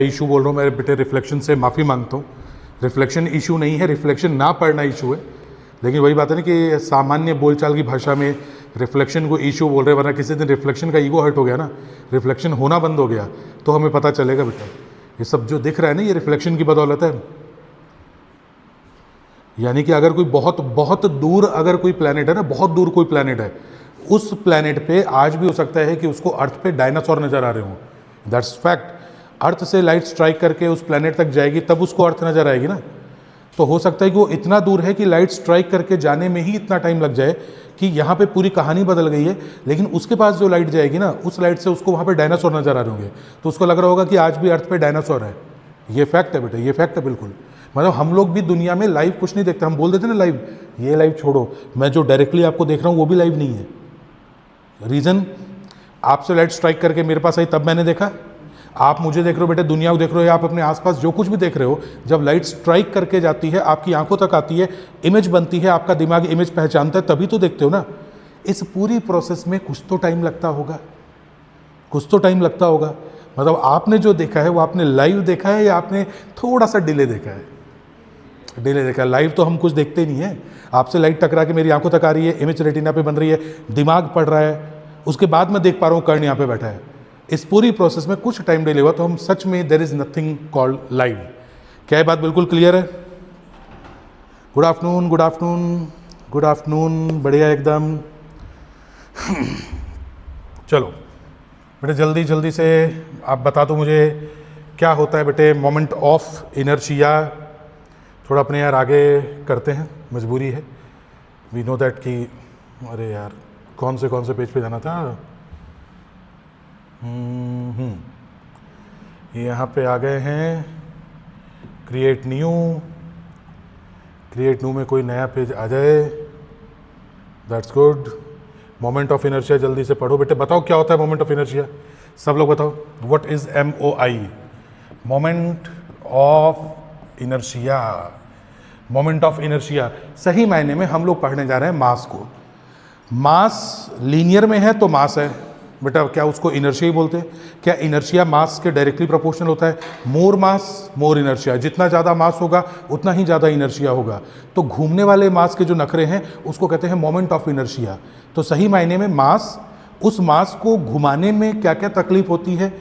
Issue बोल रहा हूँ, मेरे बेटे रिफ्लेक्शन से माफ़ी मांगता हूँ। रिफ्लेक्शन इशू नहीं है, रिफ्लेक्शन ना पढ़ना इशू है। लेकिन वही बात है ना कि सामान्य बोलचाल की भाषा में रिफ्लेक्शन को इशू बोल रहे हैं, वरना किसी दिन रिफ्लेक्शन का ईगो हर्ट हो गया ना, रिफ्लेक्शन होना बंद हो गया तो हमें पता चलेगा बेटा ये सब जो दिख रहा है ना ये रिफ्लेक्शन की बदौलत है। यानी कि अगर कोई बहुत बहुत दूर अगर कोई प्लैनेट है ना, बहुत दूर कोई प्लैनेट है, उस प्लैनेट पे आज भी हो सकता है कि उसको अर्थ पे डायनासोर नजर आ रहे हों। That's fact. अर्थ से लाइट स्ट्राइक करके उस प्लैनेट तक जाएगी तब उसको अर्थ नजर आएगी ना। तो हो सकता है कि वो इतना दूर है कि लाइट स्ट्राइक करके जाने में ही इतना टाइम लग जाए कि यहाँ पे पूरी कहानी बदल गई है, लेकिन उसके पास जो लाइट जाएगी ना, उस लाइट से उसको वहाँ पे डायनासोर नजर आ रहे होंगे, तो उसको लग रहा होगा कि आज भी अर्थ पे डायनासोर है। ये फैक्ट है बेटा, ये फैक्ट है बिल्कुल। मतलब हम लोग भी दुनिया में लाइव कुछ नहीं देखते, हम बोल देते ना लाइव, ये लाइव छोड़ो, मैं जो डायरेक्टली आपको देख रहा हूँ वो भी लाइव नहीं है। रीज़न, आपसे लाइट स्ट्राइक करके मेरे पास आई तब मैंने देखा। आप मुझे देख रहे हो बेटे, दुनिया को देख रहे हो, या आप अपने आसपास जो कुछ भी देख रहे हो, जब लाइट स्ट्राइक करके जाती है, आपकी आंखों तक आती है, इमेज बनती है, आपका दिमाग इमेज पहचानता है, तभी तो देखते हो ना। इस पूरी प्रोसेस में कुछ तो टाइम लगता होगा, कुछ तो टाइम लगता होगा। मतलब आपने जो देखा है वो आपने लाइव देखा है या आपने थोड़ा सा डिले देखा है? डिले देखा है। लाइव तो हम कुछ देखते नहीं है। आपसे लाइट टकरा के मेरी आंखों तक आ रही है, इमेज रेटिना पे बन रही है, दिमाग पढ़ रहा है, उसके बाद मैं देख पा रहा हूँ कर्ण यहाँ पे बैठा है। इस पूरी प्रोसेस में कुछ टाइम डिले हुआ, तो हम सच में there is nothing called live. क्या ये बात बिल्कुल क्लियर है? Good afternoon, good afternoon, good afternoon, बढ़िया एकदम। चलो बेटे जल्दी जल्दी से आप बता दो मुझे क्या होता है बेटे मोमेंट ऑफ इनर्शिया। थोड़ा अपने यार आगे करते हैं, मजबूरी है। वी नो दैट कि अरे यार कौन से पेज पे जाना था। यहाँ पे आ गए हैं, क्रिएट न्यू। क्रिएट न्यू में कोई नया पेज आ जाए, that's good. Moment of inertia जल्दी से पढ़ो बेटे, बताओ क्या होता है मोमेंट ऑफ इनर्शिया। सब लोग बताओ, what is MOI? Moment of inertia. Moment of inertia सही मायने में हम लोग पढ़ने जा रहे हैं मास को। मास लीनियर में है तो मास है बेटा, क्या उसको इनर्शिया ही बोलते हैं? क्या इनर्शिया मास के डायरेक्टली प्रोपोर्शनल होता है? मोर मास मोर इनर्शिया, जितना ज़्यादा मास होगा उतना ही ज़्यादा इनर्शिया होगा। तो घूमने वाले मास के जो नखरे हैं उसको कहते हैं मोमेंट ऑफ इनर्शिया। तो सही मायने में मास, उस मास को घुमाने में क्या क्या तकलीफ होती है,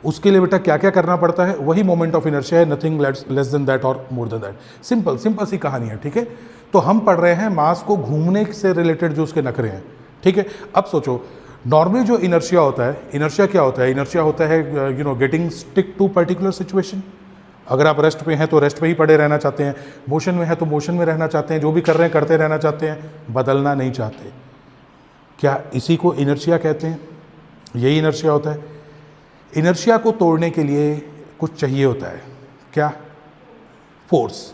उसके लिए बेटा क्या क्या करना पड़ता है, वही मोमेंट ऑफ इनर्शिया है। नथिंग लेस देन दैट और more than that. Simple simple सी कहानी है, ठीक है। तो हम पढ़ रहे हैं मास को घूमने से रिलेटेड जो उसके नखरे हैं, ठीक है। अब सोचो नॉर्मली जो इनर्शिया होता है, इनर्शिया क्या होता है? इनर्शिया होता है getting stick to particular situation. अगर आप रेस्ट पे हैं तो रेस्ट पे ही पड़े रहना चाहते हैं, मोशन में है तो मोशन में रहना चाहते हैं, जो भी कर रहे हैं करते रहना चाहते हैं, बदलना नहीं चाहते। क्या इसी को इनर्शिया कहते हैं? यही इनर्शिया होता है। इनर्शिया को तोड़ने के लिए कुछ चाहिए होता है, क्या? फोर्स।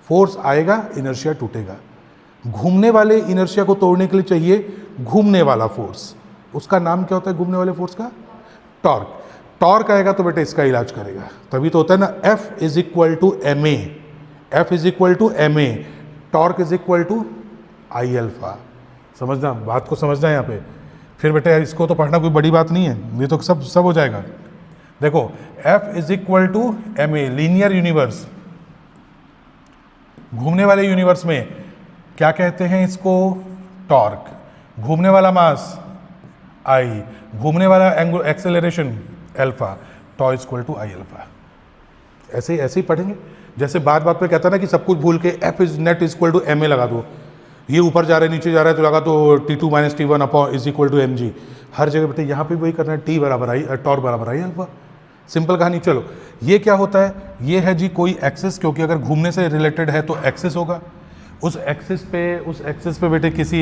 फोर्स आएगा, इनर्शिया टूटेगा। घूमने वाले इनर्शिया को तोड़ने के लिए चाहिए घूमने वाला फोर्स। उसका नाम क्या होता है घूमने वाले फोर्स का? टॉर्क। टॉर्क आएगा तो बेटे इसका इलाज करेगा। तभी तो होता है ना F = ma। F = ma, torque = I alpha. समझना, बात को समझना है यहाँ पे। फिर बेटे इसको तो पढ़ना कोई बड़ी बात नहीं है, ये तो सब हो जाएगा। देखो F = ma, लीनियर यूनिवर्स, घूमने वाले यूनिवर्स में क्या कहते हैं इसको? टॉर्क। घूमने वाला मास I, घूमने वाला angular acceleration alpha, tau = I alpha. ऐसे ही पढ़ेंगे। जैसे बात पे कहता है ना कि सब कुछ भूल के F net = ma लगा दो। ये ऊपर जा रहा है नीचे जा रहा है तो लगा तो T2 - T1 = mg। हर जगह बेटे यहाँ पे वही करना है, T = I, torque = I alpha. Simple कहानी। चलो ये क्या होता है? ये है जी कोई एक्सिस, क्योंकि अगर घूमने से रिलेटेड है तो एक्सिस होगा। उस एक्सिस पे बेटे किसी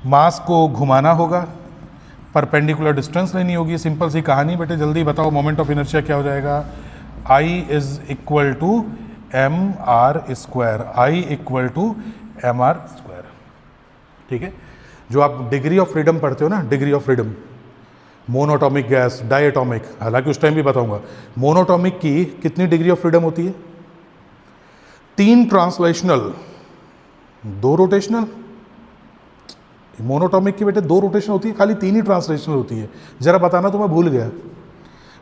मास को घुमाना होगा, परपेंडिकुलर डिस्टेंस लेनी होगी। सिंपल सी कहानी बेटे, जल्दी बताओ मोमेंट ऑफ इनर्शिया क्या हो जाएगा? I = mr², I = mr², ठीक है। जो आप डिग्री ऑफ फ्रीडम पढ़ते हो ना, degree of freedom, monoatomic gas, diatomic, हालांकि उस टाइम भी बताऊंगा। मोनोटॉमिक की कितनी डिग्री ऑफ फ्रीडम होती है? 3 ट्रांसलेशनल, 2 रोटेशनल। मोनोटॉमिक की बेटे 2 रोटेशन होती है, खाली 3 ही ट्रांसलेशनल होती है। जरा बताना तो मैं भूल गया।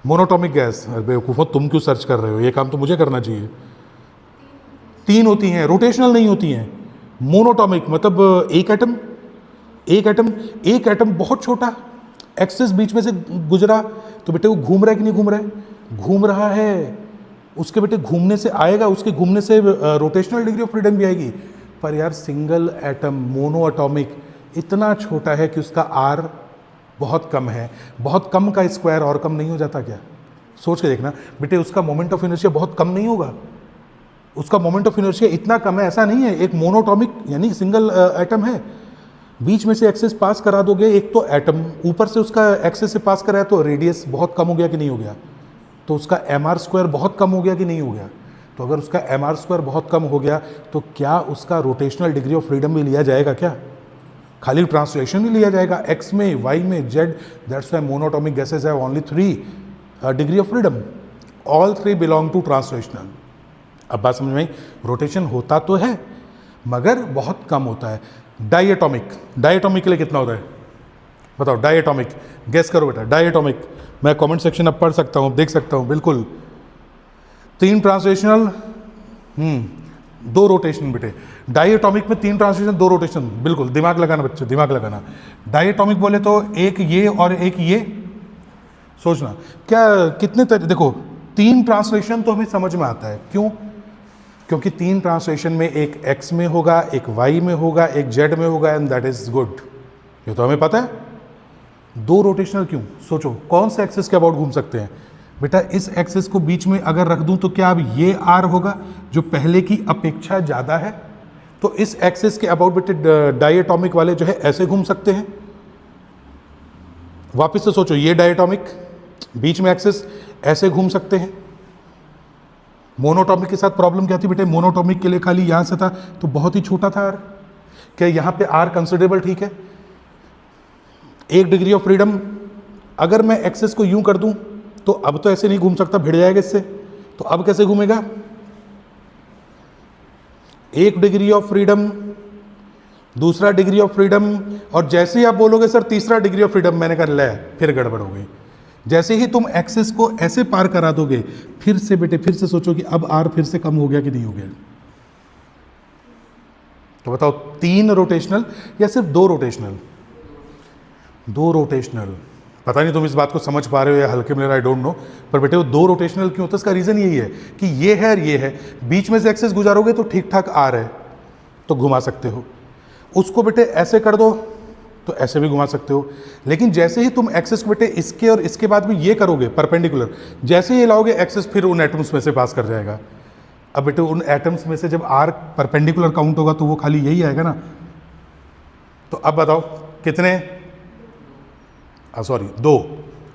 मोनोटॉमिक गैस, अरे बेवकूफ़ो तुम क्यों सर्च कर रहे हो, ये काम तो मुझे करना चाहिए। 3 होती हैं, रोटेशनल नहीं होती हैं। मोनोटॉमिक मतलब एक एटम बहुत छोटा, एक्सिस बीच में से गुजरा, तो बेटे वो घूम रहा है कि नहीं घूम रहा है, घूम रहा है। उसके बेटे घूमने से आएगा, उसके घूमने से रोटेशनल डिग्री ऑफ फ्रीडम भी आएगी। पर यार सिंगल एटम मोनो एटॉमिक इतना छोटा है कि उसका आर बहुत कम है। बहुत कम का स्क्वायर और कम नहीं हो जाता क्या? सोच के देखना बेटे, उसका मोमेंट ऑफ इनर्शिया बहुत कम नहीं होगा। उसका मोमेंट ऑफ इनर्शिया इतना कम है, ऐसा नहीं है। एक मोनोटॉमिक यानी सिंगल एटम है, बीच में से एक्सेस पास करा दोगे, एक तो एटम ऊपर से उसका एक्सेस से पास कराया तो रेडियस बहुत कम हो गया कि नहीं हो गया, तो उसका एम आर स्क्वायर बहुत कम हो गया कि नहीं हो गया। तो अगर उसका एम आर स्क्वायर बहुत कम हो गया तो क्या उसका रोटेशनल डिग्री ऑफ फ्रीडम भी लिया जाएगा क्या? खाली ट्रांसलेशन ही लिया जाएगा, एक्स में, वाई में, z. That's why monatomic gases have only 3 degree of freedom, all 3 belong to translational. अब बात समझ में आई, रोटेशन होता तो है मगर बहुत कम होता है। डाइएटॉमिक, डाइएटॉमिक के लिए कितना होता है बताओ? डाइएटॉमिक गेस करो बेटा, डाइएटॉमिक। मैं कमेंट सेक्शन अब पढ़ सकता हूँ, देख सकता हूँ, बिल्कुल। 3 ट्रांसलेशनल, 2 रोटेशन बेटे। डाइएटॉमिक में 3 ट्रांसलेशन 2 रोटेशन, बिल्कुल। दिमाग लगाना बच्चे, दिमाग लगाना। डाइएटॉमिक बोले तो एक ये और एक ये, सोचना क्या कितने देखो 3 ट्रांसलेशन तो हमें समझ में आता है, क्यों? क्योंकि 3 ट्रांसलेशन में एक एक्स में होगा, एक वाई में होगा, एक जेड में होगा, एंड दैट इज गुड, ये तो हमें पता है। 2 रोटेशनल क्यों? सोचो कौन से एक्सिस के अबाउट घूम सकते हैं बेटा? इस एक्सिस को बीच में अगर रख दूं तो क्या अब ये आर होगा जो पहले की अपेक्षा ज़्यादा है, तो इस एक्सिस के अबाउट बेटे डाइएटॉमिक वाले जो है ऐसे घूम सकते हैं। वापस से सोचो, ये डाइएटॉमिक बीच में एक्सिस ऐसे घूम सकते हैं। मोनोटॉमिक के साथ प्रॉब्लम क्या थी बेटे? मोनोटॉमिक के लिए खाली यहां से था तो बहुत ही छोटा था आर। क्या यहां पे आर कंसिडरेबल ठीक है? 1 डिग्री ऑफ फ्रीडम, अगर मैं एक्सेस को यूं कर दूं तो अब तो ऐसे नहीं घूम सकता, भिड़ जाएगा इससे, तो अब कैसे घूमेगा? 1 डिग्री ऑफ फ्रीडम, दूसरा डिग्री ऑफ फ्रीडम, और जैसे ही आप बोलोगे सर तीसरा डिग्री ऑफ फ्रीडम, मैंने कहा ले फिर गड़बड़ हो गई। जैसे ही तुम एक्सेस को ऐसे पार करा दोगे, फिर से बेटे फिर से सोचो कि अब आर फिर से कम हो गया कि नहीं हो गया। तो बताओ 3 रोटेशनल या सिर्फ 2 रोटेशनल? 2 रोटेशनल। पता नहीं तुम इस बात को समझ पा रहे हो या हल्के में, आई डोंट नो, पर बेटे वो 2 रोटेशनल क्यों होता है? इसका रीजन यही है कि ये है और ये है, बीच में से एक्सेस गुजारोगे तो ठीक ठाक आर है तो घुमा सकते हो, उसको बेटे ऐसे कर दो तो ऐसे भी घुमा सकते हो। लेकिन जैसे ही तुम एक्सेस को बेटे इसके और इसके बाद में ये करोगे परपेंडिकुलर, जैसे ही लाओगे एक्सेस फिर उन एटम्स में से पास कर जाएगा। अब बेटे उन एटम्स में से जब आर परपेंडिकुलर काउंट होगा तो वो खाली यही आएगा ना। तो अब बताओ कितने? सॉरी 2,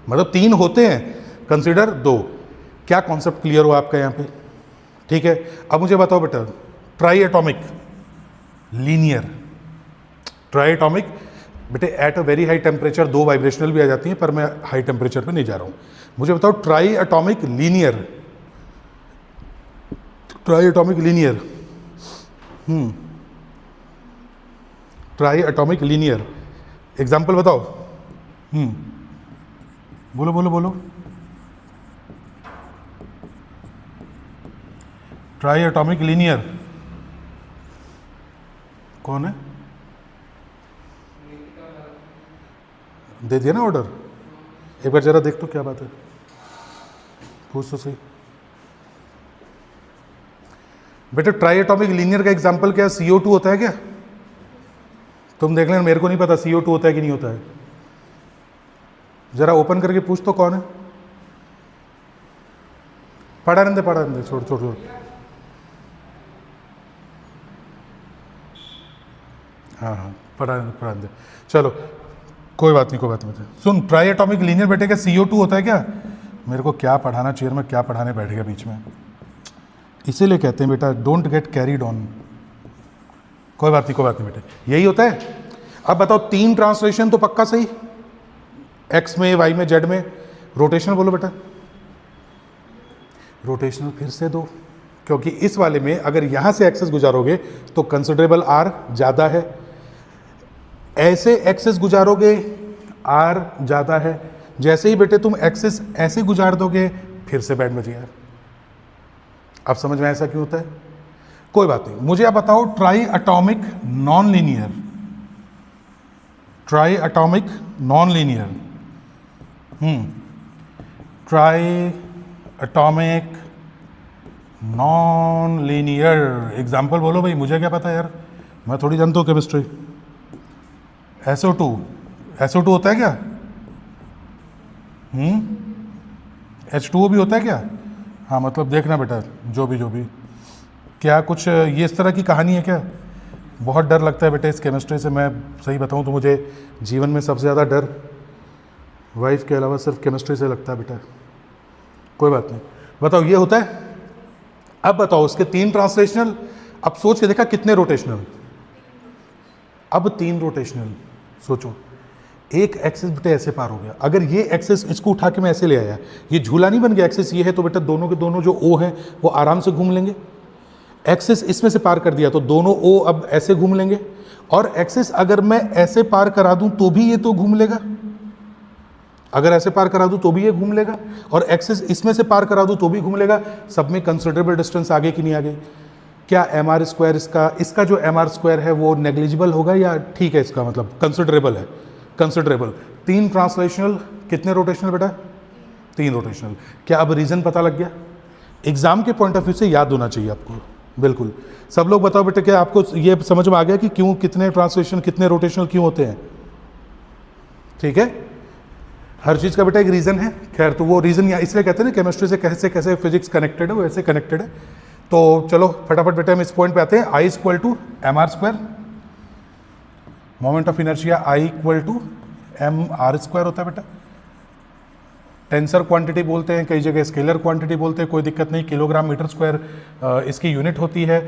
मतलब 3 होते हैं, कंसिडर 2। क्या कॉन्सेप्ट क्लियर हुआ आपका यहाँ पे? ठीक है। अब मुझे बताओ बेटा, tri atomic linear, tri atomic बेटे at a very high temperature 2 vibrational भी आ जाती हैं, पर मैं हाई टेम्परेचर पे नहीं जा रहा हूँ। मुझे बताओ try atomic linear, tri atomic linear, tri atomic linear example बताओ। बोलो बोलो बोलो। ट्राई एटॉमिक लीनियर कौन है? दे दिया ना ऑर्डर? एक बार जरा देख तो क्या बात है, पूछ तो सही बेटे। ट्राई एटॉमिक लीनियर का एग्जांपल क्या है? CO2 होता है क्या? तुम देख लेना, मेरे को नहीं पता CO2 होता है कि नहीं होता है। जरा ओपन करके पूछ तो कौन है? पढ़ा रहने दे, छोड़ छोड़ छोड़। हाँ पढ़ा रहने दे, चलो कोई बात नहीं, कोई बात नहीं। सुन, ट्राई एटॉमिक लीनियर बेटे का CO2 होता है क्या? मेरे को क्या पढ़ाना चेयर में, क्या पढ़ाने बैठ गया बीच में, इसीलिए कहते हैं बेटा डोंट गेट कैरीड ऑन। कोई बात नहीं, कोई बात नहीं बेटे, यही होता है। अब बताओ 3 ट्रांसलेशन तो पक्का सही, एक्स में, वाई में, जेड में। रोटेशनल बोलो बेटा, रोटेशनल फिर से 2, क्योंकि इस वाले में अगर यहां से एक्सेस गुजारोगे तो कंसिडरेबल आर ज़्यादा है, ऐसे एक्सेस गुजारोगे आर ज़्यादा है, जैसे ही बेटे तुम एक्सिस ऐसे गुजार दोगे फिर से बैंड बज गया। अब समझ में ऐसा क्यों होता है? कोई बात नहीं, मुझे आप बताओ try atomic non linear, tri atomic non linear, tri atomic non linear example बोलो भाई, मुझे क्या पता यार, मैं थोड़ी जानता हूँ केमिस्ट्री। SO2, SO2 होता है क्या? H2O भी होता है क्या? हाँ मतलब देखना बेटा, जो भी क्या कुछ ये इस तरह की कहानी है क्या? बहुत डर लगता है बेटे इस केमिस्ट्री से। मैं सही बताऊँ तो मुझे जीवन में सबसे ज़्यादा डर वाइफ के अलावा सिर्फ केमिस्ट्री से लगता है बेटा। कोई बात नहीं, बताओ ये होता है। अब बताओ उसके 3 ट्रांसलेशनल, अब सोच के देखा कितने रोटेशनल? अब 3 रोटेशनल। सोचो एक एक्सिस बेटे ऐसे पार हो गया, अगर ये एक्सिस इसको उठा के मैं ऐसे ले आया, ये झूला नहीं बन गया, एक्सिस ये है तो बेटा दोनों के दोनों जो O हैं वो आराम से घूम लेंगे। एक्सिस इसमें से पार कर दिया तो दोनों O अब ऐसे घूम लेंगे, और एक्सिस अगर मैं ऐसे पार करा दूं तो भी ये तो घूम लेगा, अगर ऐसे पार करा दूं तो भी ये घूम लेगा, और एक्सिस इसमें से पार करा दूं तो भी घूम लेगा। सब में कंसिडरेबल डिस्टेंस आगे कि नहीं आगे? क्या mr² इसका जो mr² है वो नेग्लिजिबल होगा या ठीक है? इसका मतलब कंसिडरेबल है, कंसिडरेबल। 3 ट्रांसलेशनल, कितने रोटेशनल बेटा? 3 रोटेशनल। क्या अब रीजन पता लग गया? एग्जाम के पॉइंट ऑफ व्यू से याद होना चाहिए आपको, बिल्कुल। सब लोग बताओ बेटा, क्या आपको ये समझ में आ गया कि क्यों कितने ट्रांसलेशन कितने रोटेशनल क्यों होते हैं? ठीक है, हर चीज़ का बेटा एक रीज़न है। खैर, तो वो रीज़न या इसलिए कहते हैं ना केमिस्ट्री से कैसे कैसे फिजिक्स कनेक्टेड है, वो ऐसे कनेक्टेड है। तो चलो फटाफट बेटा हम इस पॉइंट पे आते हैं। I = mr², moment of inertia I = mr² होता है बेटा। टेंसर क्वांटिटी बोलते हैं, कई जगह स्केलर क्वांटिटी बोलते हैं, कोई दिक्कत नहीं, किलोग्राम मीटर स्क्वायर इसकी यूनिट होती है।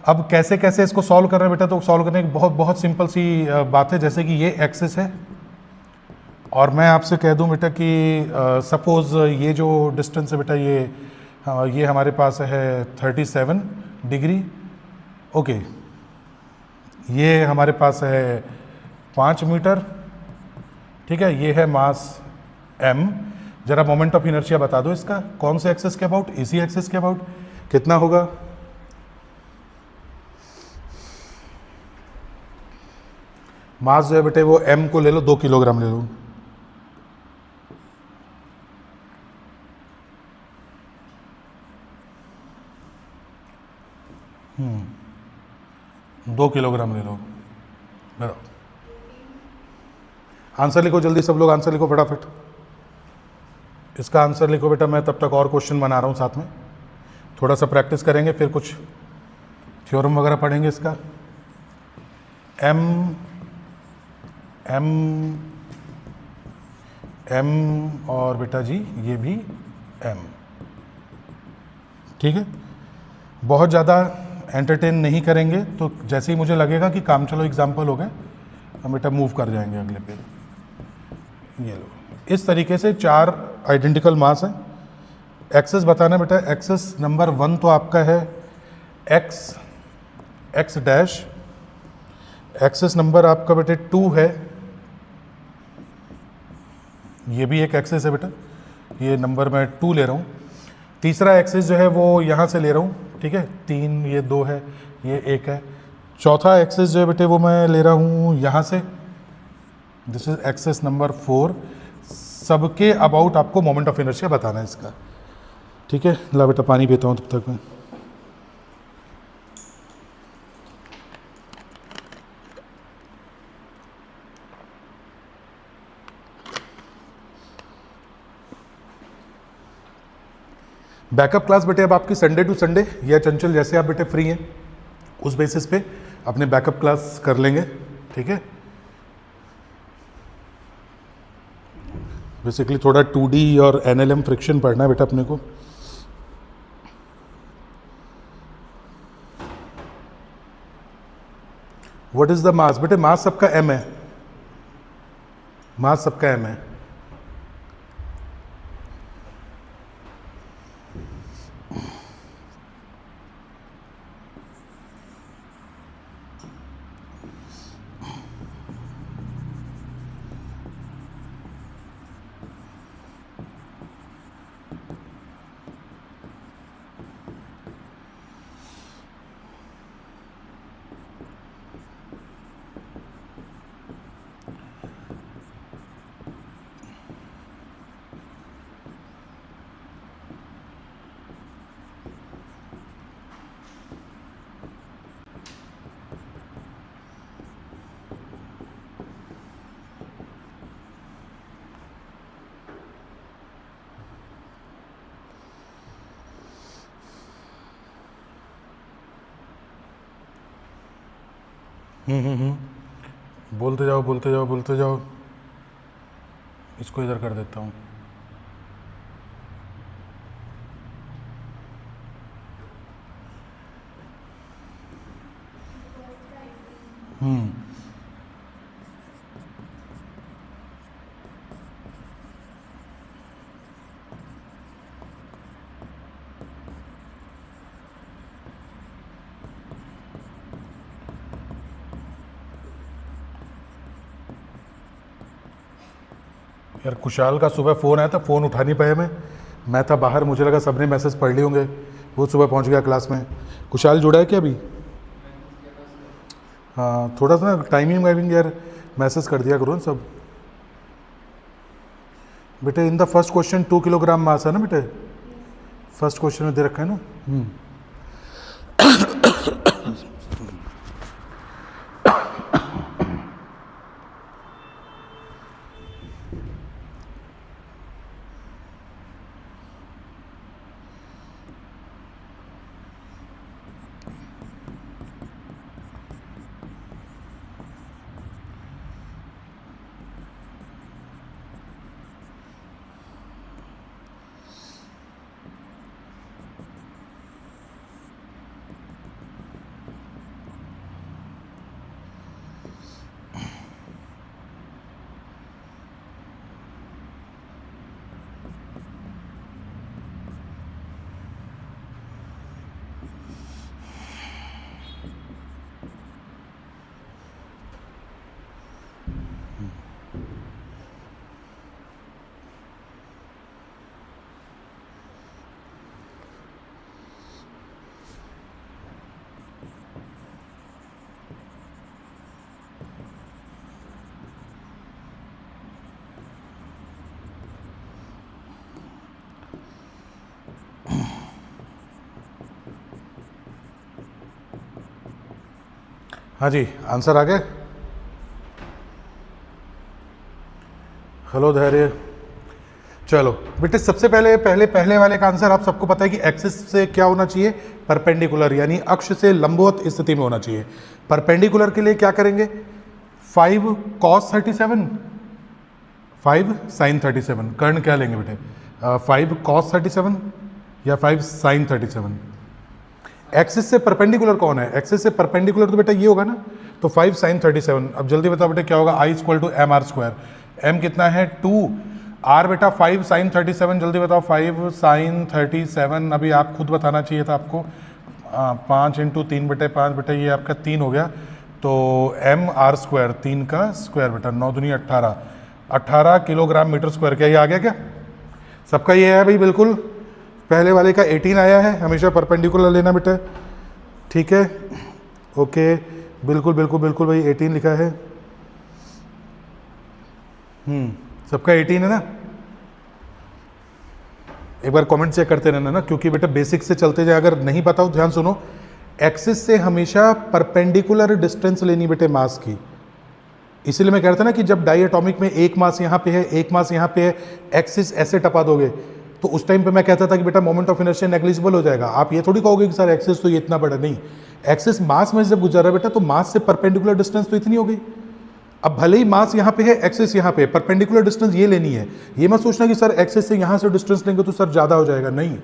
अब कैसे कैसे इसको सॉल्व कर रहे हैं बेटा, तो सॉल्व करने की बहुत बहुत सिंपल सी बात है। जैसे कि ये एक्सिस है और मैं आपसे कह दूं बेटा कि सपोज ये जो डिस्टेंस है बेटा, ये हमारे पास है 37 डिग्री, ओके। ये हमारे पास है 5 मीटर, ठीक है। ये है मास m। जरा मोमेंट ऑफ इनर्शिया बता दो इसका, कौन से एक्सिस के अबाउट? इसी एक्सिस के अबाउट। कितना होगा? मास जो है बेटे वो m को ले लो, 2 किलोग्राम ले लो। हम्म, 2 किलोग्राम ले लो। बताओ, आंसर लिखो जल्दी, सब लोग आंसर लिखो फटाफट। इसका आंसर लिखो बेटा, मैं तब तक और क्वेश्चन बना रहा हूँ साथ में। थोड़ा सा प्रैक्टिस करेंगे, फिर कुछ थ्योरम वगैरह पढ़ेंगे इसका। m m m और बेटा जी ये भी m, ठीक है। बहुत ज़्यादा एंटरटेन नहीं करेंगे, तो जैसे ही मुझे लगेगा कि काम चलो एग्जाम्पल हो गए, हम बेटा मूव कर जाएंगे अगले पे। ये लो, इस तरीके से 4 आइडेंटिकल मास हैं। एक्सेस बताना बेटा, एक्सेस नंबर 1 तो आपका है x डैश, एक्सेस नंबर आपका बेटे 2 है, ये भी एक एक्सेस है बेटा, ये नंबर मैं 2 ले रहा हूँ। तीसरा एक्सेस जो है वो यहाँ से ले रहा हूँ, ठीक है, 3, ये 2 है, ये 1 है। चौथा एक्सेस जो है बेटे वो मैं ले रहा हूँ यहाँ से, दिस इज एक्सेस नंबर 4। सबके अबाउट आपको मोमेंट ऑफ इनर्शिया बताना है इसका, ठीक है। ला बेटा पानी पीता हूँ तब तक मैं। बैकअप क्लास बेटे अब आपकी संडे टू संडे, या चंचल जैसे आप बेटे फ्री हैं उस बेसिस पे अपने बैकअप क्लास कर लेंगे, ठीक है। बेसिकली थोड़ा 2D और NLM फ्रिक्शन पढ़ना है बेटा अपने को। What is the mass? बेटे मास सबका m है, मास सबका m है। बोलते जाओ बोलते जाओ बोलते जाओ। इसको इधर कर देता हूँ। यार कुशाल का सुबह फ़ोन आया था, फ़ोन उठा नहीं पाया मैं था बाहर, मुझे लगा सबने मैसेज पढ़ लिए होंगे। वो सुबह पहुंच गया क्लास में। कुशाल जुड़ा है क्या अभी? हाँ थोड़ा सा ना टाइमिंग वाइमिंग यार मैसेज कर दिया करो ना सब। बेटे in the first question 2 kilogram mass है ना बेटे, फर्स्ट क्वेश्चन में दे रखा है ना। हाँ जी आंसर आ गए। हेलो धैर्य। चलो बेटे सबसे पहले वाले का आंसर आप सबको पता है कि एक्सिस से क्या होना चाहिए, परपेंडिकुलर, यानी अक्ष से लंबवत स्थिति में होना चाहिए। परपेंडिकुलर के लिए क्या करेंगे, 5 cos 37, 5 sin 37। कर्ण क्या लेंगे बेटे, 5 cos 37 या 5 sin 37। एक्सिस से परपेंडिकुलर कौन है, एक्सिस से परपेंडिकुलर तो बेटा ये होगा ना, तो 5 sin 37। अब जल्दी बताओ बेटा क्या होगा, I = mr²। m कितना है 2, r बेटा 5 sin 37। जल्दी बताओ 5 sin 37, अभी आप खुद बताना चाहिए था आपको। 5 × 3 बेटे 5 बेटा, ये आपका 3 हो गया, तो mr², 3 का स्क्वायर बेटा, 9 दूनी 18, 18 किलोग्राम मीटर स्क्वायर। क्या ये आ गया क्या सबका? ये है भाई बिल्कुल। पहले वाले का 18 आया है, हमेशा परपेंडिकुलर लेना बेटा, ठीक है। ओके बिल्कुल बिल्कुल बिल्कुल भाई 18 लिखा है। सबका 18 है ना। एक बार कमेंट चेक करते रहना ना, क्योंकि बेटा बेसिक से चलते जाए, अगर नहीं पता हो ध्यान सुनो। एक्सिस से हमेशा परपेंडिकुलर डिस्टेंस लेनी बेटे मास की। इसीलिए मैं कह रहा था ना कि जब डाई एटॉमिक में एक मास यहाँ पे है, एक मास यहाँ पे है, एक्सिस ऐसे टपा दोगे, तो उस टाइम पे मैं कहता था कि बेटा मोमेंट ऑफ इनर्शिया नेग्लिजिबल हो जाएगा। आप ये थोड़ी कहोगे कि सर एक्सिस तो ये इतना बड़ा, नहीं, एक्सिस मास में जब गुजर रहा है बेटा, तो मास से परपेंडिकुलर डिस्टेंस तो इतनी हो गई। अब भले ही मास यहाँ पे है, एक्सिस यहाँ पे, परपेंडिकुलर डिस्टेंस ये लेनी है। ये मत सोचना कि सर एक्सिस से यहाँ से डिस्टेंस लेंगे तो सर ज़्यादा हो जाएगा, नहीं।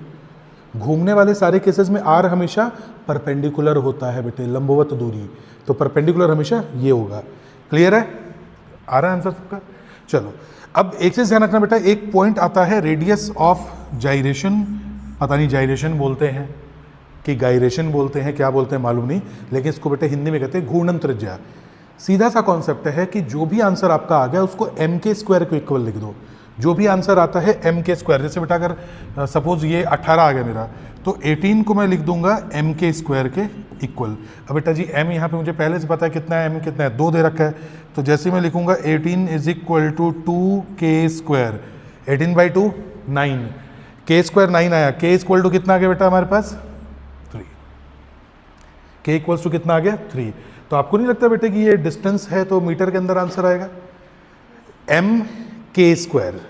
घूमने वाले सारे केसेस में आर हमेशा परपेंडिकुलर होता है बेटे, लंबवत दूरी, तो परपेंडिकुलर हमेशा ये होगा। क्लियर है, आ रहा है आंसर सबका? चलो अब एक चीज़ ध्यान रखना बेटा, एक पॉइंट आता है रेडियस ऑफ जाइरेशन, पता नहीं जाइरेशन बोलते हैं कि गायरेशन बोलते हैं, क्या बोलते हैं मालूम नहीं, लेकिन इसको बेटे हिंदी में कहते हैं घूर्णन त्रिज्या। सीधा सा कॉन्सेप्ट है कि जो भी आंसर आपका आ गया उसको m के स्क्वायर को इक्वल लिख दो। जो भी आंसर आता है m के स्क्वायर, जैसे बेटा अगर सपोज ये 18 आ गया मेरा, तो 18 को मैं लिख दूंगा m के स्क्वायर के इक्वल। अब बेटा जी m यहाँ पे मुझे पहले से पता है कितना है, m कितना है, 2 दे रखा है, तो जैसे मैं लिखूंगा 18 = 2k²। 18/2 9, k² 9 आया, k = कितना आ गया बेटा हमारे पास 3, k = कितना आ गया 3। तो आपको नहीं लगता बेटे कि ये डिस्टेंस है तो मीटर के अंदर आंसर आएगा। m² = mr²,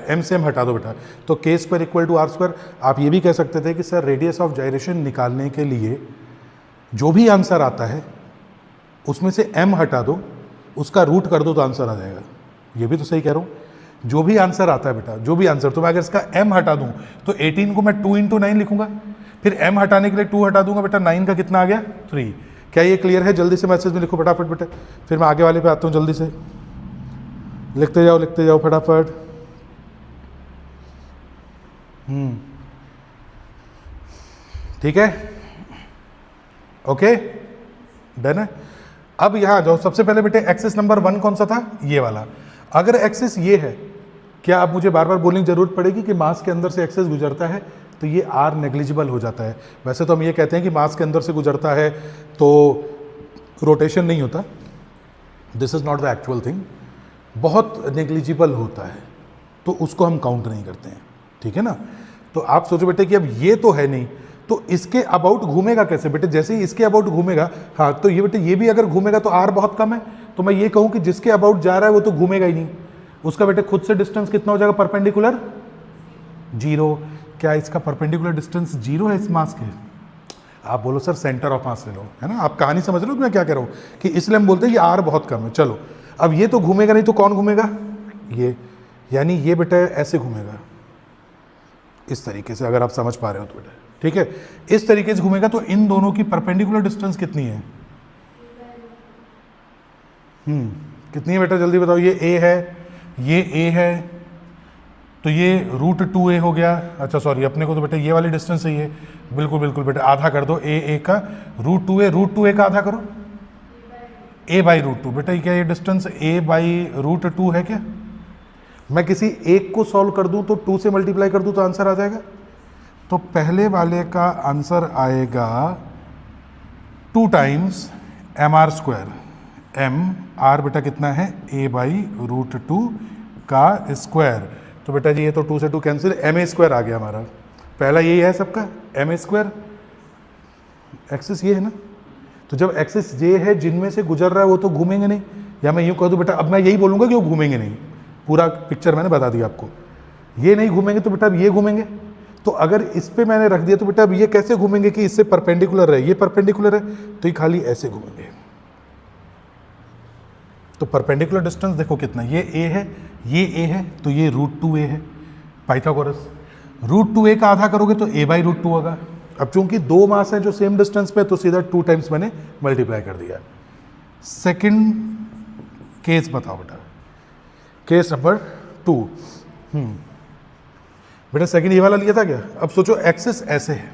m से m हटा दो बेटा, तो k² = r²। आप ये भी कह सकते थे कि सर रेडियस ऑफ जाइरेशन निकालने के लिए जो भी आंसर आता है उसमें से m हटा दो, उसका रूट कर दो तो आंसर आ जाएगा। ये भी तो सही कह रहा हूँ। जो भी आंसर आता है बेटा, जो भी आंसर, तो मैं अगर इसका m हटा दूँ तो 18 को मैं 2 × 9 लिखूंगा, फिर m हटाने के लिए 2 हटा दूंगा बेटा, 9 का कितना आ गया 3। क्या ये क्लियर है? जल्दी से मैसेज में लिखो फटाफट बेटा, फिर मैं आगे वाले पे आता हूँ। जल्दी से लिखते जाओ फटाफट। ठीक है, ओके, डन है। अब यहां आ जाओ। सबसे पहले बेटे एक्सिस नंबर 1 कौन सा था? ये वाला। अगर एक्सिस ये है, क्या अब मुझे बार बार बोलने की जरूरत पड़ेगी कि मास के अंदर से एक्सिस गुजरता है तो ये आर नेग्लिजिबल हो जाता है। वैसे तो हम ये कहते हैं कि मास के अंदर से गुजरता है तो रोटेशन नहीं होता, this is not the actual thing, बहुत नेग्लिजिबल होता है तो उसको हम काउंट नहीं करते हैं। ठीक है ना? तो आप सोचो बेटे कि अब ये तो है नहीं, तो इसके अबाउट घूमेगा कैसे बेटे? जैसे ही इसके अबाउट घूमेगा, हाँ, तो ये बेटे ये भी अगर घूमेगा तो आर बहुत कम है, तो मैं ये कहूँ कि जिसके अबाउट जा रहा है वो तो घूमेगा ही नहीं। उसका बेटे खुद से डिस्टेंस कितना हो जाएगा? परपेंडिकुलर 0। क्या इसका परपेंडिकुलर डिस्टेंस 0 है इस मास के? आप बोलो सर सेंटर ऑफ मास ले लो, है ना? आप कहानी समझ रहे हो मैं क्या कह रहा हूँ कि इसलिए हम बोलते हैं कि आर बहुत कम है। चलो, अब ये तो घूमेगा नहीं तो कौन घूमेगा? ये, यानी ये बेटा ऐसे घूमेगा, इस तरीके से, अगर आप समझ पा रहे हो तो बेटा। ठीक है, इस तरीके से घूमेगा तो इन दोनों की परपेंडिकुलर डिस्टेंस कितनी है? कितनी है बेटा? जल्दी बताओ। ये ए है, ये ए है, तो ये √2a हो गया। अच्छा सॉरी, अपने को तो बेटा ये वाली डिस्टेंस है, ये बिल्कुल बिल्कुल बेटा आधा कर दो ए का, √2a का आधा करो a/√2। बेटा क्या ये डिस्टेंस a/√2 है क्या? मैं किसी एक को सॉल्व कर दूं तो 2 से मल्टीप्लाई कर दूं तो आंसर आ जाएगा। तो पहले वाले का आंसर आएगा 2 टाइम्स mr²। mr बेटा कितना है? a/√2 का स्क्वायर। तो बेटा जी ये तो 2 से 2 कैंसिल, ma² आ गया हमारा। पहला यही है सबका, ma²। एक्सिस ये है ना, तो जब एक्सिस ये है जिनमें से गुजर रहा है वो तो घूमेंगे नहीं, या मैं यूँ कह दूँ बेटा, अब मैं यही बोलूँगा कि वो घूमेंगे नहीं। पूरा पिक्चर मैंने बता दिया आपको। ये नहीं घूमेंगे तो बेटा अब ये घूमेंगे। तो अगर इस पे मैंने रख दिया तो बेटा अब ये कैसे घूमेंगे कि इससे परपेंडिकुलर है, ये परपेंडिकुलर है तो ये खाली ऐसे घूमेंगे। तो परपेंडिकुलर डिस्टेंस देखो कितना, ये a है, ये a है, तो ये √2a है। पाइथागोरस, √2a का आधा करोगे तो a/√2 होगा। अब चूंकि 2 मास हैं जो सेम डिस्टेंस पे, तो सीधा 2 टाइम्स मैंने मल्टीप्लाई कर दिया। सेकंड केस बताओ बेटा, केस नंबर 2। बेटा सेकंड ये वाला लिया था क्या? अब सोचो एक्सिस ऐसे है,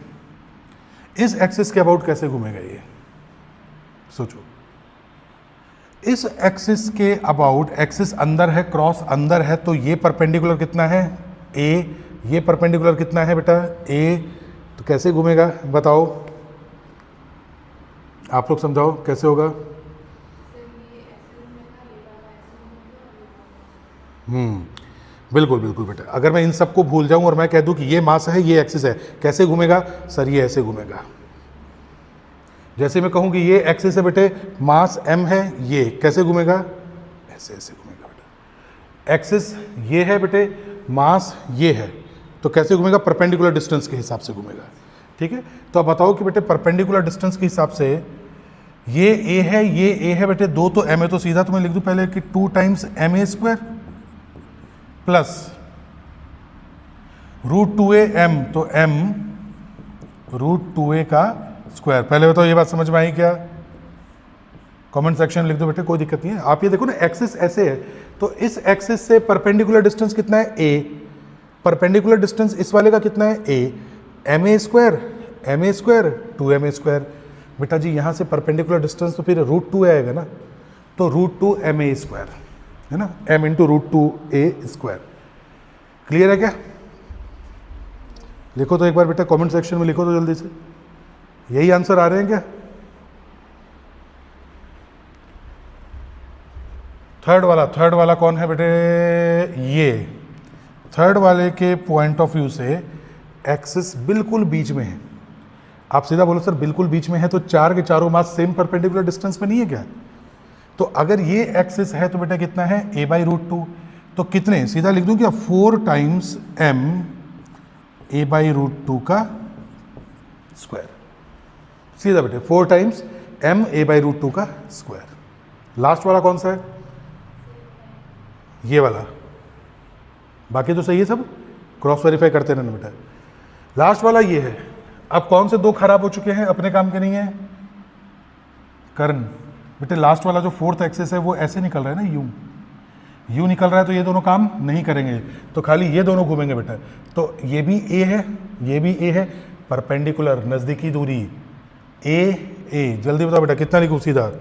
इस एक्सिस के अबाउट कैसे घूमेगा ये? सोचो, इस एक्सिस के अबाउट, एक्सिस अंदर है, क्रॉस अंदर है, तो ये परपेंडिकुलर कितना है? a। ये परपेंडिकुलर कितना है बेटा? a। तो कैसे घूमेगा बताओ, आप लोग समझाओ कैसे होगा? बिल्कुल बिल्कुल बेटा। अगर मैं इन सबको भूल जाऊं और मैं कह दूं कि ये मास है, ये एक्सिस है, कैसे घूमेगा? सर ये ऐसे घूमेगा। जैसे मैं कहूं कि ये एक्सिस है बेटे, मास m है, ये कैसे घूमेगा? ऐसे ऐसे घूमेगा बेटा। एक्सिस ये है बेटे, मास ये है, तो कैसे घूमेगा? परपेंडिकुलर डिस्टेंस के हिसाब से घूमेगा। ठीक है, तो अब बताओ कि बेटे परपेंडिकुलर डिस्टेंस के हिसाब से ये a है, ये a है बेटे, 2 तो m है, तो सीधा तो मैं लिख दूं पहले कि 2 टाइम्स ma² प्लस √2am, तो m √2a का स्क्वायर। पहले बताओ ये बात समझ में आई क्या? कमेंट सेक्शन में लिख दो बेटे, कोई दिक्कत नहीं है। आप ये देखो ना, एक्सिस ऐसे है, तो इस एक्सिस से परपेंडिकुलर डिस्टेंस कितना है? a। परपेंडिकुलर डिस्टेंस इस वाले का कितना है? a। ma², 2ma²। बेटा जी यहाँ से परपेंडिकुलर डिस्टेंस तो फिर √2a आएगा ना, तो √2ma² है ना, m × √2a²। क्लियर है क्या? लिखो तो एक बार बेटा, कमेंट सेक्शन में लिखो तो जल्दी से। यही आंसर आ रहे हैं क्या? थर्ड वाला कौन है बेटे? ये थर्ड वाले के पॉइंट ऑफ व्यू से एक्सिस बिल्कुल बीच में है। आप सीधा बोलो सर बिल्कुल बीच में है, तो 4 के चारों मास सेम परपेंडिकुलर डिस्टेंस में नहीं है क्या? तो अगर ये एक्सिस है तो बेटा कितना है? a/√2। तो कितने, सीधा लिख दूं क्या? 4 टाइम्स m a/√2 का स्क्वायर। सीधा बेटे 4 times m a by root 2 का स्क्वायर। लास्ट वाला कौन सा है? ये वाला। बाकी तो सही है सब, क्रॉस वेरीफाई करते रहना बेटा। लास्ट वाला ये है। अब कौन से दो खराब हो चुके हैं, अपने काम के नहीं है? कर्ण बेटे लास्ट वाला जो 4th एक्सेस है वो ऐसे निकल रहा है ना, यूं निकल रहा है, तो ये दोनों काम नहीं करेंगे, तो खाली ये दोनों घूमेंगे बेटा। तो ये भी ए है, ये भी ए है, परपेंडिकुलर नजदीकी दूरी ए। जल्दी बताओ बेटा कितना लिखूं? सीधा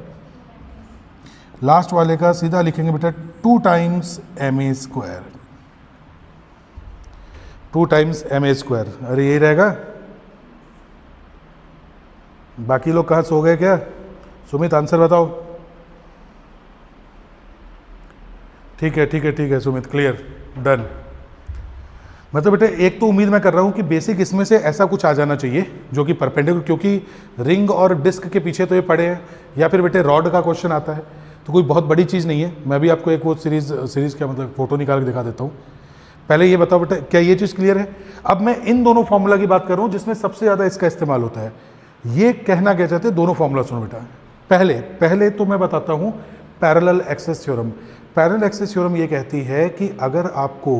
लास्ट वाले का सीधा लिखेंगे बेटा 2 times m a square, 2 times m a square. अरे ये रहेगा। बाकी लोग कहाँ सो गए क्या? सुमित आंसर बताओ। ठीक है सुमित, क्लियर, डन। मतलब बेटे एक तो उम्मीद मैं कर रहा हूँ कि बेसिक इसमें से ऐसा कुछ आ जाना चाहिए जो कि परपेंडिकुलर, क्योंकि रिंग और डिस्क के पीछे तो ये पड़े हैं, या फिर बेटे रॉड का क्वेश्चन आता है, तो कोई बहुत बड़ी चीज़ नहीं है। मैं भी आपको एक वो सीरीज़ का मतलब फोटो निकाल के दिखा देता हूँ। पहले ये बताओ बेटा क्या ये चीज़ क्लियर है? अब मैं इन दोनों फॉर्मूला की बात कर रहा हूँ जिसमें सबसे ज़्यादा इसका इस्तेमाल होता है। ये कहना क्या चाहते हैं, दोनों फॉर्मूला सुनो बेटा। पहले तो मैं बताता हूँ parallel axis theorem. Parallel axis theorem ये कहती है कि अगर आपको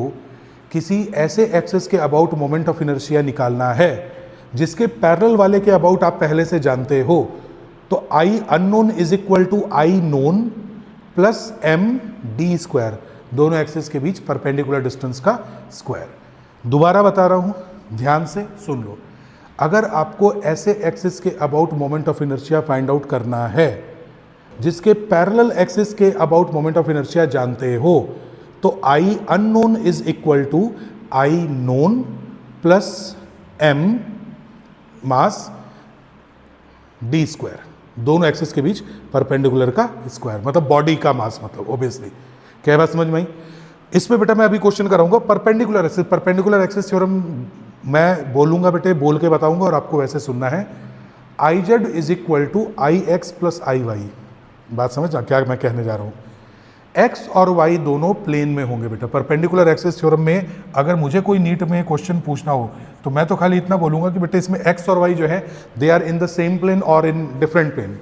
किसी ऐसे एक्सेस के अबाउट मोमेंट ऑफ इनर्शिया निकालना है जिसके पैरेलल वाले के अबाउट आप पहले से जानते हो, तो I unknown is equal to I known plus M D square, दोनों एक्सेस के बीच परपेंडिकुलर डिस्टेंस का स्क्वायर। दोबारा बता रहा हूँ, ध्यान से सुन लो। अगर आपको ऐसे एक्सिस के about moment of inertia find out करना है जिसके पैरेलल एक्सिस के अबाउट मोमेंट ऑफ इनर्शिया जानते हो, तो I unknown is equal to I known plus M mass D square, दोनों एक्सिस के बीच परपेंडिकुलर का स्क्वायर, मतलब बॉडी का मास, मतलब ओबियसली। क्या बात समझ में आई? इसमें बेटा मैं अभी क्वेश्चन कराऊंगा परपेंडिकुलर एक्सिस थ्योरम मैं बोलूंगा बेटे, बोल के बताऊंगा और आपको वैसे सुनना है। I z is equal to I x plus I y. बात समझ क्या मैं कहने जा रहा हूँ? एक्स और वाई दोनों प्लेन में होंगे बेटा। परपेंडिकुलर एक्सिस थ्योरम में अगर मुझे कोई नीट में क्वेश्चन पूछना हो तो मैं तो खाली इतना बोलूंगा कि बेटे इसमें एक्स और वाई जो है they are in the same plane और in different plane.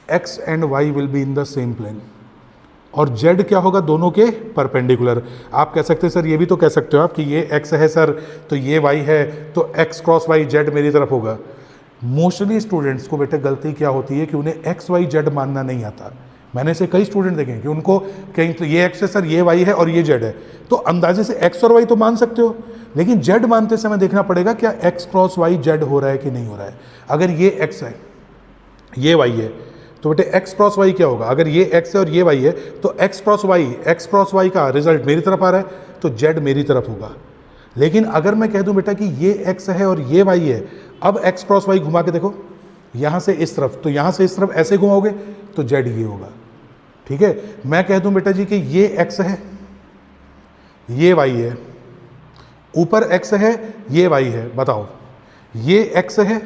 X and y will be in the same plane और जेड क्या होगा, दोनों के परपेंडिकुलर। आप कह सकते हैं सर, ये भी तो कह सकते हो आप कि ये एक्स है सर तो ये वाई है, तो एक्स क्रॉस वाई जेड मेरी तरफ होगा। मोस्टली स्टूडेंट्स को बेटे गलती क्या होती है कि उन्हें एक्स वाई जेड मानना नहीं आता। मैंने ऐसे कई स्टूडेंट देखे कि उनको कहीं तो ये एक्स है सर, ये वाई है और ये जेड है, तो अंदाजे से एक्स और वाई तो मान सकते हो, लेकिन जेड मानते समय देखना पड़ेगा क्या एक्स क्रॉस वाई जेड हो रहा है कि नहीं हो रहा है। अगर ये एक्स है ये वाई है तो बेटे एक्स क्रॉस वाई क्या होगा? अगर ये एक्स है और ये वाई है तो एक्स क्रॉस वाई का रिजल्ट मेरी तरफ आ रहा है तो जेड मेरी तरफ होगा। लेकिन अगर मैं कह दूं बेटा कि ये एक्स है और ये वाई है, अब एक्स क्रॉस वाई घुमा के देखो, यहां से इस तरफ, तो यहां से इस तरफ ऐसे घुमाओगे तो जेड ये होगा। ठीक है, मैं कह दूं बेटा जी कि ये एक्स है ये वाई है, ऊपर एक्स है ये वाई है, बताओ ये एक्स है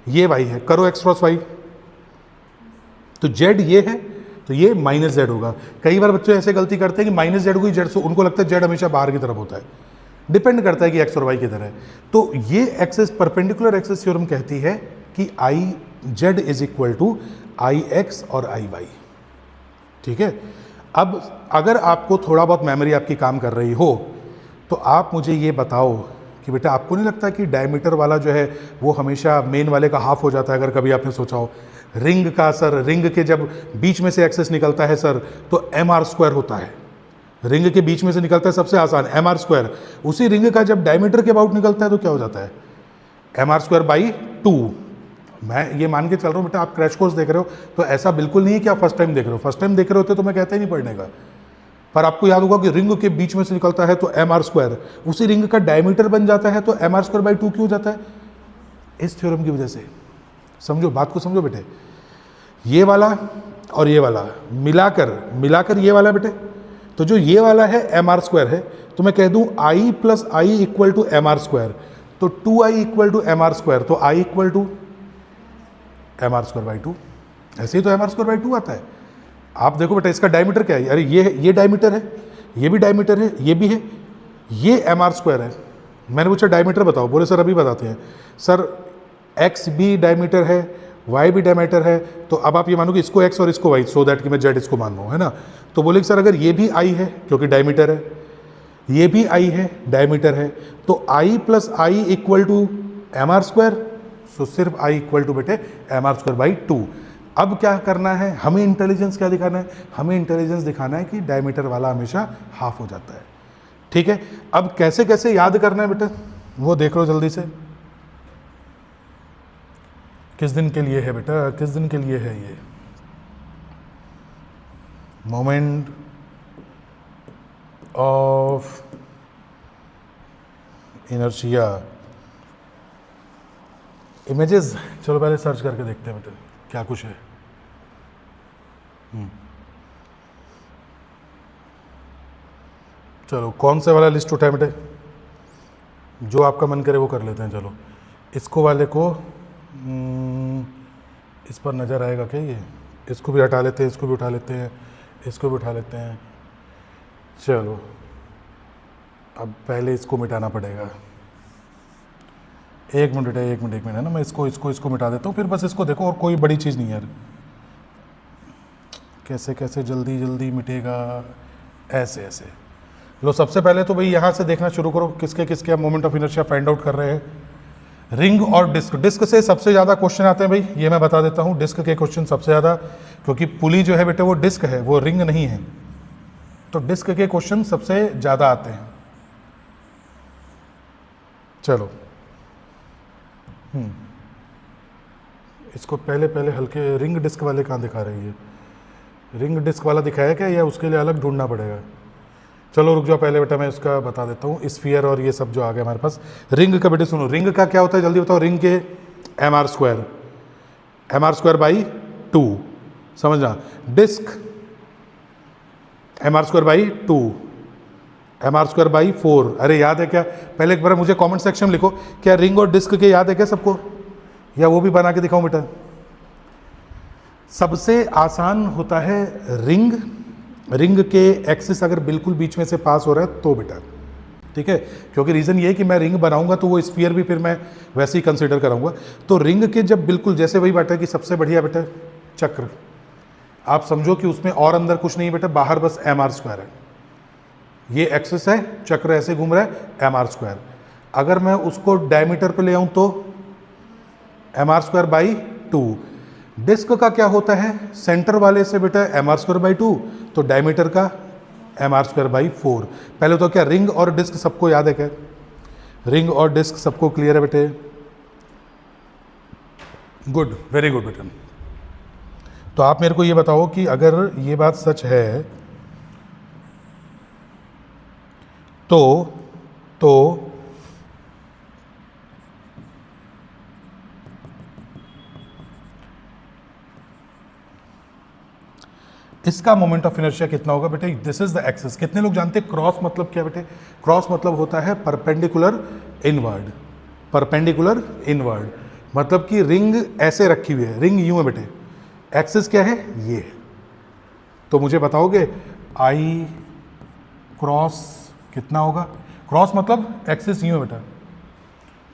ये वाई है, करो एक्स क्रॉस वाई, तो जेड ये है तो ये माइनस जेड होगा। कई बार बच्चे ऐसे गलती करते हैं कि माइनस जेड को जेड से, उनको लगता है जेड हमेशा बाहर की तरफ होता है। डिपेंड करता है कि एक्स और वाई किधर है। तो ये एक्सेस परपेंडिकुलर एक्सेस थ्योरम कहती है कि I z is equal to I x और आई वाई। ठीक है, अब अगर आपको थोड़ा बहुत मेमोरी आपकी काम कर रही हो तो आप मुझे ये बताओ कि बेटा आपको नहीं लगता कि डायमीटर वाला जो है वो हमेशा मेन वाले का हाफ हो जाता है? अगर कभी आपने सोचा हो रिंग का, सर रिंग के जब बीच में से एक्सेस निकलता है सर तो एम आर स्क्वायर होता है। रिंग के बीच में से निकलता है सबसे आसान एम आर स्क्वायर। उसी रिंग का जब डायमीटर के अबाउट निकलता है तो क्या हो जाता है? M are square by 2। मैं ये मान के चल रहा हूँ बेटा आप क्रैश कोर्स देख रहे हो तो ऐसा बिल्कुल नहीं है कि आप फर्स्ट टाइम देख रहे हो। फर्स्ट टाइम देख रहे होते तो मैं कहता ही नहीं पढ़ने का, पर आपको याद होगा कि रिंग के बीच में से निकलता है तो एम आर स्क्वायर, उसी रिंग का डायमीटर बन जाता है तो एम आर स्क्वायर बाई 2 क्यों हो जाता है? इस थ्योरम की वजह से। समझो बात को, समझो बेटे, ये वाला और ये वाला मिलाकर ये वाला बेटे, तो जो ये वाला है एम आर स्क्वायर है, तो मैं कह दूं I plus I equal to M are square, तो 2i equal to M are square, तो I equal to M are square by 2। ऐसे ही तो एम आर स्क्वायर बाई 2 आता है। आप देखो बेटा इसका डायमीटर क्या है? अरे ये डायमीटर है, ये भी डायमीटर है, ये भी है, ये एम आर स्क्वायर है। मैंने पूछा डायमीटर बताओ, बोले सर अभी बताते हैं। सर एक्स भी डायमीटर है, y भी डायमीटर है, तो अब आप ये मानो कि इसको x और इसको y, सो दैट कि मैं z इसको मान लूँ, है ना। तो बोले कि सर अगर ये भी i है क्योंकि डायमीटर है, ये भी i है डायमीटर है, तो i plus I equal to M are square, so सिर्फ i इक्वल टू बेटे एम आर स्क्वायर बाई 2। अब क्या करना है, हमें इंटेलिजेंस क्या दिखाना है, हमें इंटेलिजेंस दिखाना है कि डायमीटर वाला हमेशा हाफ हो जाता है, ठीक है। अब कैसे कैसे याद करना है बेटा वो देख लो जल्दी से। किस दिन के लिए है बेटा, किस दिन के लिए है ये मोमेंट ऑफ इनर्शिया इमेजेस। चलो पहले सर्च करके देखते हैं बेटा क्या कुछ है। चलो कौन से वाला लिस्ट उठाए बेटे, जो आपका मन करे वो कर लेते हैं। चलो इसको वाले को इस पर नज़र आएगा क्या, ये इसको भी हटा लेते हैं, इसको भी उठा लेते हैं, इसको भी उठा लेते हैं। चलो अब पहले इसको मिटाना पड़ेगा। एक मिनट है ना, मैं इसको मिटा देता हूँ, फिर बस इसको देखो, और कोई बड़ी चीज़ नहीं है यार। कैसे कैसे जल्दी जल्दी मिटेगा, ऐसे ऐसे। लो सबसे पहले तो भाई यहाँ से देखना शुरू करो, किसके किसके moment of inertia find out कर रहे हैं। रिंग और डिस्क, डिस्क से सबसे ज़्यादा क्वेश्चन आते हैं भाई, ये मैं बता देता हूँ। डिस्क के क्वेश्चन सबसे ज़्यादा, क्योंकि पुली जो है बेटे वो डिस्क है, वो रिंग नहीं है, तो डिस्क के क्वेश्चन सबसे ज़्यादा आते हैं। चलो इसको पहले हल्के, रिंग डिस्क वाले कहाँ दिखा रही है, रिंग डिस्क वाला दिखाया क्या, या उसके लिए अलग ढूंढना पड़ेगा। चलो रुक जाओ, पहले बेटा मैं इसका बता देता हूँ। स्फीयर और ये सब जो आ गया हमारे पास। रिंग का बेटे सुनो, रिंग का क्या होता है जल्दी बताओ। रिंग के एम आर स्क्वायर बाई 2, समझना। Disc m are square by 2, m are square by 4। अरे याद है क्या, पहले एक बार मुझे कमेंट सेक्शन में लिखो, क्या रिंग और डिस्क के याद है क्या सबको, या वो भी बना के दिखाऊं बेटा। सबसे आसान होता है रिंग, रिंग के एक्सिस अगर बिल्कुल बीच में से पास हो रहा है तो बेटा, ठीक है। क्योंकि रीज़न ये है कि मैं रिंग बनाऊंगा तो वो स्फीयर भी फिर मैं वैसे ही कंसीडर कराऊंगा। तो रिंग के जब बिल्कुल जैसे वही बेटा कि सबसे बढ़िया बेटा चक्र, आप समझो कि उसमें और अंदर कुछ नहीं बेटा, बाहर बस एम आर स्क्वायर है। ये एक्सिस है, चक्र ऐसे घूम रहा है, एम आर स्क्वायर। अगर मैं उसको डायमीटर पे ले आऊं तो m are square by 2। Disc का क्या होता है, सेंटर वाले से बेटा एम आर स्क्वायर बाई 2, तो डायमीटर का एम आर स्क्वायर बाई 4। पहले तो क्या रिंग और डिस्क सबको याद है क्या, रिंग और डिस्क सबको क्लियर है बेटे, गुड, वेरी गुड बेटा। तो आप मेरे को ये बताओ कि अगर ये बात सच है तो इसका मोमेंट ऑफ इनर्शिया कितना होगा बेटे। This is the axis. कितने लोग जानते हैं क्रॉस मतलब क्या बेटे, क्रॉस मतलब होता है परपेंडिकुलर इनवर्ड। परपेंडिकुलर इनवर्ड मतलब कि रिंग ऐसे रखी हुई है, रिंग यूं है बेटे, एक्सिस क्या है ये है। तो मुझे बताओगे आई क्रॉस कितना होगा। क्रॉस मतलब एक्सिस यूं है बेटा,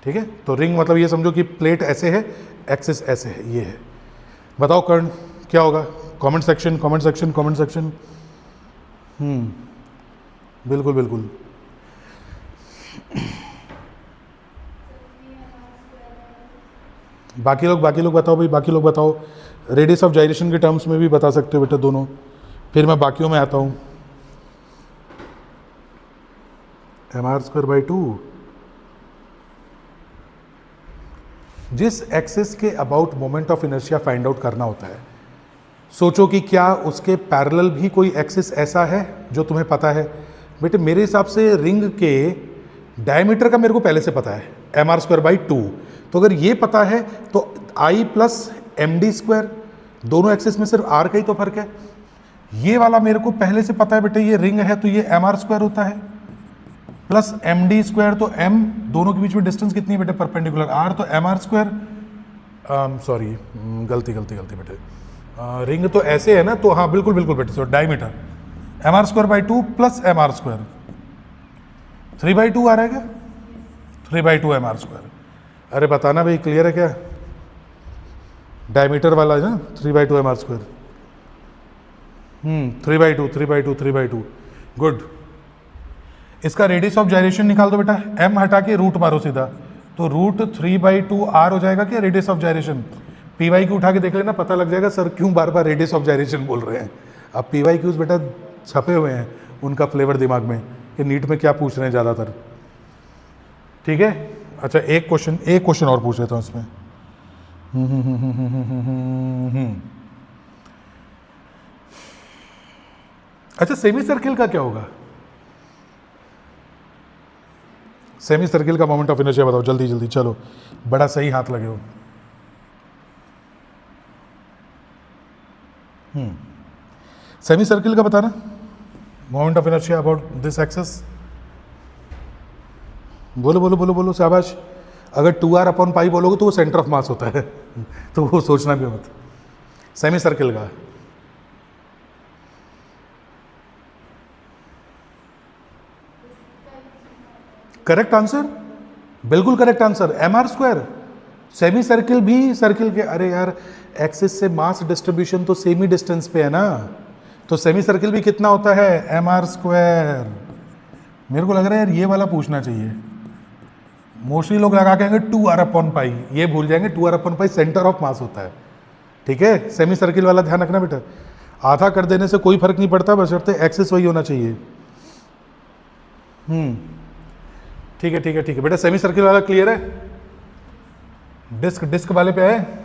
ठीक है। तो रिंग मतलब ये समझो कि प्लेट ऐसे है, एक्सिस ऐसे है, ये है। बताओ कर्ण क्या होगा, comment section comment section comment section. बिल्कुल बिल्कुल। बाकी लोग बताओ भाई, बाकी लोग बताओ। रेडियस ऑफ जाइरेशन के टर्म्स में भी बता सकते हो बेटा दोनों, फिर मैं बाकियों में आता हूँ। एम आर स्क्वायर बाई 2 जिस एक्सिस के about moment of inertia find out करना होता है, सोचो कि क्या उसके पैरेलल भी कोई एक्सिस ऐसा है जो तुम्हें पता है। बेटे मेरे हिसाब से रिंग के डायमीटर का मेरे को पहले से पता है, एम आर स्क्वायर बाई 2। तो अगर ये पता है तो आई प्लस एम डी स्क्वायर, दोनों एक्सिस में सिर्फ आर का ही तो फर्क है। ये वाला मेरे को पहले से पता है बेटे, ये रिंग है तो ये एम आर स्क्वायर होता है प्लस एम डी स्क्वायर, तो एम दोनों के बीच में डिस्टेंस कितनी है बेटे परपेंडिकुलर आर, तो एम आर स्क्वायर, सॉरी गलती बेटे, रिंग तो ऐसे है ना, तो हाँ बिल्कुल बिल्कुल बेटे, so diameter m are square by 2 plus m are square, 3/2 आ रहा है क्या, 3/2 एम आर स्क्वायर। अरे बताना भाई क्लियर है क्या। डायमीटर वाला है ना 3/2 mr²। 3/2 गुड। इसका रेडियस ऑफ जायरेशन निकाल दो बेटा, m हटा के रूट मारो सीधा, तो रूट 3/2 r हो जाएगा क्या radius of gyration. P Y Q उठा के देख लेना, पता लग जाएगा सर क्यों बार बार रेडियस ऑफ जायरेशन बोल रहे हैं। अब पी वाई क्यूज बेटा छपे हुए हैं, उनका फ्लेवर दिमाग में कि नीट में क्या पूछ रहे हैं ज़्यादातर। ठीक है, अच्छा एक क्वेश्चन और पूछ लेता हूँ इसमें। अच्छा सेमी सर्किल का क्या होगा, सेमी सर्किल का मोमेंट ऑफ इनर्शिया बताओ जल्दी जल्दी, चलो बड़ा सही हाथ लगे हो। सेमी सर्किल का बताना moment of inertia about this axis. बोलो बोलो बोलो बोलो, शाबाश। अगर 2r/π बोलोगे तो वो सेंटर ऑफ मास होता है तो वो सोचना भी मत। सेमी सर्किल का करेक्ट आंसर, बिल्कुल correct answer, mr²। Semi circle भी सर्किल के, अरे यार एक्सिस से मास डिस्ट्रीब्यूशन तो सेमी डिस्टेंस पे है ना, तो सेमी सर्किल भी कितना होता है mr²। मेरे को लग रहा है यार ये वाला पूछना चाहिए। मोस्टली लोग लगा के 2r/π, ये भूल जाएंगे 2r/π सेंटर ऑफ मास होता है। ठीक है, सेमी सर्किल वाला ध्यान रखना बेटा, आधा कर देने से कोई फर्क नहीं पड़ता, बशर्ते एक्सिस वही होना चाहिए। ठीक है ठीक है ठीक है बेटा, सेमी सर्किल वाला क्लियर है। डिस्क वाले पे है।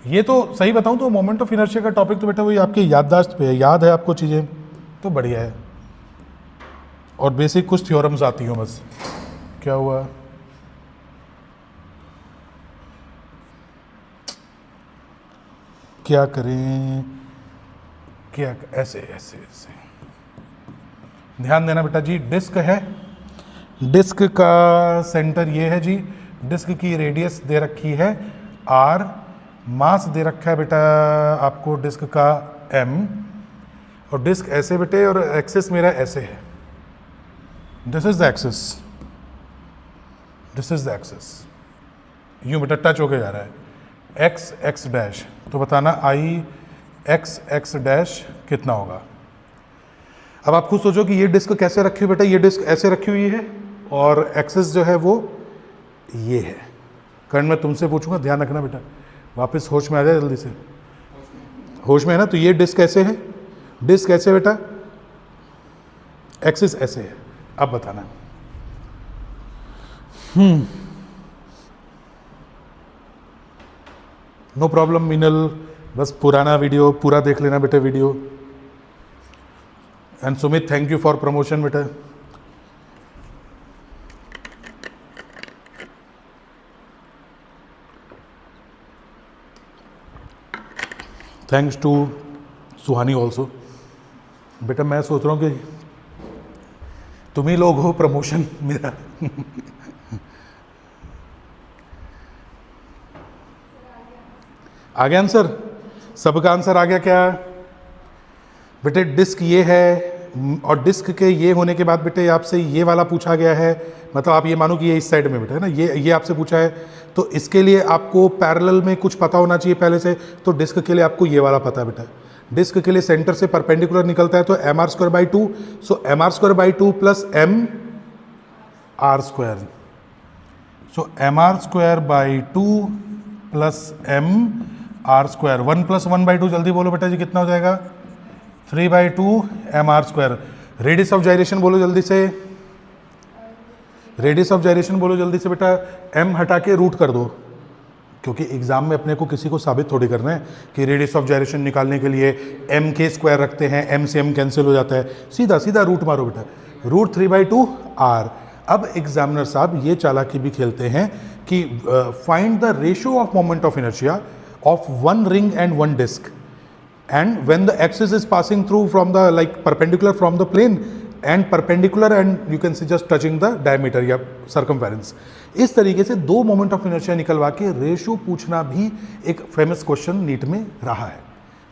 ये तो सही बताऊं तो मोमेंट ऑफ इनर्शिया का टॉपिक तो बेटा वही आपकी याददाश्त पे है, याद है आपको चीजें तो बढ़िया है। और बेसिक कुछ थ्योरम्स आती हो बस। क्या हुआ, क्या करें, क्या ऐसे ऐसे ऐसे ध्यान देना बेटा जी। डिस्क है, डिस्क का सेंटर ये है जी, डिस्क की रेडियस दे रखी है r, मास दे रखा है बेटा आपको डिस्क का m, और डिस्क ऐसे बेटे और एक्सिस मेरा ऐसे है। This is the axis, this is the axis, यूं बेटा टच होके जा रहा है x x डैश, तो बताना i x x डैश कितना होगा। अब आप खुद सोचो कि ये डिस्क कैसे रखी हुई बेटा, ये डिस्क ऐसे रखी हुई है और एक्सिस जो है वो ये है। करंट मैं तुमसे पूछूंगा, ध्यान रखना बेटा, वापस होश में आ जाए जल्दी से। होश में है ना, तो ये डिस्क ऐसे है, डिस्क ऐसे बेटा, एक्सिस ऐसे है। अब बताना नो प्रॉब्लम मीनल, बस पुराना वीडियो पूरा देख लेना बेटे video. And Sumit thank you for promotion बेटा। Thanks to Suhani also. बेटा मैं सोच रहा हूँ कि तुम ही लोग हो प्रमोशन मेरा आ गया आंसर, सबका आंसर आ गया क्या बेटे। डिस्क ये है और डिस्क के ये होने के बाद बेटे आपसे ये वाला पूछा गया है, मतलब आप ये मानो कि ये इस साइड में बेटा है ना, ये आपसे पूछा है, तो इसके लिए आपको पैरेलल में कुछ पता होना चाहिए पहले से। तो डिस्क के लिए आपको ये वाला पता है बेटा, डिस्क के लिए सेंटर से परपेंडिकुलर निकलता है तो mr²/2, सो mr²/2 प्लस m r², सो mr²/2 प्लस m r²। 1 + 1/2 जल्दी बोलो बेटा जी कितना हो जाएगा, 3/2 mr²। रेडियस ऑफ जायरेशन बोलो जल्दी से, रेडियस ऑफ जायरेशन बोलो जल्दी से बेटा, m हटा के रूट कर दो, क्योंकि एग्जाम में अपने को किसी को साबित थोड़ी करना है कि रेडियस ऑफ जायरेशन निकालने के लिए m² रखते हैं, m से m कैंसिल हो जाता है, सीधा सीधा रूट मारो बेटा, रूट 3/2 r। अब एग्जामिनर साहब ये चालाकी भी खेलते हैं कि find the ratio of moment of inertia of one ring and one disc and when the axis is passing through from the like perpendicular from the plane and perpendicular and you can see just touching the diameter या circumference। इस तरीके से दो moment of inertia निकलवा के ratio पूछना भी एक फेमस क्वेश्चन नीट में रहा है।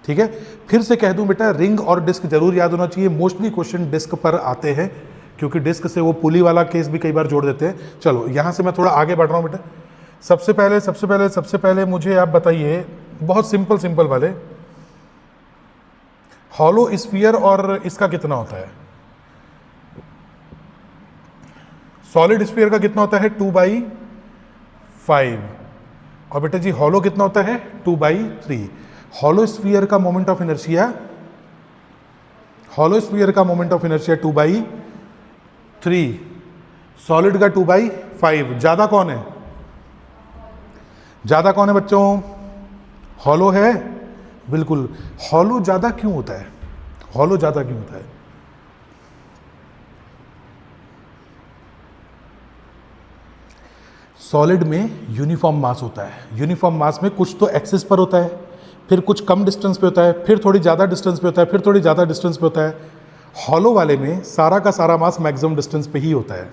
ठीक है, फिर से कह दूं बेटा रिंग और डिस्क जरूर याद होना चाहिए, मोस्टली क्वेश्चन डिस्क पर आते हैं क्योंकि डिस्क से वो पुली वाला केस भी कई बार जोड़ देते हैं। चलो यहाँ से मैं थोड़ा आगे बढ़ रहा हूँ बेटा। सबसे पहले मुझे आप बताइए, बहुत सिंपल वाले, हॉलो स्फीयर और इसका कितना होता है? सॉलिड स्फीयर का कितना होता है? 2/5। और बेटा जी हॉलो कितना होता है? 2/3। हॉलो स्फीयर का मोमेंट ऑफ इनर्शिया 2/3, सॉलिड का 2/5। ज्यादा कौन है? बच्चों? हॉलो है, बिल्कुल। हॉलो ज्यादा क्यों होता है? सॉलिड में यूनिफॉर्म मास होता है। यूनिफॉर्म मास में कुछ तो एक्सिस पर होता है, फिर कुछ कम डिस्टेंस पे होता है, फिर थोड़ी ज़्यादा डिस्टेंस पे होता है, फिर थोड़ी ज़्यादा डिस्टेंस पे होता है। हॉलो वाले में सारा का सारा मास मैक्सिमम डिस्टेंस पे ही होता है।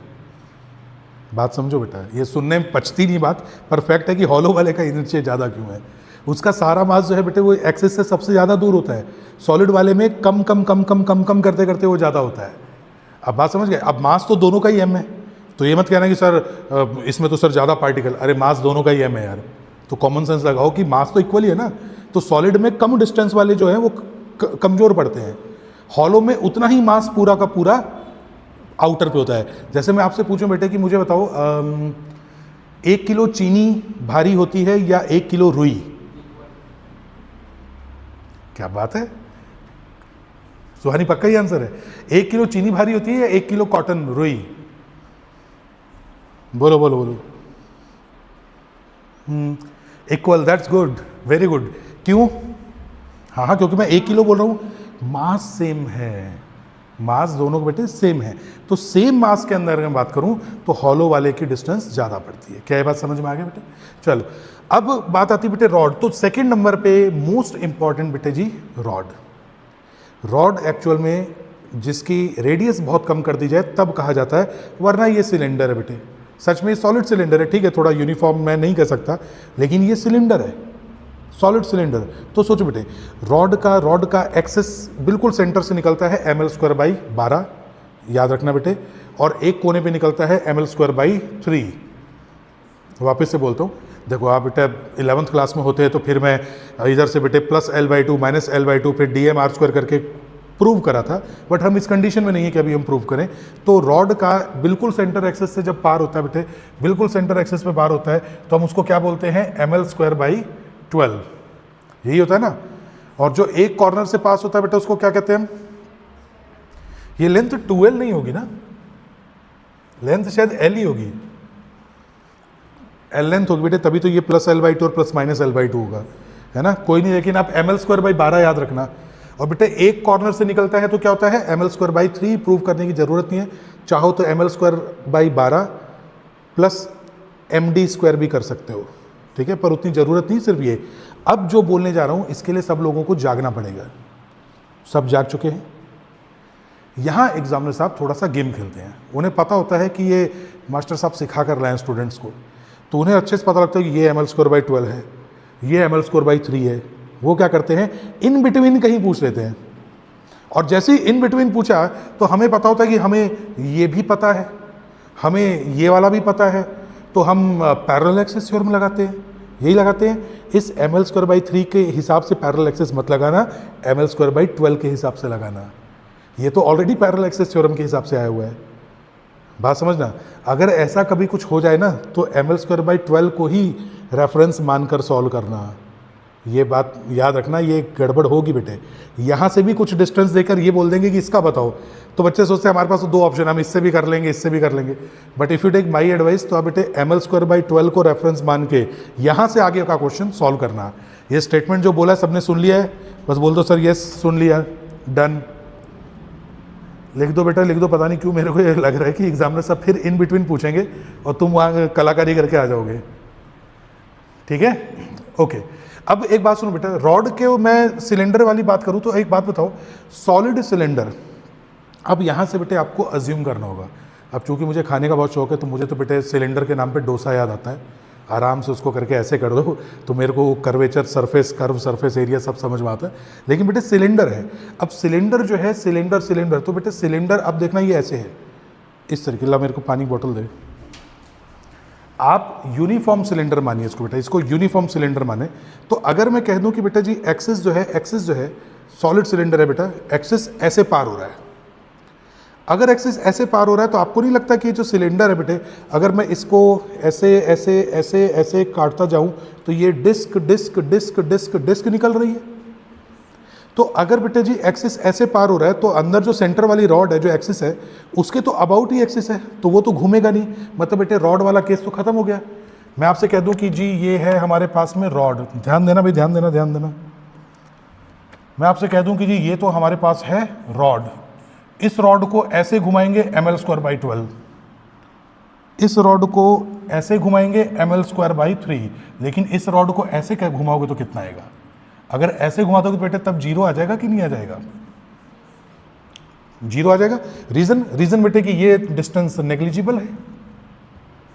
बात समझो बेटा, ये सुनने में पचती नहीं बात, पर फैक्ट है कि हॉलो वाले का इनर्शिया ज़्यादा क्यों है। उसका सारा मास जो है बेटे वो एक्सिस से सबसे ज़्यादा दूर होता है। सॉलिड वाले में कम करते करते वो ज़्यादा होता है। अब बात समझ गए? अब मास तो दोनों का ही m है, तो ये मत कहना कि सर इसमें तो सर ज़्यादा पार्टिकल। अरे मास दोनों का ही m है यार, तो कॉमन सेंस लगाओ कि मास तो इक्वल ही है ना। तो सॉलिड में कम डिस्टेंस वाले जो है वो कमज़ोर पड़ते हैं, हॉलो में उतना ही मास पूरा का पूरा आउटर पे होता है। जैसे मैं आपसे पूछूं बेटे कि मुझे बताओ 1 किलो चीनी भारी होती है या 1 किलो रुई? क्या बात है, सुहानी पक्का ही आंसर है। 1 किलो चीनी भारी होती है या 1 किलो कॉटन रुई? बोलो। Equal, that's good, very good. क्यों? हाँ, क्योंकि मैं 1 किलो बोल रहा हूं, मास सेम है, मास दोनों के बेटे सेम है। तो सेम मास के अंदर अगर मैं बात करूं तो हॉलो वाले की डिस्टेंस ज़्यादा पड़ती है। क्या ये बात समझ में आ गया बेटे? चलो अब बात आती है बेटे रॉड। तो सेकंड नंबर पे मोस्ट इंपॉर्टेंट बेटे जी रॉड एक्चुअल में जिसकी रेडियस बहुत कम कर दी जाए तब कहा जाता है, वरना ये सिलेंडर है बेटे। सच में सॉलिड सिलेंडर है, ठीक है, थोड़ा यूनिफॉर्म मैं नहीं कह सकता, लेकिन ये सिलेंडर है, सॉलिड सिलेंडर। तो सोचो बेटे, रॉड का एक्सेस बिल्कुल सेंटर से निकलता है ml²/12, याद रखना बेटे, और एक कोने पे निकलता है ml²/3। वापस से बोलता हूँ, देखो आप बेटे 11th क्लास में होते हैं तो फिर मैं इधर से बेटे +L/2 -L/2 फिर dm r² करके प्रूव करा था, बट हम इस कंडीशन में नहीं है कि अभी हम प्रूव करें। तो रॉड का बिल्कुल सेंटर एक्सेस से जब पार होता है बेटे, बिल्कुल सेंटर एक्सेस पे पार होता है, तो हम उसको क्या बोलते हैं? ml²/12, यही होता है ना। और जो एक कॉर्नर से पास होता है बेटा उसको क्या कहते हैं हम? ये लेंथ 2l नहीं होगी ना, लेंथ शायद l ही होगी, l लेंथ होगी बेटे, तभी तो ये +L/2 और +-L/2 होगा, है ना। कोई नहीं, लेकिन आप ml²/12 याद रखना। और बेटे एक कॉर्नर से निकलता है तो क्या होता है? ml²/3। प्रूव करने की जरूरत नहीं है, चाहो तो ml²/12 + md² भी कर सकते हो, ठीक है, पर उतनी ज़रूरत नहीं। सिर्फ ये अब जो बोलने जा रहा हूँ इसके लिए सब लोगों को जागना पड़ेगा। सब जाग चुके हैं? यहाँ एग्जामिनर साहब थोड़ा सा गेम खेलते हैं। उन्हें पता होता है कि ये मास्टर साहब सिखा कर रहे हैं स्टूडेंट्स को, तो उन्हें अच्छे से पता लगता है कि ये ml²/12 है, ये ml²/3 है। वो क्या करते हैं? इन बिटवीन कहीं पूछ लेते हैं, और जैसे ही इन बिटवीन पूछा तो हमें पता होता है कि हमें ये भी पता है, हमें ये वाला भी पता है, तो हम पैरेलल एक्सिस थ्योरम लगाते हैं, यही लगाते हैं। इस ml²/3 के हिसाब से पैरेलल एक्सिस मत लगाना, ml²/12 के हिसाब से लगाना। ये तो ऑलरेडी पैरेलल एक्सिस थ्योरम के हिसाब से आया हुआ है, बात समझना। अगर ऐसा कभी कुछ हो जाए ना तो ml²/12 को ही रेफरेंस मानकर सॉल्व करना, ये बात याद रखना, ये गड़बड़ होगी बेटे। यहाँ से भी कुछ डिस्टेंस देकर ये बोल देंगे कि इसका बताओ, तो बच्चे सोचते हैं हमारे पास तो 2 ऑप्शन, हम इससे भी कर लेंगे, इससे भी कर लेंगे। But if you take my advice तो आप बेटे ml²/12 को रेफरेंस मान के यहाँ से आगे का क्वेश्चन सॉल्व करना। ये स्टेटमेंट जो बोला है सबने सुन लिया है? बस बोल दो सर यस सुन लिया, डन। लिख दो बेटा, लिख दो। पता नहीं क्यों मेरे को ये लग रहा है कि एग्जामिनर सब फिर इन बिटवीन पूछेंगे और तुम वहाँ कलाकारी करके आ जाओगे, ठीक है, ओके। अब एक बात सुनो बेटा, रॉड के मैं सिलेंडर वाली बात करूँ तो एक बात बताओ, सॉलिड सिलेंडर। अब यहाँ से बेटे आपको अज्यूम करना होगा। अब चूंकि मुझे खाने का बहुत शौक है तो मुझे तो बेटे सिलेंडर के नाम पे डोसा याद आता है, आराम से उसको करके ऐसे कर दो तो मेरे को curvature, surface curve, surface area सब समझ में आता है। लेकिन बेटे सिलेंडर है, अब सिलेंडर जो है सिलेंडर तो बेटे सिलेंडर अब देखना ये ऐसे है, इस तरीके, ला मेरे को पानी बॉटल दे। आप यूनिफॉर्म सिलेंडर मानिए इसको बेटा, इसको यूनिफॉर्म सिलेंडर माने। तो अगर मैं कह दूं कि बेटा जी एक्सिस जो है सॉलिड सिलेंडर है बेटा, एक्सिस ऐसे पार हो रहा है। अगर एक्सिस ऐसे पार हो रहा है तो आपको नहीं लगता कि ये जो सिलेंडर है बेटे, अगर मैं इसको ऐसे ऐसे ऐसे ऐसे काटता जाऊं तो ये disc disc disc disc disc निकल रही है। तो अगर बेटे जी एक्सिस ऐसे पार हो रहा है तो अंदर जो सेंटर वाली रॉड है जो एक्सिस है उसके तो अबाउट ही एक्सिस है, तो वो तो घूमेगा नहीं, मतलब बेटे रॉड वाला केस तो खत्म हो गया। मैं आपसे कह दूं कि जी ये है हमारे पास में रॉड, ध्यान देना भाई, ध्यान देना ध्यान देना। मैं आपसे कह दूं कि जी ये तो हमारे पास है रॉड, इस रॉड को ऐसे घुमाएंगे ml²/12, इस रॉड को ऐसे घुमाएंगे ml²/3, लेकिन इस रॉड को ऐसे घुमाओगे तो कितना आएगा? अगर ऐसे घुमा दोगे बेटे तब जीरो आ जाएगा कि नहीं आ जाएगा? जीरो आ जाएगा। रीजन बेटे कि ये डिस्टेंस नेग्लिजिबल है,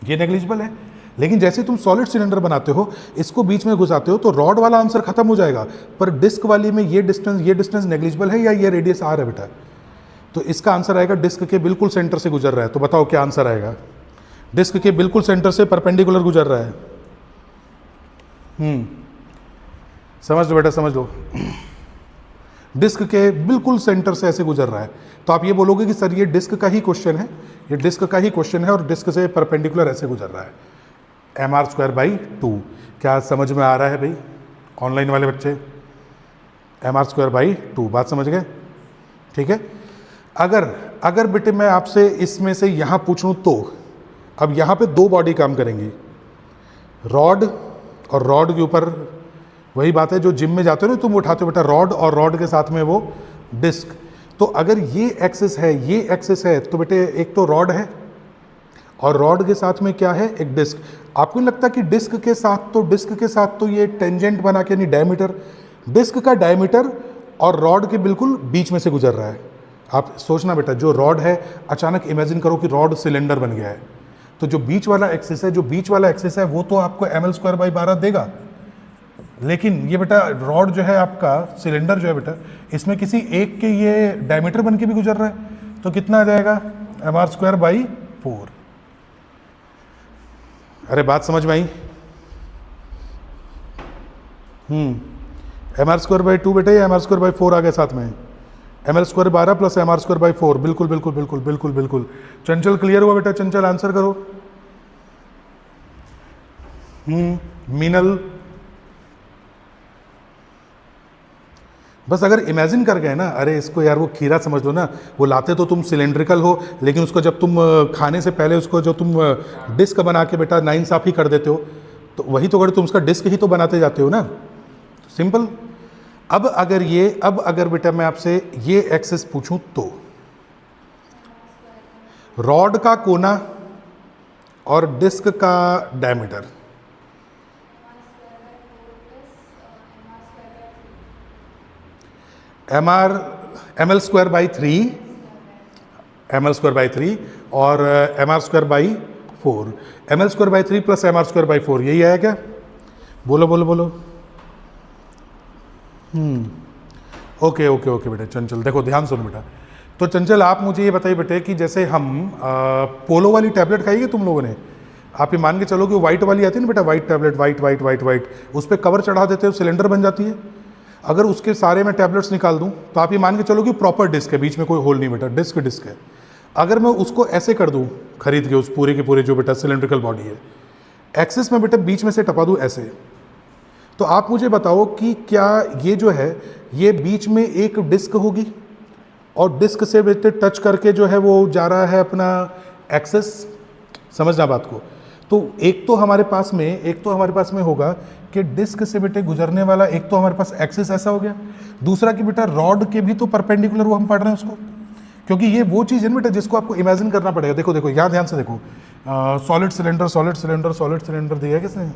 ये नेग्लिजिबल है। लेकिन जैसे तुम सॉलिड सिलेंडर बनाते हो, इसको बीच में घुसाते हो तो रॉड वाला आंसर खत्म हो जाएगा, पर डिस्क वाली में ये डिस्टेंस नेग्लिजिबल है या ये रेडियस आर है बेटा? तो इसका आंसर आएगा डिस्क के बिल्कुल सेंटर से गुजर रहा है। तो बताओ क्या आंसर आएगा? डिस्क के बिल्कुल सेंटर से परपेंडिकुलर गुजर रहा है। समझ लो बेटा, समझ लो, डिस्क के बिल्कुल सेंटर से ऐसे गुजर रहा है। तो आप ये बोलोगे कि सर ये डिस्क का ही क्वेश्चन है, ये डिस्क का ही क्वेश्चन है और डिस्क से परपेंडिकुलर ऐसे गुजर रहा है, mr²/2। क्या समझ में आ रहा है भाई ऑनलाइन वाले बच्चे? mr²/2, बात समझ गए? ठीक है। अगर बेटे मैं आपसे इसमें से यहाँ पूछूं तो अब यहाँ पे दो बॉडी काम करेंगी, रॉड और रॉड के ऊपर, वही बात है जो जिम में जाते हो ना तुम उठाते हो बेटा, रॉड और रॉड के साथ में वो डिस्क। तो अगर ये एक्सिस है, ये एक्सिस है, तो बेटे एक तो रॉड है और रॉड के साथ में क्या है? एक डिस्क। आपको नहीं लगता कि डिस्क के साथ तो ये टेंजेंट बना के, यानी डायमीटर, डिस्क का डायमीटर और रॉड के बिल्कुल बीच में से गुजर रहा है। आप सोचना बेटा, जो रॉड है, अचानक इमेजिन करो कि रॉड सिलेंडर बन गया है, तो जो बीच वाला एक्सिस है, वो तो आपको ml²/12 देगा। लेकिन ये बेटा रॉड जो है आपका, सिलेंडर जो है बेटा, इसमें किसी एक के ये डायमीटर बन के भी गुजर रहा है, तो कितना आ जाएगा? mr²/4। अरे बात समझ में आई? mr²/2 बेटा, या mr²/4 आ गया साथ में? ml²12 प्लस mr²/4, बिल्कुल बिल्कुल बिल्कुल बिल्कुल बिल्कुल। चंचल क्लियर हुआ बेटा? चंचल आंसर करो। मीनल, बस अगर इमेजिन कर गए ना, अरे इसको यार वो खीरा समझ लो ना, वो लाते तो तुम सिलेंड्रिकल हो, लेकिन उसको जब तुम खाने से पहले उसको जो तुम डिस्क बना के बेटा नाइंसाफ़ी कर देते हो, तो वही तो अगर तुम उसका डिस्क ही तो बनाते जाते हो ना, सिंपल। अब अगर बेटा मैं आपसे ये एक्सिस पूछूं तो रॉड का कोना और डिस्क का डायमीटर, ml²/3 और mr²/4, ml²/3 प्लस mr²/4, यही आया क्या? बोलो बोलो बोलो। ओके बेटा। चंचल देखो, ध्यान सुनो बेटा। तो चंचल आप मुझे ये बताइए बेटे कि जैसे हम पोलो वाली टैबलेट खाई है तुम लोगों ने, आप ये मान के चलो कि व्हाइट वाली आती है ना बेटा, व्हाइट टैबलेट, व्हाइट, उस पर कवर चढ़ा देते हो, सिलेंडर बन जाती है। अगर उसके सारे मैं टैबलेट्स निकाल दूं तो आप ये मान के चलो कि प्रॉपर डिस्क है, बीच में कोई होल नहीं बेटा, डिस्क है। अगर मैं उसको ऐसे कर दूं खरीद के, उस पूरे के पूरे जो बेटा सिलेंड्रिकल बॉडी है, एक्सिस में बेटा बीच में से टपा दूं ऐसे, तो आप मुझे बताओ कि क्या ये जो है ये बीच में एक डिस्क होगी और डिस्क से बेटे टच करके जो है वो जा रहा है अपना एक्सिस, समझना बात को। तो एक तो हमारे पास में होगा कि डिस्क से बेटे गुजरने वाला, एक तो हमारे पास एक्सिस ऐसा हो गया, दूसरा कि बेटा रॉड के भी तो परपेंडिकुलर वो हम पढ़ रहे हैं उसको, क्योंकि ये वो चीज़ है ना बेटा जिसको आपको इमेजिन करना पड़ेगा। देखो यहाँ ध्यान से देखो, सॉलिड सिलेंडर दिया है किसने?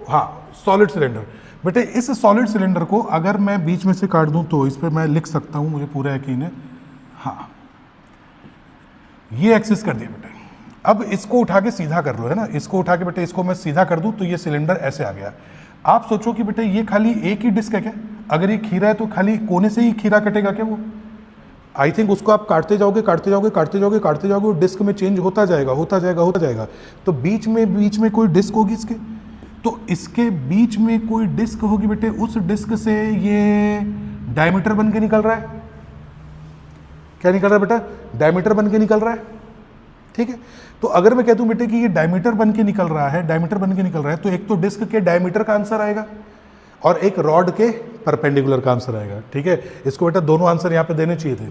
हाँ, सॉलिड सिलेंडर। बेटे इस सॉलिड सिलेंडर को अगर मैं बीच में से काट दूं तो इस पर मैं लिख सकता हूं, मुझे पूरा यकीन है। हाँ, ये एक्सिस कर दिया बेटे। अब इसको उठा के सीधा कर लो, है ना, इसको उठा के बेटे इसको मैं सीधा कर दूं तो ये सिलेंडर ऐसे आ गया। आप सोचो कि बेटे ये खाली एक ही डिस्क है क्या? अगर ये खीरा है तो खाली कोने से ही खीरा कटेगा क्या वो? आई थिंक उसको आप काटते जाओगे काटते जाओगे काटते जाओगे काटते जाओगे, डिस्क में चेंज होता जाएगा होता जाएगा होता जाएगा। तो बीच में कोई डिस्क होगी इसके, तो इसके बीच में कोई डिस्क होगी बेटे, उस डिस्क से ये डायमीटर बन के निकल रहा है। क्या निकल रहा है बेटा? डायमीटर बन के निकल रहा है। ठीक है, तो अगर मैं कह दूं बेटे कि ये डायमीटर बन के निकल रहा है, डायमीटर बन के निकल रहा है, तो एक तो डिस्क के डायमीटर का आंसर आएगा और एक रॉड के परपेंडिकुलर का आंसर आएगा। ठीक है, इसको बेटा दोनों आंसर यहाँ पे देने चाहिए थे।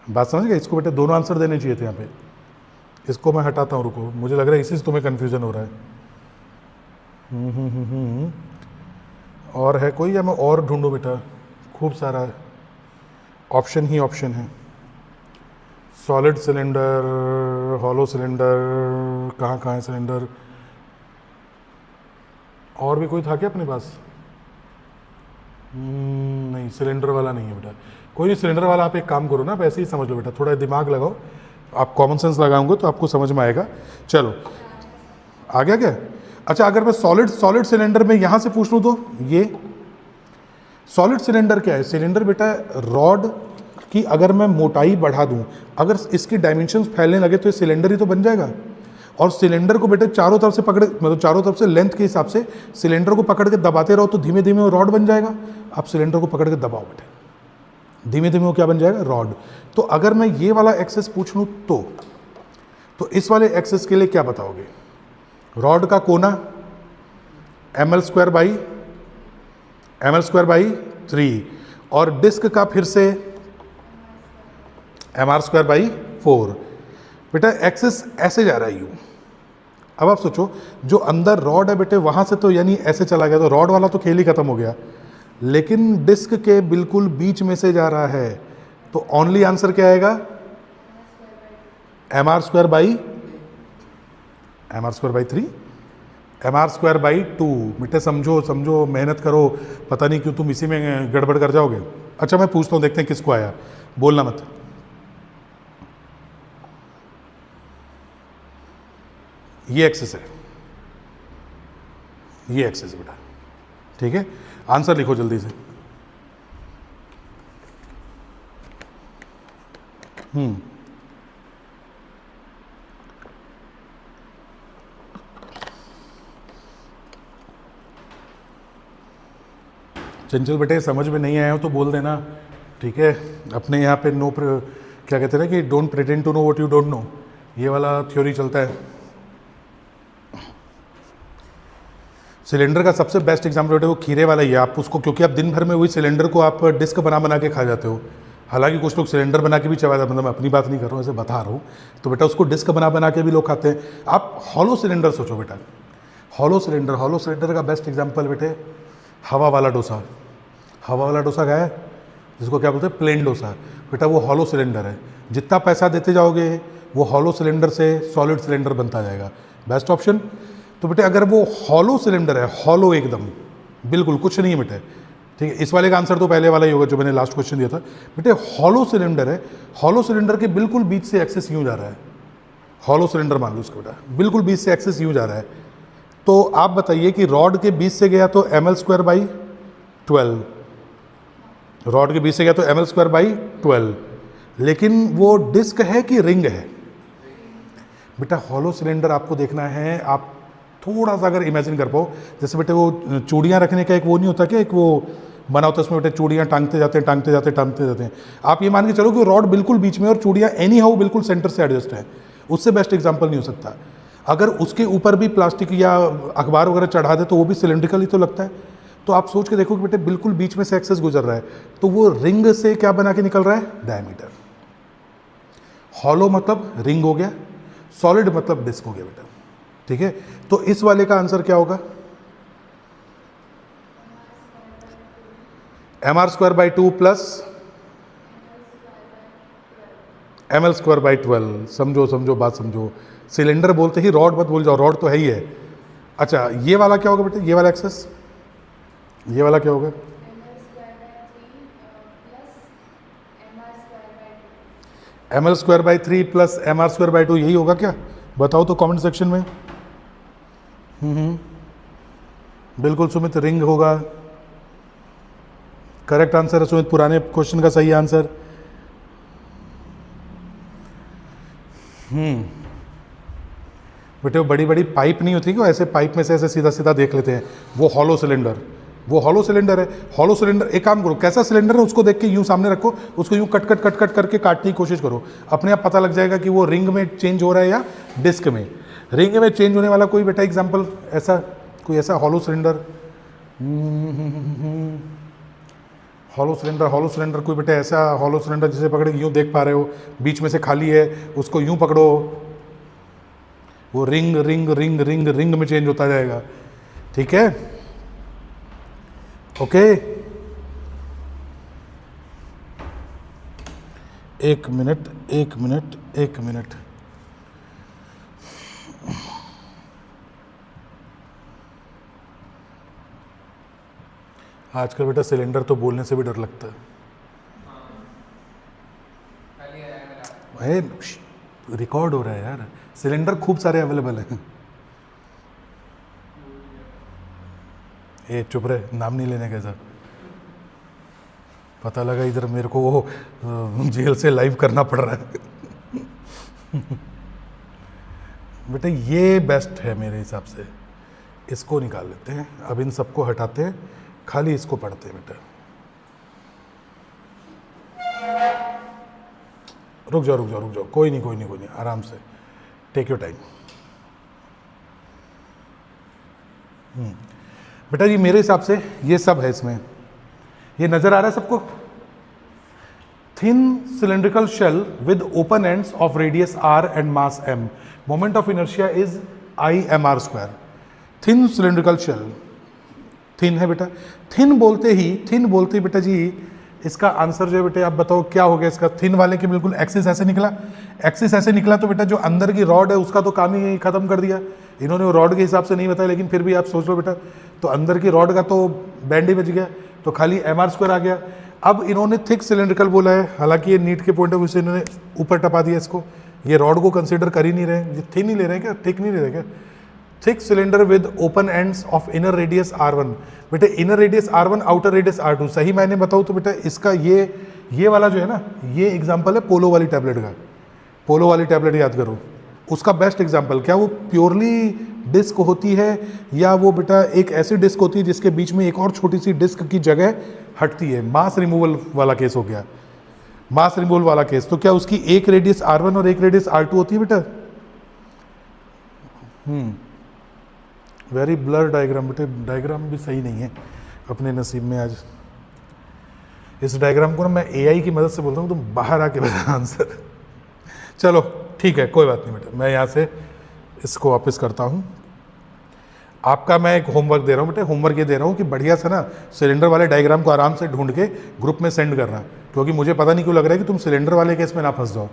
बात समझ गए? इसको बेटा दोनों आंसर देने चाहिए थे यहाँ पे। इसको मैं हटाता हूँ, रुको, मुझे लग रहा है इसी से तुम्हें कन्फ्यूजन हो रहा है। और है कोई, या मैं और ढूंढूं बेटा? खूब सारा ऑप्शन ही ऑप्शन है। सॉलिड सिलेंडर, हॉलो सिलेंडर, कहाँ है सिलेंडर? और भी कोई था क्या अपने पास? नहीं, सिलेंडर वाला नहीं है बेटा। कोई नहीं, सिलेंडर वाला आप एक काम करो ना, आप ऐसे ही समझ लो बेटा, थोड़ा दिमाग लगाओ, आप कॉमन सेंस लगाओगे तो आपको समझ में आएगा। चलो आ गया क्या? अच्छा, अगर मैं सॉलिड सिलेंडर में यहाँ से पूछ लूँ तो ये सॉलिड सिलेंडर क्या है? सिलेंडर बेटा रॉड की अगर मैं मोटाई बढ़ा दूं, अगर इसकी डायमेंशंस फैलने लगे तो ये सिलेंडर ही तो बन जाएगा। और सिलेंडर को बेटे चारों तरफ से पकड़े, मतलब चारों तरफ से लेंथ के हिसाब से सिलेंडर को पकड़ के दबाते रहो तो धीमे धीमे वो रॉड बन जाएगा। आप सिलेंडर को पकड़ के दबाओ बेटे, धीमे धीमे वो क्या बन जाएगा? रॉड। तो अगर मैं ये वाला एक्सेस पूछ लूँ तो इस वाले एक्सेस के लिए क्या बताओगे? रॉड का कोना ml² बाई 3 और डिस्क का फिर से mr² बाई 4। बेटा एक्सेस ऐसे जा रहा है यूं। अब आप सोचो, जो अंदर रॉड है बेटे वहां से तो यानी ऐसे चला गया, तो रॉड वाला तो खेल ही खत्म हो गया, लेकिन डिस्क के बिल्कुल बीच में से जा रहा है, तो ओनली आंसर क्या आएगा? mr² by 3, mr² by 2। बेटे समझो, मेहनत करो, पता नहीं क्यों तुम इसी में गड़बड़ कर जाओगे। अच्छा, मैं पूछता हूँ, देखते हैं किसको आया, बोलना मत। ये एक्सेस है, ये एक्सेस बेटा। ठीक है, आंसर लिखो जल्दी से। चंचल बेटे समझ में नहीं आया हो तो बोल देना। ठीक है, अपने यहाँ पे क्या कहते हैं ना कि don't pretend to know what you don't know, ये वाला थ्योरी चलता है। सिलेंडर का सबसे बेस्ट एग्जाम्पल बेटे वो खीरे वाला ही है। आप उसको, क्योंकि आप दिन भर में वही सिलेंडर को आप डिस्क बना के खा जाते हो। हालांकि कुछ लोग सिलेंडर बना के भी चबा जाते हैं, मतलब मैं अपनी बात नहीं कर रहा हूँ, ऐसे बता रहा हूँ। तो बेटा उसको डिस्क बना के भी लोग खाते हैं। आप हॉलो सिलेंडर सोचो बेटा, हॉलो सिलेंडर का बेस्ट एग्जाम्पल बेटे हवा वाला डोसा। हवा वाला डोसा क्या है? जिसको क्या बोलते हैं? प्लेन डोसा। बेटा वो हॉलो सिलेंडर है, जितना पैसा देते जाओगे वो हॉलो सिलेंडर से सॉलिड सिलेंडर बनता जाएगा। Best option. तो बेटे अगर वो हॉलो सिलेंडर है, हॉलो एकदम बिल्कुल कुछ नहीं है बेटे, ठीक है, इस वाले का आंसर तो पहले वाला ही होगा जो मैंने लास्ट क्वेश्चन दिया था। बेटे हॉलो सिलेंडर है, हॉलो सिलेंडर के बिल्कुल बीच से एक्सेस यूं जा रहा है। हॉलो सिलेंडर मान लो उसको बेटा, बिल्कुल बीच से एक्सेस यूं जा रहा है। तो आप बताइए कि रॉड के बीच से गया तो ml² बाई 12, रॉड के बीच से गया तो ml² बाई 12, लेकिन वो डिस्क है कि रिंग है? बेटा हॉलो सिलेंडर आपको देखना है, आप थोड़ा सा अगर इमेजिन कर पाओ, जैसे बेटे वो चूड़ियाँ रखने का एक वो नहीं होता क्या, एक वो बना होता है, उसमें बेटे चूड़ियाँ टांगते जाते हैं। आप ये मान के चलो कि रॉड बिल्कुल बीच में और चूड़ियाँ एनी हाउ बिल्कुल सेंटर से एडजस्ट है। उससे बेस्ट एग्जाम्पल नहीं हो सकता। अगर उसके ऊपर भी प्लास्टिक या अखबार वगैरह चढ़ा दे तो वो भी सिलेंड्रिकल ही तो लगता है। तो आप सोच के देखो कि बेटे बिल्कुल बीच में से एक्सेस गुजर रहा है, तो वो रिंग से क्या बना के निकल रहा है? डायमीटर। हॉलो मतलब रिंग हो गया, सॉलिड मतलब डिस्क हो गया बेटा। ठीक है, तो इस वाले का आंसर क्या होगा? mr² by 2 plus ml² by 12। समझो बात समझो। सिलेंडर बोलते ही रॉड मत भूल जाओ, रॉड तो है ही है। अच्छा ये वाला क्या होगा बेटे? ये वाला एक्सेस, ये वाला क्या होगा? ml² by 3 plus mr² by 2, यही होगा क्या? बताओ तो कमेंट सेक्शन में। बिल्कुल सुमित, रिंग होगा। करेक्ट आंसर है सुमित, पुराने क्वेश्चन का सही आंसर। बेटे वो बड़ी बड़ी पाइप नहीं होती कि ऐसे पाइप में से ऐसे सीधा सीधा देख लेते हैं, वो हॉलो सिलेंडर, वो हॉलो सिलेंडर है। हॉलो सिलेंडर, एक काम करो, कैसा सिलेंडर है उसको देख के यूं सामने रखो, उसको यूं कट कट कट कट करके काटने की कोशिश करो, अपने आप पता लग जाएगा कि वो रिंग में चेंज हो रहा है या डिस्क में। रिंग में चेंज होने वाला कोई बेटा एग्जाम्पल ऐसा, कोई ऐसा हॉलो सिलेंडर, हॉलो सिलेंडर कोई बेटा ऐसा हॉलो सिलेंडर जिसे पकड़े यूं देख पा रहे हो, बीच में से खाली है, उसको यूं पकड़ो, वो ring ring ring ring ring में चेंज होता जाएगा। ठीक है, ओके। एक मिनट। आजकल बेटा सिलेंडर तो बोलने से भी डर लगता है। रिकॉर्ड हो रहा है यार, सिलेंडर खूब सारे अवेलेबल हैं। ए चुप रहे, नाम नहीं लेने कैसा, पता लगा इधर मेरे को वो जेल से लाइव करना पड़ रहा है। बेटा ये बेस्ट है मेरे हिसाब से, इसको निकाल लेते हैं, अब इन सबको हटाते हैं, खाली इसको पढ़ते हैं बेटा। रुक जाओ, कोई नहीं, आराम से, टेक योर टाइम। बेटा जी मेरे हिसाब से ये सब है इसमें, ये नजर आ रहा है सबको? Thin cylindrical shell with open ends of radius r and mass m, moment of inertia is I/mr²। Thin cylindrical shell, thin है बेटा, थिन बोलते ही बेटा जी इसका आंसर जो है बेटे आप बताओ क्या हो गया इसका? थिन वाले के बिल्कुल एक्सिस ऐसे निकला, तो बेटा जो अंदर की रॉड है उसका तो काम ही खत्म कर दिया इन्होंने, वो रॉड के हिसाब से नहीं बताया, लेकिन फिर भी आप सोच लो बेटा, तो अंदर की रॉड का तो बैंड ही बच गया, तो खाली mr² आ गया। अब इन्होंने थिक सिलेंड्रिकल बोला है, हालांकि ये नीट के पॉइंट ऑफ व्यू से इन्होंने ऊपर टपा दिया इसको, ये रॉड को कंसिडर कर ही नहीं रहे, ये थिन ही ले रहे हैं क्या, थिक नहीं ले रहे क्या? Thick cylinder with open ends of inner radius r1, बेटे inner radius r1 outer radius r2। सही मैंने बताऊँ तो बेटा इसका ये वाला जो है ना, ये एग्जाम्पल है पोलो वाली टैबलेट का, पोलो वाली टैबलेट याद करो, उसका बेस्ट एग्जाम्पल। क्या वो प्योरली डिस्क होती है या वो बेटा एक ऐसी डिस्क होती है जिसके बीच में एक और छोटी सी डिस्क की जगह हटती है? मास रिमूवल वाला केस हो गया, मास रिमूवल वाला केस। तो क्या उसकी एक रेडियस r1 और एक रेडियस r2 होती है बेटा? वेरी ब्लर डायग्राम बेटे, डायग्राम भी सही नहीं है अपने नसीब में आज। इस डायग्राम को ना मैं AI की मदद से बोलता हूँ, तुम बाहर आके बता आंसर। चलो ठीक है, कोई बात नहीं बेटा, मैं यहाँ से इसको वापस करता हूँ। आपका मैं एक होमवर्क दे रहा हूँ बेटे, होमवर्क ये दे रहा हूँ कि बढ़िया से ना सिलेंडर वाले डायग्राम को आराम से ढूंढ के ग्रुप में सेंड करना, क्योंकि मुझे पता नहीं क्यों लग रहा है कि तुम सिलेंडर वाले केस में ना फंस जाओ।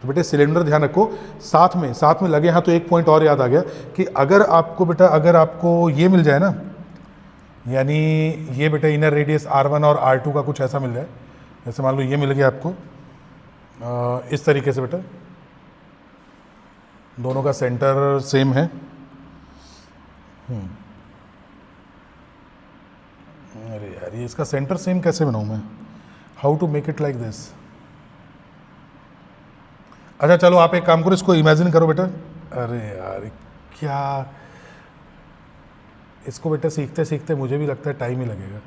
तो बेटे सिलेंडर ध्यान रखो, साथ में लगे। हाँ तो एक पॉइंट और याद आ गया कि अगर आपको ये मिल जाए ना, यानी ये बेटा इनर रेडियस r1 और r2 का कुछ ऐसा मिल जाए, जैसे मान लो ये मिल गया आपको इस तरीके से बेटा, दोनों का सेंटर सेम है। अरे यार ये इसका सेंटर सेम कैसे बनाऊँ मैं? How to make it like this? अच्छा चलो आप एक काम करो, इसको इमेजिन करो बेटा। अरे यार क्या, इसको बेटा सीखते सीखते मुझे भी लगता है टाइम ही लगेगा।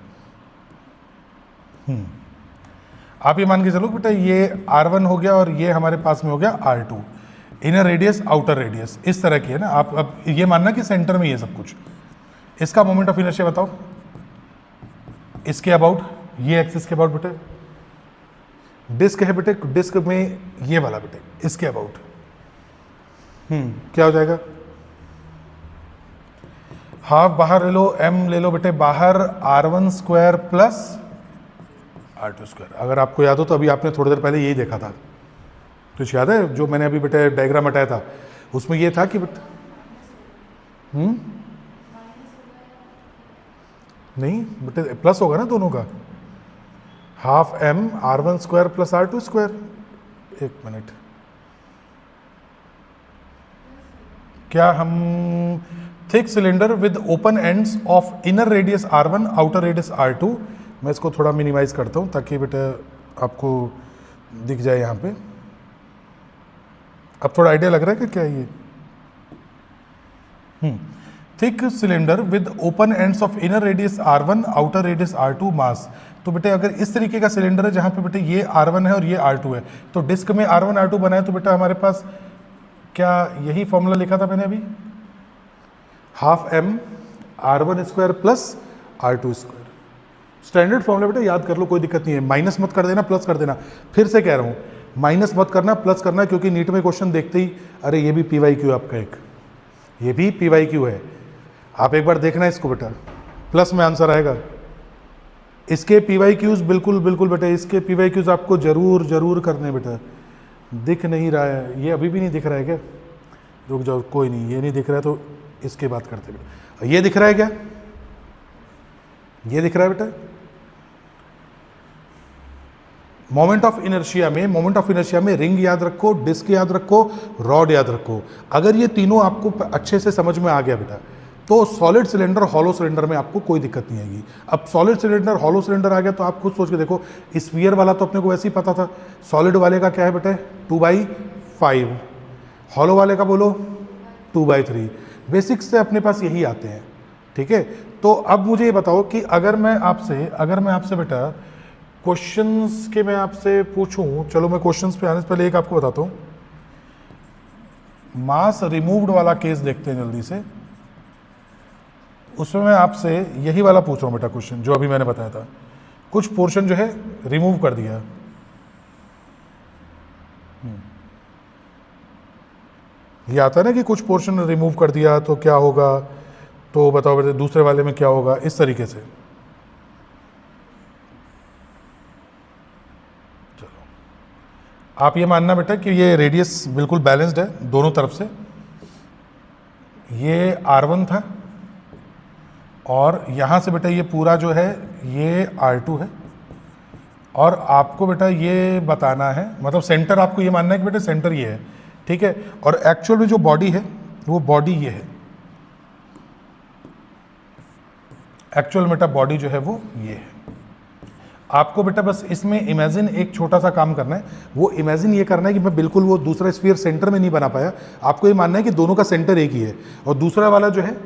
आप ये मान के चलो बेटा ये r1 हो गया और ये हमारे पास में हो गया r2, inner radius outer radius इस तरह की है ना। आप अब ये मानना कि सेंटर में ये सब कुछ, इसका मोमेंट ऑफ इनर्शिया बताओ, इसके अबाउट, ये एक्सिस के अबाउट बेटे, डिस्क है बेटे, डिस्क में ये वाला बेटे इसके अबाउट, क्या हो जाएगा? हाफ बाहर ले लो, m ले लो बेटे बाहर, r1² प्लस r2²। अगर आपको याद हो तो अभी आपने थोड़ी देर पहले यही देखा था, कुछ याद है जो मैंने अभी बेटे डायग्राम हटाया था, उसमें ये था कि बेटे नहीं बेटे प्लस होगा ना दोनों का, half m r1² plus r2²। एक मिनट, क्या हम thick cylinder with open ends of inner radius r1 outer radius r2, मैं इसको थोड़ा मिनिमाइज करता हूं ताकि बेटा आपको दिख जाए यहाँ पे। अब थोड़ा आइडिया लग रहा है कि क्या है ये? Thick cylinder with open ends of inner radius R1 outer radius R2 मास। तो बेटे अगर इस तरीके का सिलेंडर है जहां पे बेटे ये R1 है और ये R2 है, तो डिस्क में R1 R2 बना है, तो बेटा हमारे पास क्या यही फॉर्मूला लिखा था मैंने अभी, half m R1 square plus R2 square. Standard formula बेटा याद कर लो, कोई दिक्कत नहीं है, माइनस मत कर देना, प्लस कर देना। फिर से कह रहा हूँ, माइनस मत करना, प्लस करना, क्योंकि नीट में क्वेश्चन देखते ही अरे ये भी PYQ है आपका, एक ये भी PYQ है, आप एक बार देखना इसको बेटा, प्लस में आंसर आएगा। इसके PYQs बिल्कुल बिल्कुल बेटा, इसके PYQs आपको जरूर जरूर करने बेटा। दिख नहीं रहा है ये, अभी भी नहीं दिख रहा है क्या? रुक जाओ, कोई नहीं, ये नहीं दिख रहा है तो इसके बात करते बेटा। ये दिख रहा है क्या? ये दिख रहा है बेटा? मोमेंट ऑफ इनर्शिया में रिंग याद रखो, डिस्क याद रखो, रॉड याद रखो। अगर ये तीनों आपको अच्छे से समझ में आ गया बेटा, तो सॉलिड सिलेंडर हॉलो सिलेंडर में आपको कोई दिक्कत नहीं आएगी। अब सॉलिड सिलेंडर हॉलो सिलेंडर आ गया तो आप खुद सोच के देखो, स्फीयर वाला तो अपने को वैसे ही पता था, सॉलिड वाले का क्या है बेटा 2/5, हॉलो वाले का बोलो 2/3। बेसिक्स से अपने पास यही आते हैं, ठीक है। तो अब मुझे ये बताओ कि अगर मैं आपसे बेटा क्वेश्चंस के मैं आपसे पूछूं, चलो मैं क्वेश्चंस पे आने से पहले एक आपको बताता हूं, मास रिमूव्ड वाला केस देखते हैं जल्दी से। उसमें मैं आपसे यही वाला पूछ रहा हूं बेटा क्वेश्चन, जो अभी मैंने बताया था, कुछ पोर्शन जो है रिमूव कर दिया। ये आता है ना कि कुछ पोर्शन रिमूव कर दिया तो क्या होगा, तो बताओ बेटा दूसरे वाले में क्या होगा, इस तरीके से। आप ये मानना बेटा कि ये रेडियस बिल्कुल बैलेंस्ड है दोनों तरफ से, ये R1 था और यहाँ से बेटा ये पूरा जो है ये R2 है, और आपको बेटा ये बताना है, मतलब सेंटर आपको ये मानना है कि बेटा सेंटर ये है, ठीक है। और एक्चुअल में जो बॉडी है वो बॉडी ये है, एक्चुअल बेटा बॉडी जो है वो ये है। आपको बेटा बस इसमें इमेजिन एक छोटा सा काम करना है, वो इमेजिन ये करना है कि मैं बिल्कुल वो दूसरा स्फीयर सेंटर में नहीं बना पाया, आपको ये मानना है कि दोनों का सेंटर एक ही है, और दूसरा वाला जो है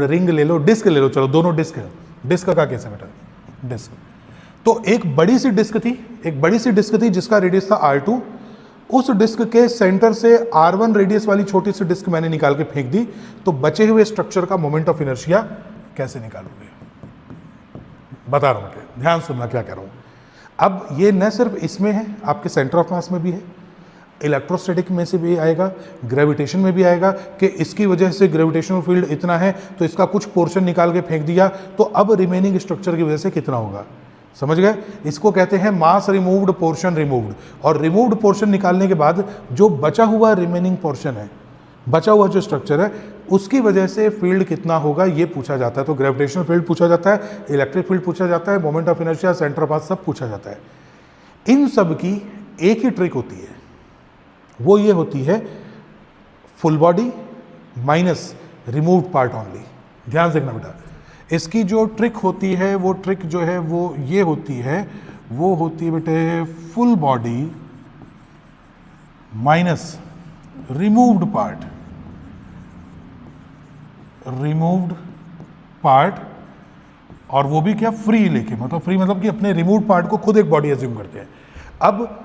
रिंग ले लो, डिस्क ले लो, चलो दोनों डिस्क है। डिस्क का कैसे बेटा, डिस्क तो एक बड़ी सी डिस्क थी जिसका रेडियस था R2, उस डिस्क के सेंटर से R1 रेडियस वाली छोटी सी डिस्क मैंने निकाल के फेंक दी, तो बचे हुए स्ट्रक्चर का मोमेंट ऑफ इनर्शिया कैसे निकालोगे, बता रहा हूं, ध्यान सुनना क्या कह रहा हूं। अब ये न सिर्फ इसमें है, आपके सेंटर ऑफ मास में भी है, इलेक्ट्रोस्टैटिक में से भी आएगा, ग्रेविटेशन में भी आएगा, कि इसकी वजह से ग्रेविटेशनल फील्ड इतना है तो इसका कुछ पोर्शन निकाल के फेंक दिया, तो अब रिमेनिंग स्ट्रक्चर की वजह से कितना होगा, समझ गए। इसको कहते हैं मास रिमूव्ड, पोर्शन रिमूव्ड। और रिमूव्ड पोर्शन निकालने के बाद जो बचा हुआ रिमेनिंग पोर्शन है, बचा हुआ जो स्ट्रक्चर है, उसकी वजह से फील्ड कितना होगा ये पूछा जाता है। तो ग्रेविटेशनल फील्ड पूछा जाता है, इलेक्ट्रिक फील्ड पूछा जाता है, moment of inertia, centre of मास सब पूछा जाता है। इन सब की एक ही ट्रिक होती है, वो ये होती है full body minus removed part only. ध्यान से देखना बेटा, इसकी जो ट्रिक होती है, वो ट्रिक जो है वो ये होती है, वो होती है बेटे full body minus removed part, और वो भी क्या फ्री लेके, मतलब फ्री मतलब कि अपने रिमूव्ड पार्ट को खुद एक बॉडी एज्यूम करते हैं। अब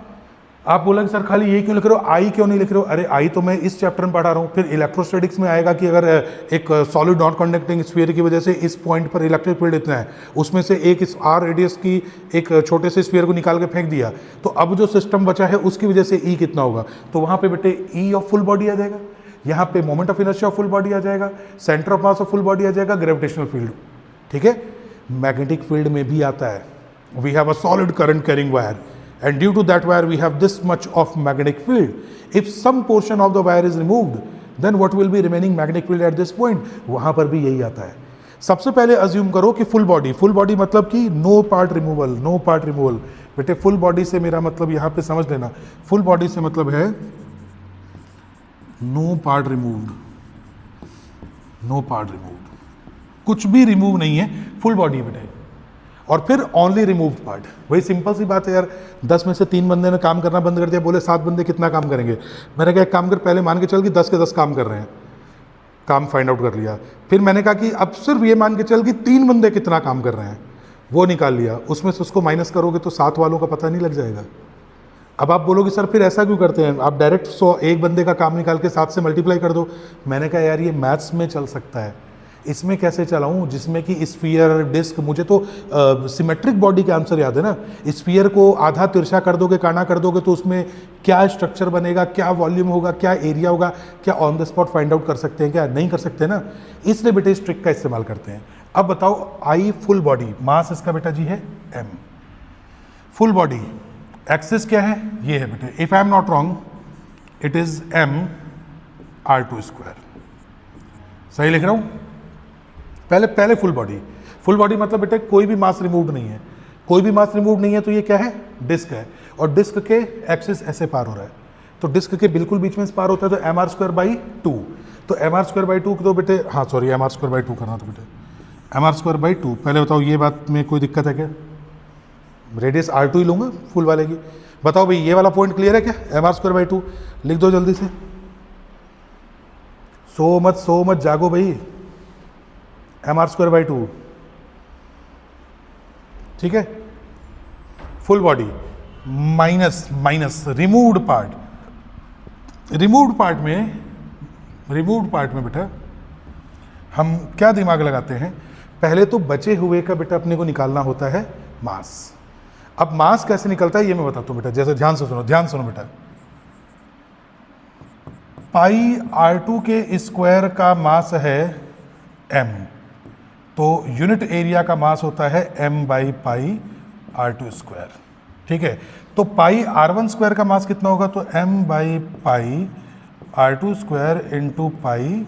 आप बोलेंगे सर खाली ये क्यों लिख रहे हो, आई क्यों नहीं लिख रहे हो? अरे आई तो मैं इस चैप्टर में पढ़ा रहा हूँ, फिर इलेक्ट्रोस्टैटिक्स में आएगा कि अगर एक सॉलिड नॉन कंडक्टिंग स्फीयर की वजह से इस पॉइंट पर इलेक्ट्रिक फील्ड इतना है, उसमें से एक इस आर रेडियस की एक छोटे से स्फीयर को निकाल के फेंक दिया, तो अब जो सिस्टम बचा है उसकी वजह से ई कितना होगा, तो वहाँ पे बेटे ई ऑफ फुल बॉडी आ जाएगा, यहाँ पे moment of inertia of full body आ जाएगा, centre of mass of full body आ जाएगा, ग्रेविटेशनल फील्ड, ठीक है। मैग्नेटिक फील्ड में भी आता है, we have a solid current carrying wire, and due to that wire we have this much of magnetic field. If some portion of the wire is removed, then what will be remaining magnetic field at this point? वहां पर भी यही आता है। सबसे पहले assume करो कि फुल बॉडी मतलब कि नो पार्ट रिमूवल। बेटे फुल बॉडी से मेरा मतलब यहां पे समझ लेना, फुल बॉडी से मतलब है नो पार्ट रिमूव्ड, कुछ भी रिमूव नहीं है, फुल बॉडी बेटे। और फिर ओनली रिमूव्ड पार्ट। वही सिंपल सी बात है यार, 10 में से 3 बंदे ने काम करना बंद कर दिया, बोले 7 बंदे कितना काम करेंगे। मैंने कहा एक काम कर, पहले मान के चल कि 10 के 10 काम कर रहे हैं, काम फाइंड आउट कर लिया। फिर मैंने कहा कि अब सिर्फ ये मान के चल कि 3 बंदे कितना काम कर रहे हैं, वो निकाल लिया। उसमें से उसको माइनस करोगे तो 7 वालों का पता नहीं लग जाएगा। अब आप बोलोगे सर फिर ऐसा क्यों करते हैं, आप डायरेक्ट 100 एक बंदे का काम निकाल के 7 से मल्टीप्लाई कर दो। मैंने कहा यार ये मैथ्स में चल सकता है, इसमें कैसे चलाऊं जिसमें कि स्फीयर, डिस्क, मुझे तो सिमेट्रिक बॉडी के आंसर याद है ना। स्फीयर को आधा तिरछा कर दोगे, काना कर दोगे तो उसमें क्या स्ट्रक्चर बनेगा, क्या वॉल्यूम होगा, क्या एरिया होगा, क्या on the spot find out कर सकते हैं, क्या नहीं कर सकते ना। इसलिए बेटे इस ट्रिक का इस्तेमाल करते हैं। अब बताओ आई फुल बॉडी, मास इसका बेटा जी है m, फुल बॉडी एक्सिस क्या है, ये है बेटे, if I am not wrong it is m/2²। सही लिख रहा हूं? पहले फुल बॉडी, फुल बॉडी मतलब बेटे कोई भी मास रिमूव नहीं है, कोई भी मास रिमूव नहीं है तो ये क्या है, डिस्क है, और डिस्क के एक्सिस ऐसे पार हो रहा है, तो डिस्क के बिल्कुल बीच में पार होता है, तो mr²/2। तो mr²/2 तो बेटे, हाँ सॉरी mr²/2 करना था बेटे, mr²/2। पहले बताओ ये बात में कोई दिक्कत है क्या? रेडियस r2 ही लूँगा फुल वाले की। बताओ भाई ये वाला पॉइंट क्लियर है क्या? mr²/2 लिख दो जल्दी से। सो मत जागो भाई, mr²/2 ठीक है। Full body minus removed part. Removed part में बेटा हम क्या दिमाग लगाते हैं, पहले तो बचे हुए का बेटा अपने को निकालना होता है मास। अब मास कैसे निकलता है ये मैं बताता हूं बेटा, जैसे ध्यान सुनो बेटा। पाई r2 के स्क्वायर का मास है m, तो यूनिट एरिया का मास होता है m/पाई r2²। ठीक है, तो पाई r1² का मास कितना होगा, तो m/पाई r2² इंटू पाई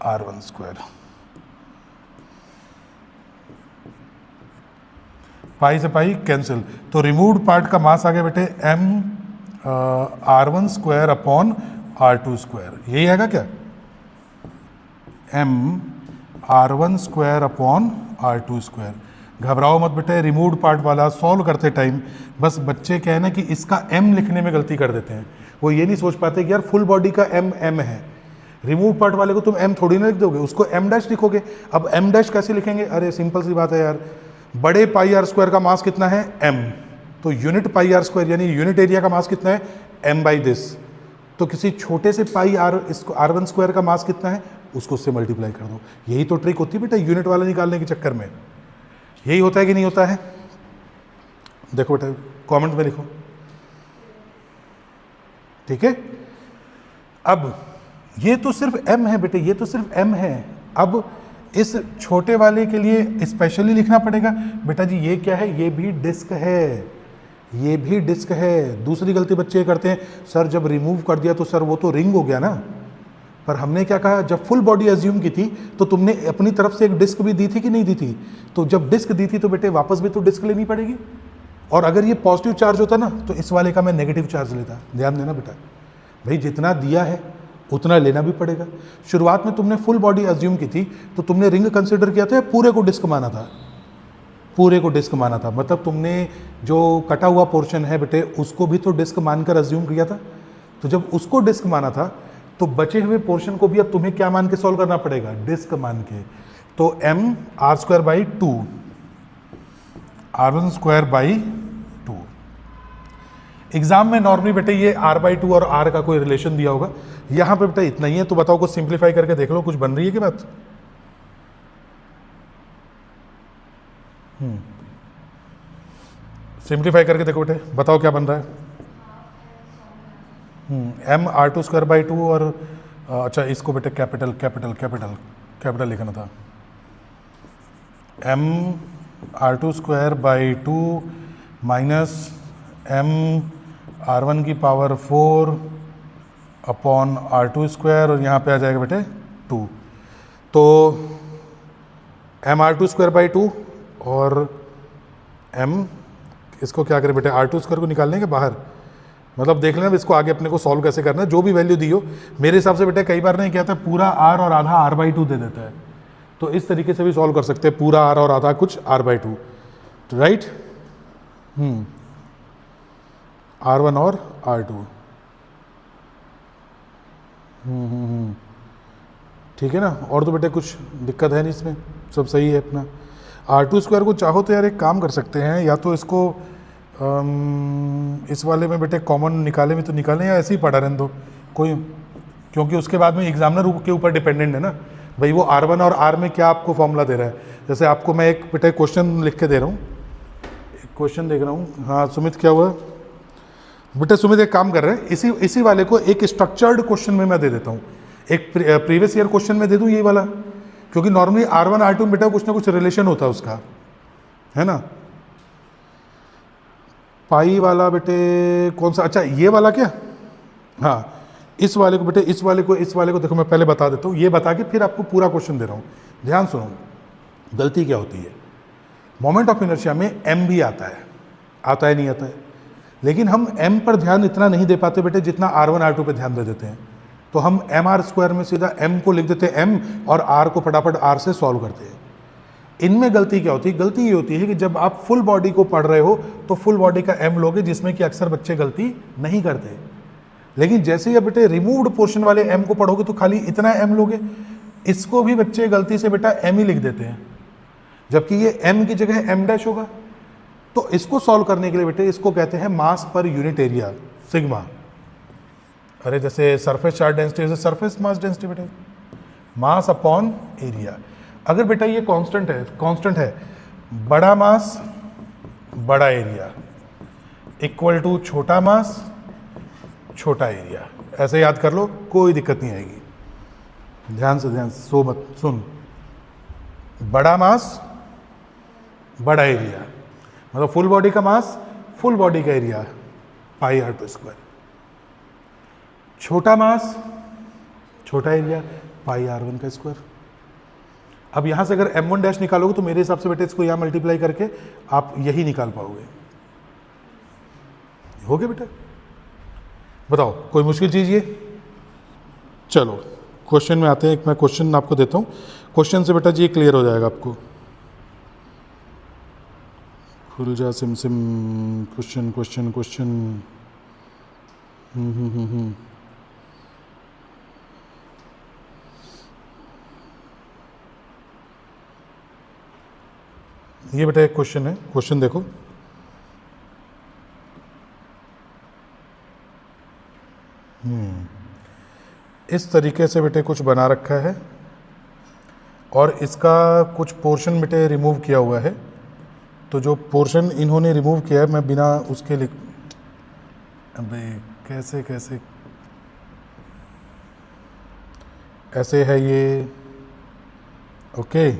r1²। पाई से पाई कैंसिल, तो रिमूव्ड पार्ट का मास आ गया बेटे m/r1² अपॉन r2²। यही आएगा क्या, m/r1² अपॉन r2²। घबराओ मत बेटे, रिमूव्ड पार्ट वाला सॉल्व करते टाइम बस बच्चे क्या है ना कि इसका m लिखने में गलती कर देते हैं। वो ये नहीं सोच पाते कि यार फुल बॉडी का m है, रिमूव पार्ट वाले को तुम m थोड़ी ना लिख दोगे, उसको m' लिखोगे। अब m' कैसे लिखेंगे, अरे सिंपल सी बात है यार, बड़े पाई r² का मास कितना है m, तो यूनिट पाई r² यानी यूनिट एरिया का मास कितना है m/दिस, तो किसी छोटे से पाई r1² का मास कितना है उसको उससे मल्टीप्लाई कर दो। यही तो ट्रिक होती है बेटा यूनिट वाला निकालने के चक्कर में, यही होता है कि नहीं होता है? देखो बेटा कमेंट में लिखो, ठीक है। अब ये तो सिर्फ m है बेटे, ये तो सिर्फ m है। अब इस छोटे वाले के लिए स्पेशली लिखना पड़ेगा बेटा जी, ये क्या है, ये भी डिस्क है, ये भी डिस्क है। दूसरी गलती बच्चे ये करते हैं, सर जब रिमूव कर दिया तो सर वो तो रिंग हो गया ना, पर हमने क्या कहा, जब फुल बॉडी एज्यूम की थी तो तुमने अपनी तरफ से एक डिस्क भी दी थी कि नहीं दी थी, तो जब डिस्क दी थी तो बेटे वापस भी तो डिस्क लेनी पड़ेगी, और अगर ये पॉजिटिव चार्ज होता ना तो इस वाले का मैं नेगेटिव चार्ज लेता। ध्यान देना बेटा, भाई जितना दिया है उतना लेना भी पड़ेगा। शुरुआत में तुमने फुल बॉडी एज्यूम की थी तो तुमने रिंग कंसिडर किया था, पूरे को डिस्क माना था, पूरे को डिस्क माना था, मतलब तुमने जो कटा हुआ पोर्शन है बेटे उसको भी तो डिस्क मानकर एज्यूम किया था। तो जब उसको डिस्क माना था तो बचे हुए पोर्शन को भी अब तुम्हें क्या मान के सॉल्व करना पड़ेगा, डिस्क मान के। तो m/r²/2 r1²/2। एग्जाम में नॉर्मली बेटे ये r/2 और r का कोई रिलेशन दिया होगा, यहाँ पे बेटा इतना ही है। तो बताओ कुछ सिंप्लीफाई करके देख लो, कुछ बन रही है कि बात? सिंप्लीफाई करके देखो बेटे, बताओ क्या बन रहा है। m/r2²/2 और अच्छा इसको बेटे कैपिटल लिखना था, m/r2²/2 माइनस m/r1 की पावर 4 अपॉन r2², और यहाँ पे आ जाएगा बेटे 2। तो m/r2²/2 और m, इसको क्या करें बेटे, r2² को निकालने के बाहर, मतलब देख लेना इसको आगे अपने को सॉल्व कैसे करना है। जो भी वैल्यू दी हो, मेरे हिसाब से बेटे कई बार नहीं कहता पूरा r और आधा r/2 दे देता है, तो इस तरीके से भी सॉल्व कर सकते हैं, पूरा आर और आधा कुछ r/2, राइट। r1 और r2, ठीक है ना। और तो बेटे कुछ दिक्कत है नहीं इसमें, सब सही है अपना। r² को चाहो तो यार एक काम कर सकते हैं, या तो इसको इस वाले में बेटे कॉमन निकाले भी तो निकालें, या ऐसे ही पढ़ा रहने दो कोई, क्योंकि उसके बाद में एग्जामिनर के ऊपर डिपेंडेंट है ना भाई, वो r1 और r में क्या आपको फॉर्मूला दे रहा है। जैसे आपको मैं एक बेटे क्वेश्चन लिख के दे रहा हूँ, एक क्वेश्चन देख रहा हूँ। हाँ सुमित, क्या हुआ बेटे? सुमित एक काम कर रहे हैं, इसी वाले को एक स्ट्रक्चर्ड क्वेश्चन में मैं दे देता हूँ, एक प्रीवियस ईयर क्वेश्चन में दे दूँ ये वाला, क्योंकि नॉर्मली r1 r2 में बेटा कुछ ना कुछ रिलेशन होता है उसका, है ना। पाई वाला बेटे कौन सा? अच्छा ये वाला क्या? हाँ इस वाले को बेटे, इस वाले को देखो मैं पहले बता देता हूँ, ये बता के फिर आपको पूरा क्वेश्चन दे रहा हूँ। ध्यान सुनो, गलती क्या होती है, मोमेंट ऑफ इनर्शिया में m भी आता है नहीं आता है, लेकिन हम m पर ध्यान इतना नहीं दे पाते बेटे जितना r1 r2 पे ध्यान दे देते हैं। तो हम mr² में सीधा m को लिख देते हैं m, और r को फटाफट r से सॉल्व करते हैं। इनमें गलती क्या होती है? गलती ये होती है कि जब आप फुल बॉडी को पढ़ रहे हो तो फुल बॉडी का m लोगे, जिसमें कि अक्सर बच्चे गलती नहीं करते। लेकिन जैसे ही बेटे रिमूव्ड पोर्शन वाले m को पढ़ोगे तो खाली इतना m लोगे, इसको भी बच्चे गलती से बेटा m ही लिख देते हैं, जबकि ये m की जगह m' होगा। तो इसको सॉल्व करने के लिए बेटे इसको कहते हैं मास पर यूनिट एरिया, सिग्मा। अरे जैसे सरफेस चार्ज डेंसिटी, जैसे सरफेस मास डेंसिटी बेटे, मास अपॉन एरिया। अगर बेटा ये कांस्टेंट है, बड़ा मास बड़ा एरिया इक्वल टू छोटा मास छोटा एरिया, ऐसे याद कर लो, कोई दिक्कत नहीं आएगी। ध्यान से सो मत सुन, बड़ा मास बड़ा एरिया मतलब फुल बॉडी का मास फुल बॉडी का एरिया πr², छोटा मास छोटा एरिया πr1²। अब यहां से अगर m1' निकालोगे तो मेरे हिसाब से बेटे इसको यहां मल्टीप्लाई करके आप यही निकाल पाओगे। हो गया बेटा? बताओ कोई मुश्किल चीज ये? चलो क्वेश्चन में आते हैं, एक मैं क्वेश्चन आपको देता हूं, क्वेश्चन से बेटा जी क्लियर हो जाएगा आपको। खुल जा सिम क्वेश्चन। ये बेटा एक क्वेश्चन है, क्वेश्चन देखो। इस तरीके से बेटे कुछ बना रखा है और इसका कुछ पोर्शन बेटे रिमूव किया हुआ है। तो जो पोर्शन इन्होंने रिमूव किया है, मैं बिना उसके लिख, अबे कैसे ऐसे है ये। ओके,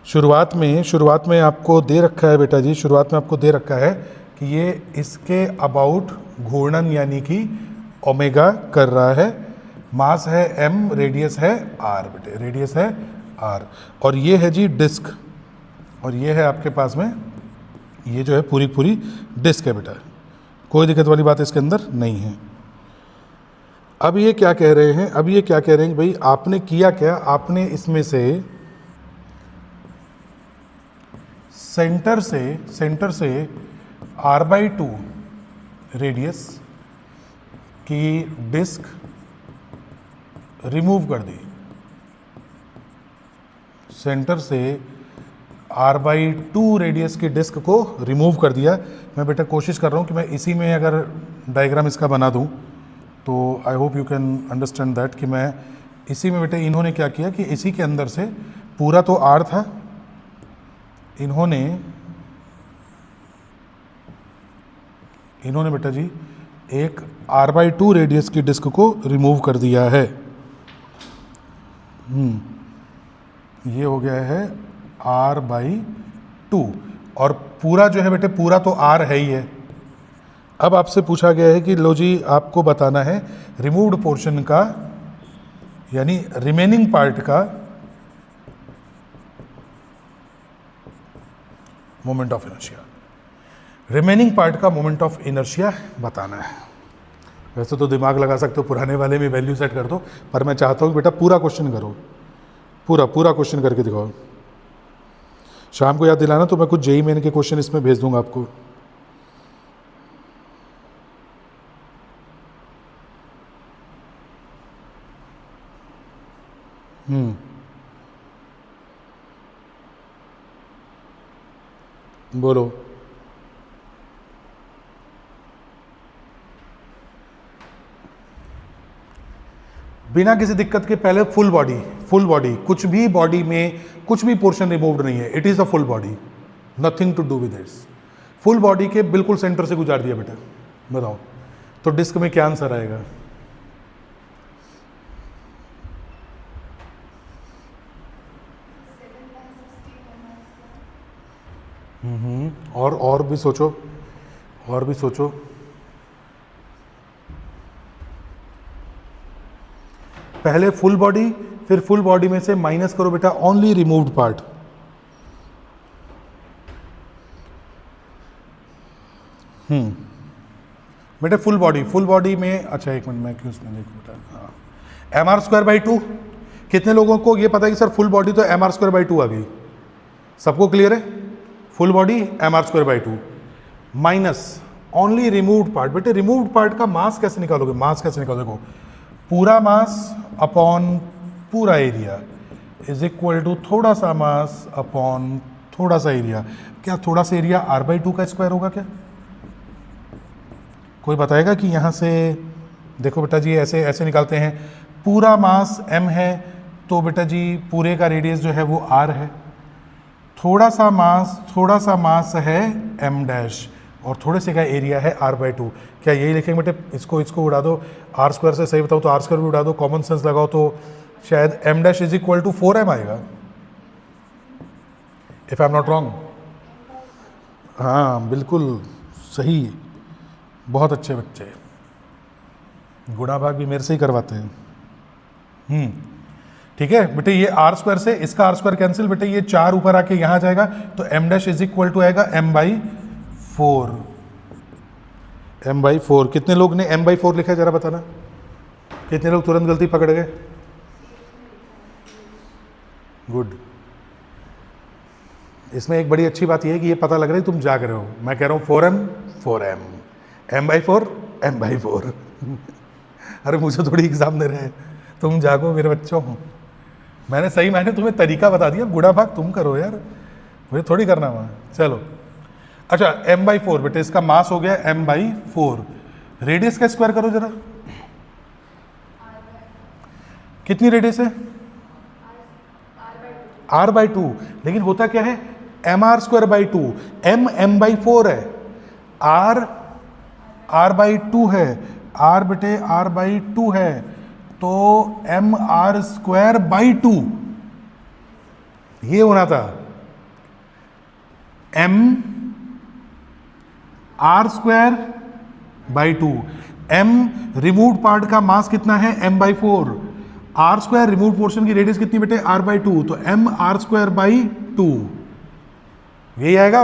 शुरुआत में आपको दे रखा है बेटा जी, शुरुआत में आपको दे रखा है कि ये इसके अबाउट घूर्णन यानी कि ओमेगा कर रहा है, मास है m, रेडियस है r बेटे, रेडियस है r, और ये है जी डिस्क, और ये है आपके पास में, ये जो है पूरी डिस्क है बेटा, कोई दिक्कत वाली बात इसके अंदर नहीं है। अब ये क्या कह रहे हैं, कि भाई आपने किया क्या, आपने इसमें से सेंटर से r/2 रेडियस की डिस्क रिमूव कर दी, सेंटर से r/2 रेडियस की डिस्क को रिमूव कर दिया। मैं बेटा कोशिश कर रहा हूँ कि मैं इसी में अगर डायग्राम इसका बना दूँ तो I hope you can understand that, कि मैं इसी में बेटा इन्होंने क्या किया कि इसी के अंदर से पूरा तो r था, इन्होंने बेटा जी एक r/2 रेडियस की डिस्क को रिमूव कर दिया है। ये हो गया है r/2, और पूरा जो है बेटे, पूरा तो r है ही है। अब आपसे पूछा गया है कि लो जी आपको बताना है रिमूव्ड पोर्शन का यानी रिमेनिंग पार्ट का moment of inertia, remaining part का मोमेंट ऑफ इनर्शिया बताना है। वैसे तो दिमाग लगा सकते हो, पुराने वाले में वैल्यू सेट कर दो, पर मैं चाहता हूँ कि बेटा पूरा क्वेश्चन करो, पूरा पूरा क्वेश्चन करके दिखाओ। शाम को याद दिलाना तो मैं कुछ जेई मेन के क्वेश्चन इसमें भेज दूंगा आपको। बोलो। बिना किसी दिक्कत के पहले फुल बॉडी, कुछ भी बॉडी में कुछ भी पोर्शन रिमूव्ड नहीं है, it is a full body, nothing to do with this. Full body के बिल्कुल सेंटर से गुजार दिया बेटा, बताओ तो डिस्क में क्या आंसर आएगा? और भी सोचो, और भी सोचो। पहले फुल बॉडी, फिर फुल बॉडी में से माइनस करो बेटा ओनली रिमूव्ड पार्ट। बेटा फुल बॉडी में, अच्छा एक मिनट मैं क्यों उसमें देखूं बेटा, हाँ एम आर स्क्वायर बाई 2। कितने लोगों को ये पता है कि सर फुल बॉडी तो एम आर स्क्वायर बाई 2 आ गई? सबको क्लियर है? Full body m are square by 2 minus only removed part. बेटे रिमूव्ड पार्ट का मास कैसे निकालोगे? मास कैसे निकालोगे? देखो, पूरा मास अपॉन पूरा एरिया इज इक्वल टू थोड़ा सा मास अपॉन थोड़ा सा एरिया। क्या थोड़ा सा एरिया r बाई 2 का स्क्वायर होगा क्या? कोई बताएगा कि यहाँ से देखो बेटा जी, ऐसे ऐसे निकालते हैं। पूरा मास m है तो बेटा जी पूरे का रेडियस जो है वो r है। थोड़ा सा मास है m डैश और थोड़े से का एरिया है r बाई 2। क्या यही लिखेंगे बेटे? इसको उड़ा दो, r स्क्वायर से सही बताओ तो r स्क्वायर भी उड़ा दो, कॉमन सेंस लगाओ तो शायद m dash is equal to 4m आएगा, if I am not wrong. हाँ बिल्कुल सही, बहुत अच्छे बच्चे, गुणा भाग भी मेरे से ही करवाते हैं। ठीक है बेटे, ये r स्क्वायर से इसका r स्क्वायर कैंसिल, बेटे ये 4 ऊपर आके यहाँ जाएगा तो m dash is equal to आएगा m बाई 4। m by 4। कितने लोग ने m बाई 4 लिखा है जरा बताना? कितने लोग तुरंत गलती पकड़ गए? गुड। इसमें एक बड़ी अच्छी बात यह है कि ये पता लग रहा है तुम जाग रहे हो। मैं कह रहा हूँ 4m, m by 4, m by 4। अरे मुझे थोड़ी एग्जाम दे रहे हैं, तुम जागो मेरे बच्चों। मैंने सही मायने तुम्हें तरीका बता दिया, गुणा भाग तुम करो यार, मुझे थोड़ी करना वहाँ। चलो अच्छा, m बाई 4 बेटे इसका मास हो गया m बाई 4। रेडियस का स्क्वायर करो जरा, कितनी रेडियस है? r by 2। लेकिन होता क्या है, m are square by 2, m by 4 है, r बाई 2 है, r बेटे r बाई 2 है, तो एम आर स्क्वायर बाई 2 ये होना था। m r square by 2। m removed part का मास कितना है? m by 4। R square remove portion की रेडियस कितनी बेटे? r बाई 2, तो m आर स्क्वायर बाई 2 यही आएगा।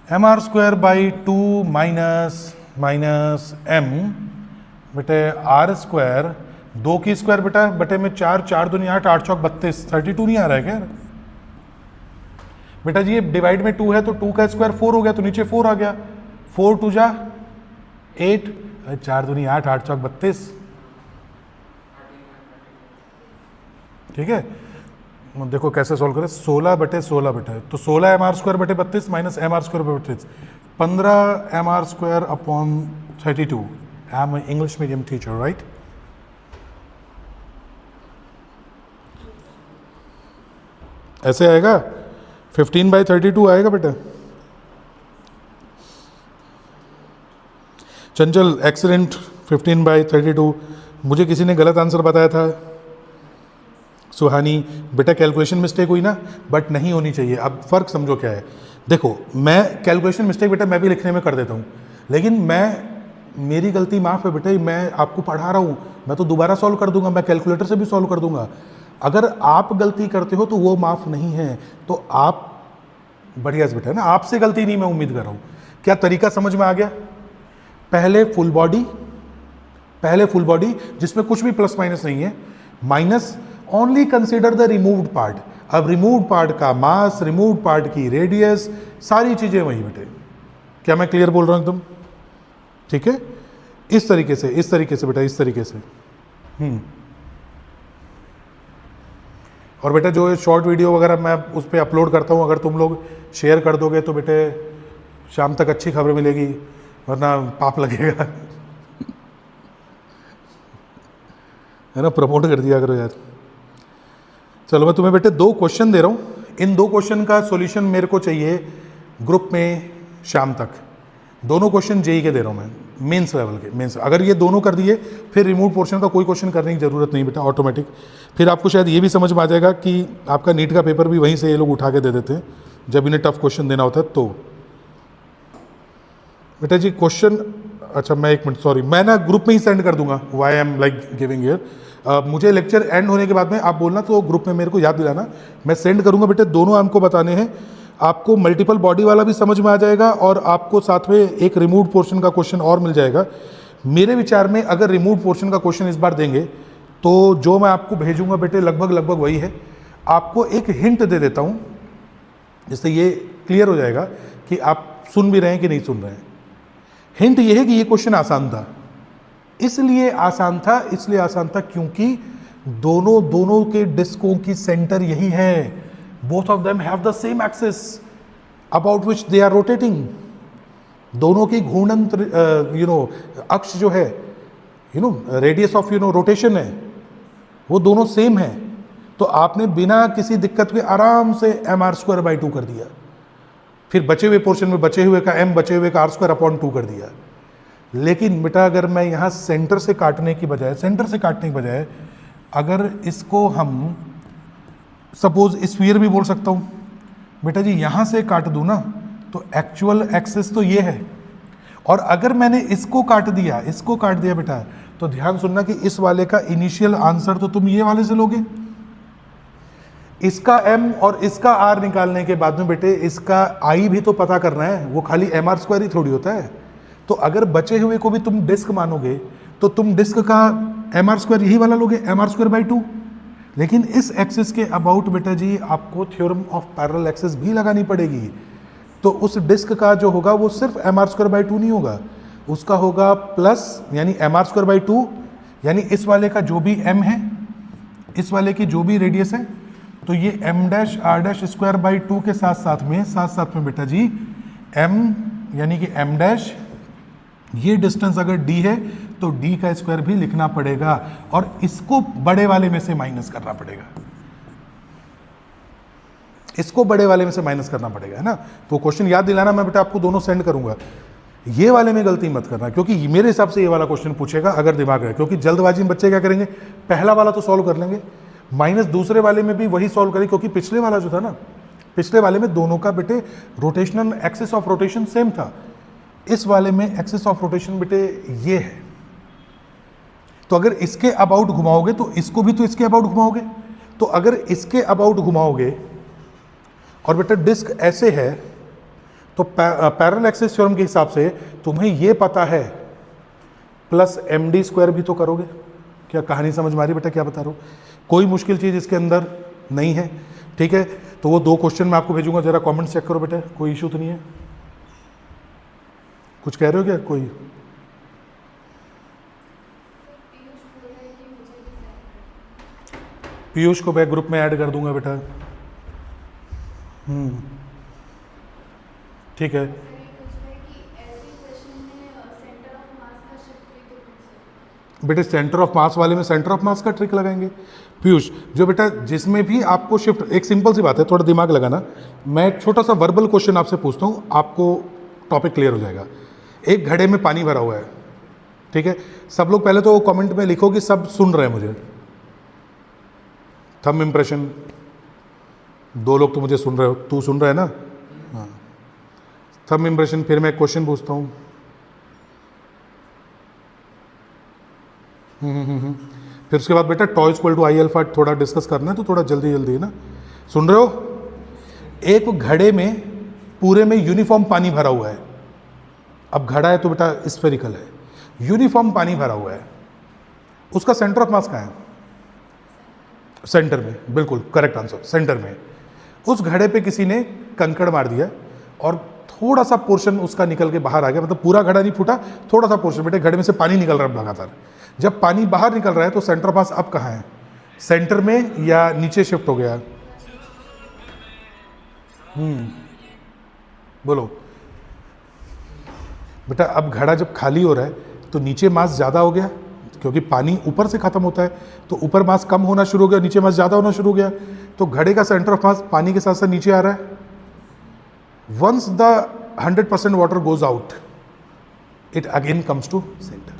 m r square by 2 minus m बेटे आर स्क्वायर, 2 की स्क्वायर बेटा बटे में 4, 4 दूनी 8, 8 चौक 32, 32 नहीं आ रहा है क्या बेटा जी? ये डिवाइड में 2 है तो 2 का स्क्वायर 4 हो गया, तो नीचे 4 आ गया, 4 2 जा 8, 4 दूनी 8, 8 चौक 32। ठीक है, देखो कैसे सॉल्व करें। 16 बटे 16 बेटे, तो 16 एम आर स्क्वायर बटे 32 माइनस एम आर स्क्वायर बटे 32, 15 m are square upon 32। I am English medium teacher right? ऐसे आएगा, 15 बाई 32 आएगा बेटा। चंचल एक्सीलेंट, 15 बाई 32। मुझे किसी ने गलत आंसर बताया था, सुहानी बेटा कैलकुलेशन मिस्टेक हुई ना, बट नहीं होनी चाहिए। अब फर्क समझो क्या है, देखो मैं कैलकुलेशन मिस्टेक बेटा मैं भी लिखने में कर देता हूँ, लेकिन मेरी गलती माफ़ है बेटा, मैं आपको पढ़ा रहा हूँ, मैं तो दोबारा सॉल्व कर दूंगा, मैं कैलकुलेटर से भी सॉल्व कर दूंगा। अगर आप गलती करते हो तो वो माफ़ नहीं है, तो आप बढ़िया से बेटा है ना, आपसे गलती नहीं मैं उम्मीद कर रहा हूँ। क्या तरीका समझ में आ गया? पहले फुल बॉडी जिसमें कुछ भी प्लस माइनस नहीं है, minus only consider the removed part. अब रिमूव्ड पार्ट का मास, रिमूव्ड पार्ट की रेडियस, सारी चीजें वही बेटे। क्या मैं क्लियर बोल रहा हूं एकदम? ठीक है, इस तरीके से बेटा, इस तरीके से। और बेटा जो शॉर्ट वीडियो वगैरह मैं उस पर अपलोड करता हूँ, अगर तुम लोग शेयर कर दोगे तो बेटे शाम तक अच्छी खबर मिलेगी, वरना पाप लगेगा। है ना, प्रमोट कर दिया करो यार। चलो मैं तुम्हें बेटे 2 क्वेश्चन दे रहा हूँ, इन 2 क्वेश्चन का सॉल्यूशन मेरे को चाहिए ग्रुप में शाम तक। दोनों क्वेश्चन जेई के दे रहा हूँ मैं, मेंस लेवल के। मेंस अगर ये दोनों कर दिए फिर रिमूव पोर्शन का कोई क्वेश्चन करने की जरूरत नहीं बेटा, ऑटोमेटिक। फिर आपको शायद ये भी समझ में आ जाएगा कि आपका नीट का पेपर भी वहीं से ये लोग उठा के दे देते हैं जब इन्हें टफ क्वेश्चन देना होता है। तो बेटा जी क्वेश्चन, अच्छा मैं 1 मिनट, सॉरी, मैं ना ग्रुप में ही सेंड कर दूंगा, why I am like giving here. मुझे लेक्चर एंड होने के बाद में आप बोलना तो ग्रुप में मेरे को याद दिलाना, मैं सेंड करूंगा बेटे। दोनों हमको बताने हैं, आपको मल्टीपल बॉडी वाला भी समझ में आ जाएगा और आपको साथ में एक रिमूव पोर्शन का क्वेश्चन और मिल जाएगा। मेरे विचार में अगर रिमूव पोर्शन का क्वेश्चन इस बार देंगे तो जो मैं आपको भेजूंगा बेटे लगभग वही है। आपको एक हिंट दे देता हूं जिससे ये क्लियर हो जाएगा कि आप सुन भी रहे हैं कि नहीं सुन रहे हैं। हिंट ये है कि ये क्वेश्चन आसान था, इसलिए आसान था क्योंकि दोनों के डिस्कों की सेंटर यही है। Both of them have the same axis about which they are rotating. दोनों की घूर्णन अक्ष जो है, रेडियस ऑफ रोटेशन है, वो दोनों सेम है। तो आपने बिना किसी दिक्कत के आराम से mr²/2 कर दिया, फिर बचे हुए पोर्शन में बचे हुए का m, बचे हुए का r²/2 कर दिया। लेकिन बेटा अगर मैं यहाँ सेंटर से काटने की बजाय अगर इसको हम सपोज स्फीयर भी बोल सकता हूँ बेटा जी, यहाँ से काट दूँ ना तो एक्चुअल एक्सिस तो ये है, और अगर मैंने इसको काट दिया बेटा, तो ध्यान सुनना कि इस वाले का इनिशियल आंसर तो तुम ये वाले से लोगे। इसका m और इसका r निकालने के बाद में बेटे इसका i भी तो पता करना है, वो खाली mr² ही थोड़ी होता है। तो अगर बचे हुए को भी तुम डिस्क मानोगे तो तुम डिस्क का mr² यही वाला लोगे, mr²/2। लेकिन इस एक्सिस के अबाउट बेटा जी आपको थ्योरम ऑफ पैरेलल एक्सिस भी लगानी पड़ेगी। तो उस डिस्क का जो होगा वो सिर्फ mr²/2 नहीं होगा, उसका होगा प्लस यानी mr²/2, यानी इस वाले का जो भी m है, इस वाले की जो भी रेडियस है, तो ये m'(r')² के साथ साथ में बेटा जी m यानी कि m', ये डिस्टेंस अगर d है तो d का स्क्वायर भी लिखना पड़ेगा और इसको बड़े वाले में से माइनस करना पड़ेगा, है ना। तो क्वेश्चन याद दिलाना, मैं बेटा आपको दोनों सेंड करूंगा। ये वाले में गलती मत करना, क्योंकि मेरे हिसाब से ये वाला क्वेश्चन पूछेगा अगर दिमाग है, क्योंकि जल्दबाजी में बच्चे क्या करेंगे, पहला वाला तो सॉल्व कर लेंगे, माइनस दूसरे वाले में भी वही सॉल्व करेंगे, क्योंकि पिछले वाला जो था ना, पिछले वाले में दोनों का बेटे rotational axis of rotation same था। इस वाले में एक्सिस ऑफ रोटेशन बेटे ये है, तो अगर इसके अबाउट घुमाओगे तो इसको भी तो इसके अबाउट घुमाओगे। तो अगर इसके अबाउट घुमाओगे और बेटा डिस्क ऐसे है तो पैरेलल एक्सिस थ्योरम के हिसाब से तुम्हें ये पता है प्लस md² भी तो करोगे। क्या कहानी समझ में आ रही बेटा, क्या बता रहा हूँ? कोई मुश्किल चीज़ इसके अंदर नहीं है, ठीक है। तो वो 2 क्वेश्चन मैं आपको भेजूंगा, जरा कमेंट चेक करो बेटा, कोई इशू तो नहीं है? कुछ कह रहे हो क्या कोई? पीयूष को मैं ग्रुप में ऐड कर दूंगा बेटा। ठीक है। बेटे सेंटर ऑफ मास वाले में सेंटर ऑफ मास का ट्रिक लगाएंगे पीयूष। जो बेटा जिसमें भी आपको शिफ्ट, एक सिंपल सी बात है, थोड़ा दिमाग लगाना। मैं एक छोटा सा वर्बल क्वेश्चन आपसे पूछता हूँ, आपको टॉपिक क्लियर हो जाएगा। एक घड़े में पानी भरा हुआ है, ठीक है। सब लोग पहले तो कमेंट में लिखो कि सब सुन रहे हैं मुझे, थंब इंप्रेशन। 2 लोग तो मुझे सुन रहे हो, तू सुन रहा है ना? हाँ, थंब इंप्रेशन। फिर मैं एक क्वेश्चन पूछता हूँ। फिर उसके बाद बेटा टॉ इक्वल टू आई अल्फा थोड़ा डिस्कस करना है, तो थोड़ा जल्दी है ना। सुन रहे हो? एक घड़े में पूरे में यूनिफॉर्म पानी भरा हुआ है। अब घड़ा है तो बेटा स्फेरिकल है, यूनिफॉर्म पानी भरा हुआ है, उसका सेंटर ऑफ मास कहाँ है? सेंटर में, बिल्कुल करेक्ट आंसर, सेंटर में। उस घड़े पे किसी ने कंकड़ मार दिया और थोड़ा सा पोर्शन उसका निकल के बाहर आ गया, मतलब पूरा घड़ा नहीं फूटा, थोड़ा सा पोर्शन। बेटे घड़े में से पानी निकल रहा है लगातार। जब पानी बाहर निकल रहा है तो सेंटर ऑफ मास अब कहाँ है? सेंटर में या नीचे शिफ्ट हो गया? बोलो बेटा। अब घड़ा जब खाली हो रहा है तो नीचे मास ज़्यादा हो गया, क्योंकि पानी ऊपर से खत्म होता है, तो ऊपर मास कम होना शुरू हो गया, नीचे मास ज़्यादा होना शुरू हो गया, तो घड़े का सेंटर ऑफ मास पानी के साथ साथ नीचे आ रहा है। Once the 100% water goes out, it again comes to centre.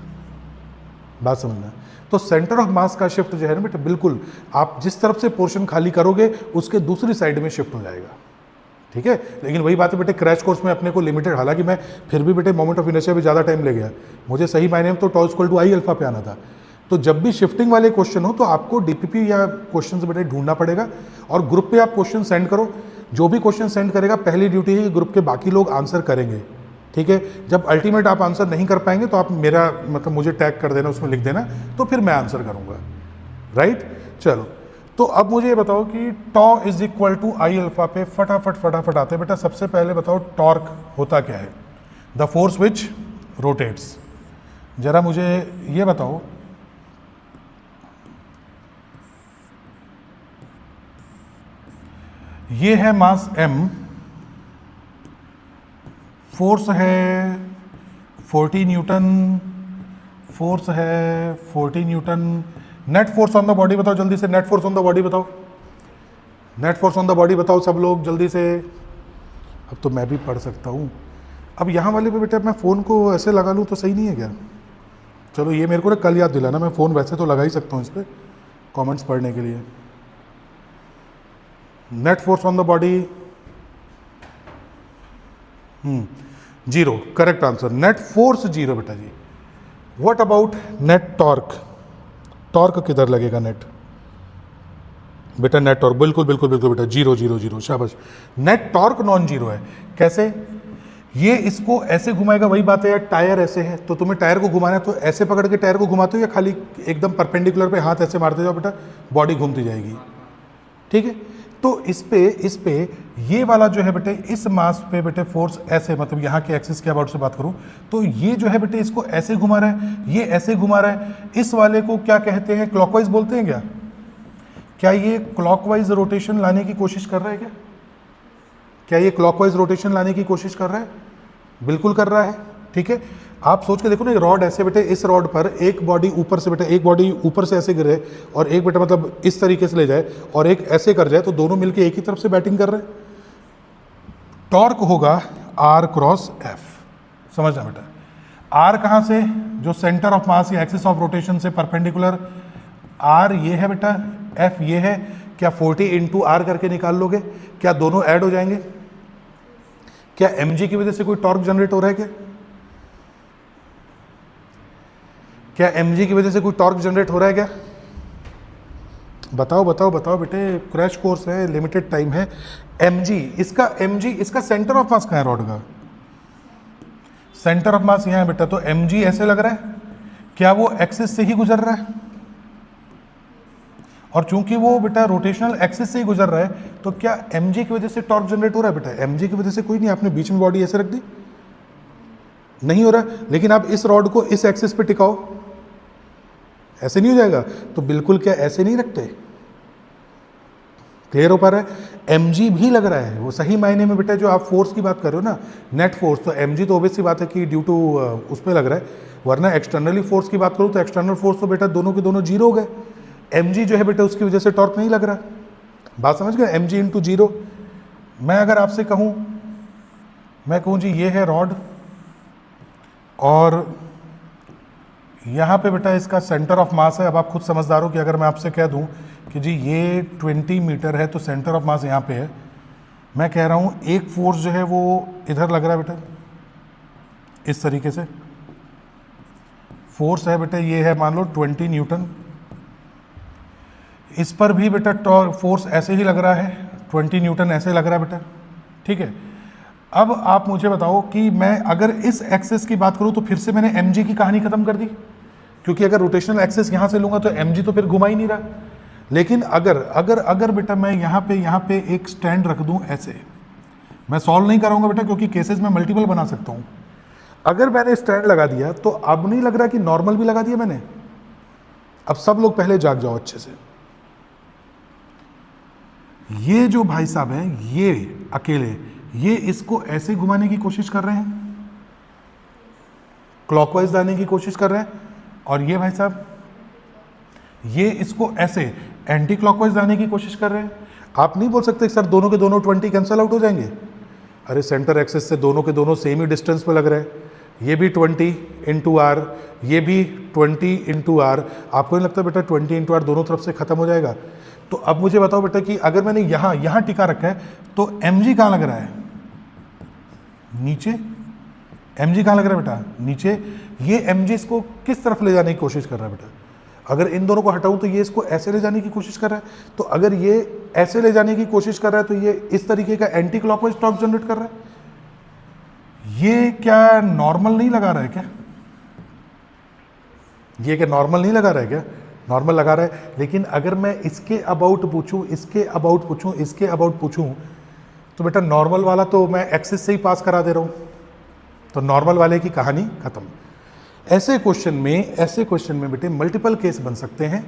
बात समझना। तो सेंटर ऑफ मास का शिफ्ट जो है ना बेटा, बिल्कुल आप जिस तरफ से पोर्शन खाली करोगे उसके दूसरी साइड में शिफ्ट हो जाएगा, ठीक है। लेकिन वही बात है बेटे, क्रैश कोर्स में अपने को लिमिटेड, हालांकि मैं फिर भी बेटे मोमेंट ऑफ इनर्शिया भी ज़्यादा टाइम ले गया, मुझे सही मायने में तो टॉ इक्वल टू आई अल्फा पे आना था। तो जब भी शिफ्टिंग वाले क्वेश्चन हो तो आपको डीपीपी या क्वेश्चन से बेटे ढूंढना पड़ेगा, और ग्रुप पे आप क्वेश्चन सेंड करो। जो भी क्वेश्चन सेंड करेगा पहली ड्यूटी है कि ग्रुप के बाकी लोग आंसर करेंगे, ठीक है। जब अल्टीमेट आप आंसर नहीं कर पाएंगे तो आप मेरा मतलब मुझे टैग कर देना, उसमें लिख देना, तो फिर मैं आंसर करूंगा, राइट। चलो, तो अब मुझे ये बताओ कि tau is equal to I alpha पे फटाफट आते हैं बेटा। सबसे पहले बताओ टॉर्क होता क्या है? The force which rotates. जरा मुझे ये बताओ, ये है मास m, फोर्स है 40 न्यूटन, फोर्स है 40 newton. Net force on the body बताओ जल्दी से, net force on the body बताओ, net force on the body बताओ सब लोग जल्दी से। अब तो मैं भी पढ़ सकता हूँ। अब यहाँ वाले पे बेटा मैं फ़ोन को ऐसे लगा लूँ तो सही नहीं है क्या? चलो ये मेरे को ना कल याद दिलाना, मैं फ़ोन वैसे तो लगा ही सकता हूँ इस पर कॉमेंट्स पढ़ने के लिए। Net force on the body 0, correct answer. Net force 0 बेटा जी। What about net torque? Torque किधर लगेगा नेट? बेटा नेट टॉर्क बिल्कुल बेटा 0 शाबाश। नेट टॉर्क नॉन जीरो है। कैसे? ये इसको ऐसे घुमाएगा, वही बात है यार, टायर ऐसे है तो तुम्हें टायर को घुमाना है तो ऐसे पकड़ के टायर को घुमाते हो या खाली एकदम परपेंडिकुलर पे हाथ ऐसे मारते जाओ बेटा, बॉडी घूमती जाएगी, ठीक है। तो इस पे ये वाला जो है बेटे, इस मास पे बेटे फोर्स ऐसे, मतलब यहाँ के एक्सिस के अबाउट से बात करूँ तो ये जो है बेटे इसको ऐसे घुमा रहा है, ये ऐसे घुमा रहा है। इस वाले को क्या कहते हैं? क्लॉकवाइज बोलते हैं क्या? क्या ये क्लॉकवाइज रोटेशन लाने की कोशिश कर रहा है? क्या ये क्लॉकवाइज रोटेशन लाने की कोशिश कर रहा है? बिल्कुल कर रहा है, ठीक है। आप सोच के देखो ना, रॉड ऐसे बेटे, इस रॉड पर एक बॉडी ऊपर से बेटे, एक बॉडी ऊपर से ऐसे गिरे और एक बेटा मतलब इस तरीके से ले जाए और एक ऐसे कर जाए, तो दोनों मिलके एक ही तरफ से बैटिंग कर रहे हैं। टॉर्क होगा R क्रॉस F, समझना बेटा। R कहाँ से? जो सेंटर ऑफ मास या एक्सिस ऑफ रोटेशन से परपेंडिकुलर, R ये है बेटा, F ये है। क्या 40 इंटू R करके निकाल लोगे? क्या दोनों ऐड हो जाएंगे? क्या mg की वजह से कोई टॉर्क जनरेट हो रहा है? क्या mg की वजह से कोई टॉर्क जनरेट हो रहा है क्या? बताओ बेटे, क्रैश कोर्स है, लिमिटेड टाइम है। mg इसका सेंटर ऑफ मास कहाँ है रॉड का? सेंटर ऑफ मास यहाँ है बेटा, तो mg ऐसे लग रहा है। क्या वो एक्सिस से ही गुजर रहा है? और चूंकि वो बेटा रोटेशनल एक्सिस से ही गुजर रहा है, तो क्या mg की वजह से टॉर्क जनरेट हो रहा है बेटा? mg की वजह से कोई नहीं, आपने बीच में बॉडी ऐसे रख दी, नहीं हो रहा। लेकिन आप इस रॉड को इस एक्सिस पे टिकाओ, ऐसे नहीं हो जाएगा? तो बिल्कुल क्या ऐसे नहीं रखते? क्लियर हो पा रहा है? mg भी लग रहा है वो सही मायने में बेटा, जो आप फोर्स की बात कर रहे हो ना, नेट फोर्स, तो mg तो ऑब्वियस सी बात है कि ड्यू टू उस पर लग रहा है। वरना एक्सटर्नली फोर्स की बात करूँ तो एक्सटर्नल फोर्स तो बेटा दोनों के दोनों 0 हो गए। mg जो है बेटा उसकी वजह से टॉर्क नहीं लग रहा। बात समझ गए? mg into 0। मैं अगर आपसे कहूँ, मैं कहूँ जी ये है रॉड और यहाँ पे बेटा इसका सेंटर ऑफ मास है। अब आप खुद समझदार हो कि अगर मैं आपसे कह दूँ कि जी ये 20 मीटर है तो सेंटर ऑफ मास यहाँ पे है, मैं कह रहा हूँ एक फोर्स जो है वो इधर लग रहा है बेटा, इस तरीके से फोर्स है बेटा, ये है मान लो 20 न्यूटन। इस पर भी बेटा फोर्स ऐसे ही लग रहा है, 20 न्यूटन ऐसे लग रहा है बेटा, ठीक है। अब आप मुझे बताओ कि मैं अगर इस एक्सिस की बात करूं तो फिर से मैंने mg की कहानी खत्म कर दी, क्योंकि अगर रोटेशनल एक्सिस यहां से लूंगा तो mg तो फिर घुमा ही नहीं रहा। लेकिन अगर अगर अगर बेटा मैं यहाँ पे एक स्टैंड रख दूँ ऐसे, मैं सॉल्व नहीं कराऊंगा बेटा क्योंकि केसेस में मल्टीपल बना सकता हूँ। अगर मैंने स्टैंड लगा दिया तो अब नहीं लग रहा कि नॉर्मल भी लगा दिया मैंने। अब सब लोग पहले जाग जाओ अच्छे से। ये जो भाई साहब हैं ये अकेले, ये इसको ऐसे घुमाने की कोशिश कर रहे हैं, क्लॉकवाइज लाने की कोशिश कर रहे हैं, और ये भाई साहब ये इसको ऐसे एंटी क्लॉकवाइज लाने की कोशिश कर रहे हैं। आप नहीं बोल सकते सर दोनों के दोनों 20 कैंसल आउट हो जाएंगे। अरे सेंटर एक्सिस से दोनों के दोनों सेम ही डिस्टेंस पे लग रहे हैं। ये भी 20 इंटू आर, ये भी 20 इंटू आर। आपको नहीं लगता बेटा 20 इंटू आर दोनों तरफ से खत्म हो जाएगा? तो अब मुझे बताओ बेटा कि अगर मैंने यहाँ टिका रखा है तो एम जी कहाँ लग रहा है? नीचे। एम जी कहाँ लग रहा है बेटा? नीचे। ये एम जी इसको किस तरफ ले जाने की कोशिश कर रहा है बेटा? अगर इन दोनों को हटाऊं तो ये इसको ऐसे ले जाने की कोशिश कर रहा है। तो अगर ये ऐसे ले जाने की कोशिश कर रहा है तो ये इस तरीके का एंटी क्लॉकवाइज टॉर्क जनरेट कर रहा है। ये क्या नॉर्मल नहीं लगा रहा है क्या? ये क्या नॉर्मल नहीं लगा रहा है क्या? नॉर्मल लगा रहा है। लेकिन अगर मैं इसके अबाउट पूछूं, इसके अबाउट पूछूं, इसके अबाउट पूछूं, तो बेटा नॉर्मल वाला तो मैं एक्सिस से ही पास करा दे रहा हूं, तो नॉर्मल वाले की कहानी खत्म। ऐसे क्वेश्चन में बेटे मल्टीपल केस बन सकते हैं।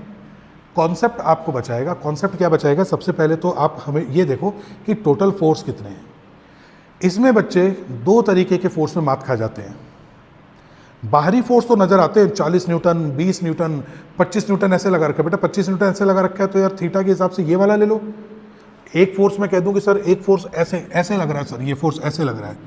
कॉन्सेप्ट आपको बचाएगा। कॉन्सेप्ट क्या बचाएगा? सबसे पहले तो आप हमें ये देखो कि टोटल फोर्स कितने हैं। इसमें बच्चे दो तरीके के फोर्स में मात खा जाते हैं। बाहरी फोर्स तो नजर आते हैं, 40 न्यूटन, 20 न्यूटन, 25 न्यूटन ऐसे लगा रखा है। बेटा 25 न्यूटन ऐसे लगा रखा है तो यार थीटा के हिसाब से ये वाला ले लो। एक फोर्स मैं कह दूं कि सर एक फोर्स ऐसे लग रहा है, सर ये फोर्स ऐसे लग रहा है,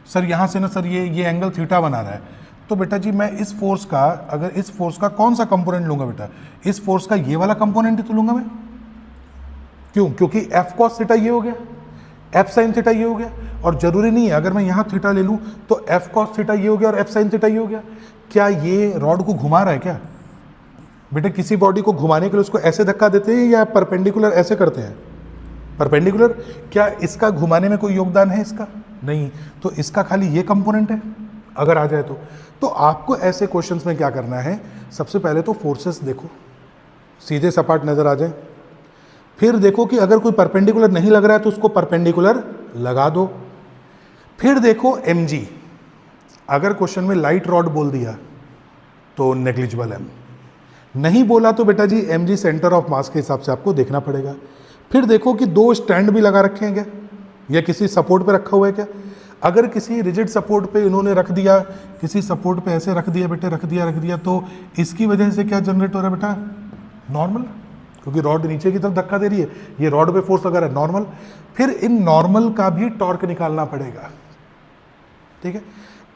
सर यहाँ से ना सर ये एंगल थीटा बना रहा है। तो बेटा जी मैं इस फोर्स का, अगर इस फोर्स का कौन सा कंपोनेंट लूंगा बेटा? इस फोर्स का ये वाला कंपोनेंट ही तो लूंगा मैं। क्यों? क्योंकि एफ कॉस थीटा ये हो गया, एफ साइन थीटा ये हो गया, और जरूरी नहीं है अगर मैं यहाँ थीटा ले लूँ तो एफ कॉस थीटा ये हो गया और एफ साइन थीटा ये हो गया। क्या ये रॉड को घुमा रहा है क्या? बेटा किसी बॉडी को घुमाने के लिए उसको ऐसे धक्का देते हैं या परपेंडिकुलर ऐसे करते हैं? परपेंडिकुलर। क्या इसका घुमाने में कोई योगदान है इसका? नहीं। तो इसका खाली ये कंपोनेंट है अगर आ जाए तो आपको ऐसे क्वेश्चंस में क्या करना है? सबसे पहले तो फोर्सेस देखो, सीधे सपाट नजर आ जाए। फिर देखो कि अगर कोई परपेंडिकुलर नहीं लग रहा है तो उसको परपेंडिकुलर लगा दो। फिर देखो mg, अगर क्वेश्चन में लाइट रॉड बोल दिया तो नेग्लिजिबल m, नहीं बोला तो बेटा जी mg सेंटर ऑफ मास के हिसाब से आपको देखना पड़ेगा। फिर देखो कि दो स्टैंड भी लगा रखे हैं क्या, या किसी सपोर्ट पे रखा हुआ है क्या? अगर किसी रिजिड सपोर्ट पे इन्होंने रख दिया, किसी सपोर्ट पे ऐसे रख दिया बेटे, रख दिया, तो इसकी वजह से क्या जनरेट हो रहा है बेटा? नॉर्मल, क्योंकि रॉड नीचे की तरफ धक्का दे रही है, ये रॉड पे फोर्स लगा रहा है, नॉर्मल। फिर इन नॉर्मल का भी टॉर्क निकालना पड़ेगा, ठीक है।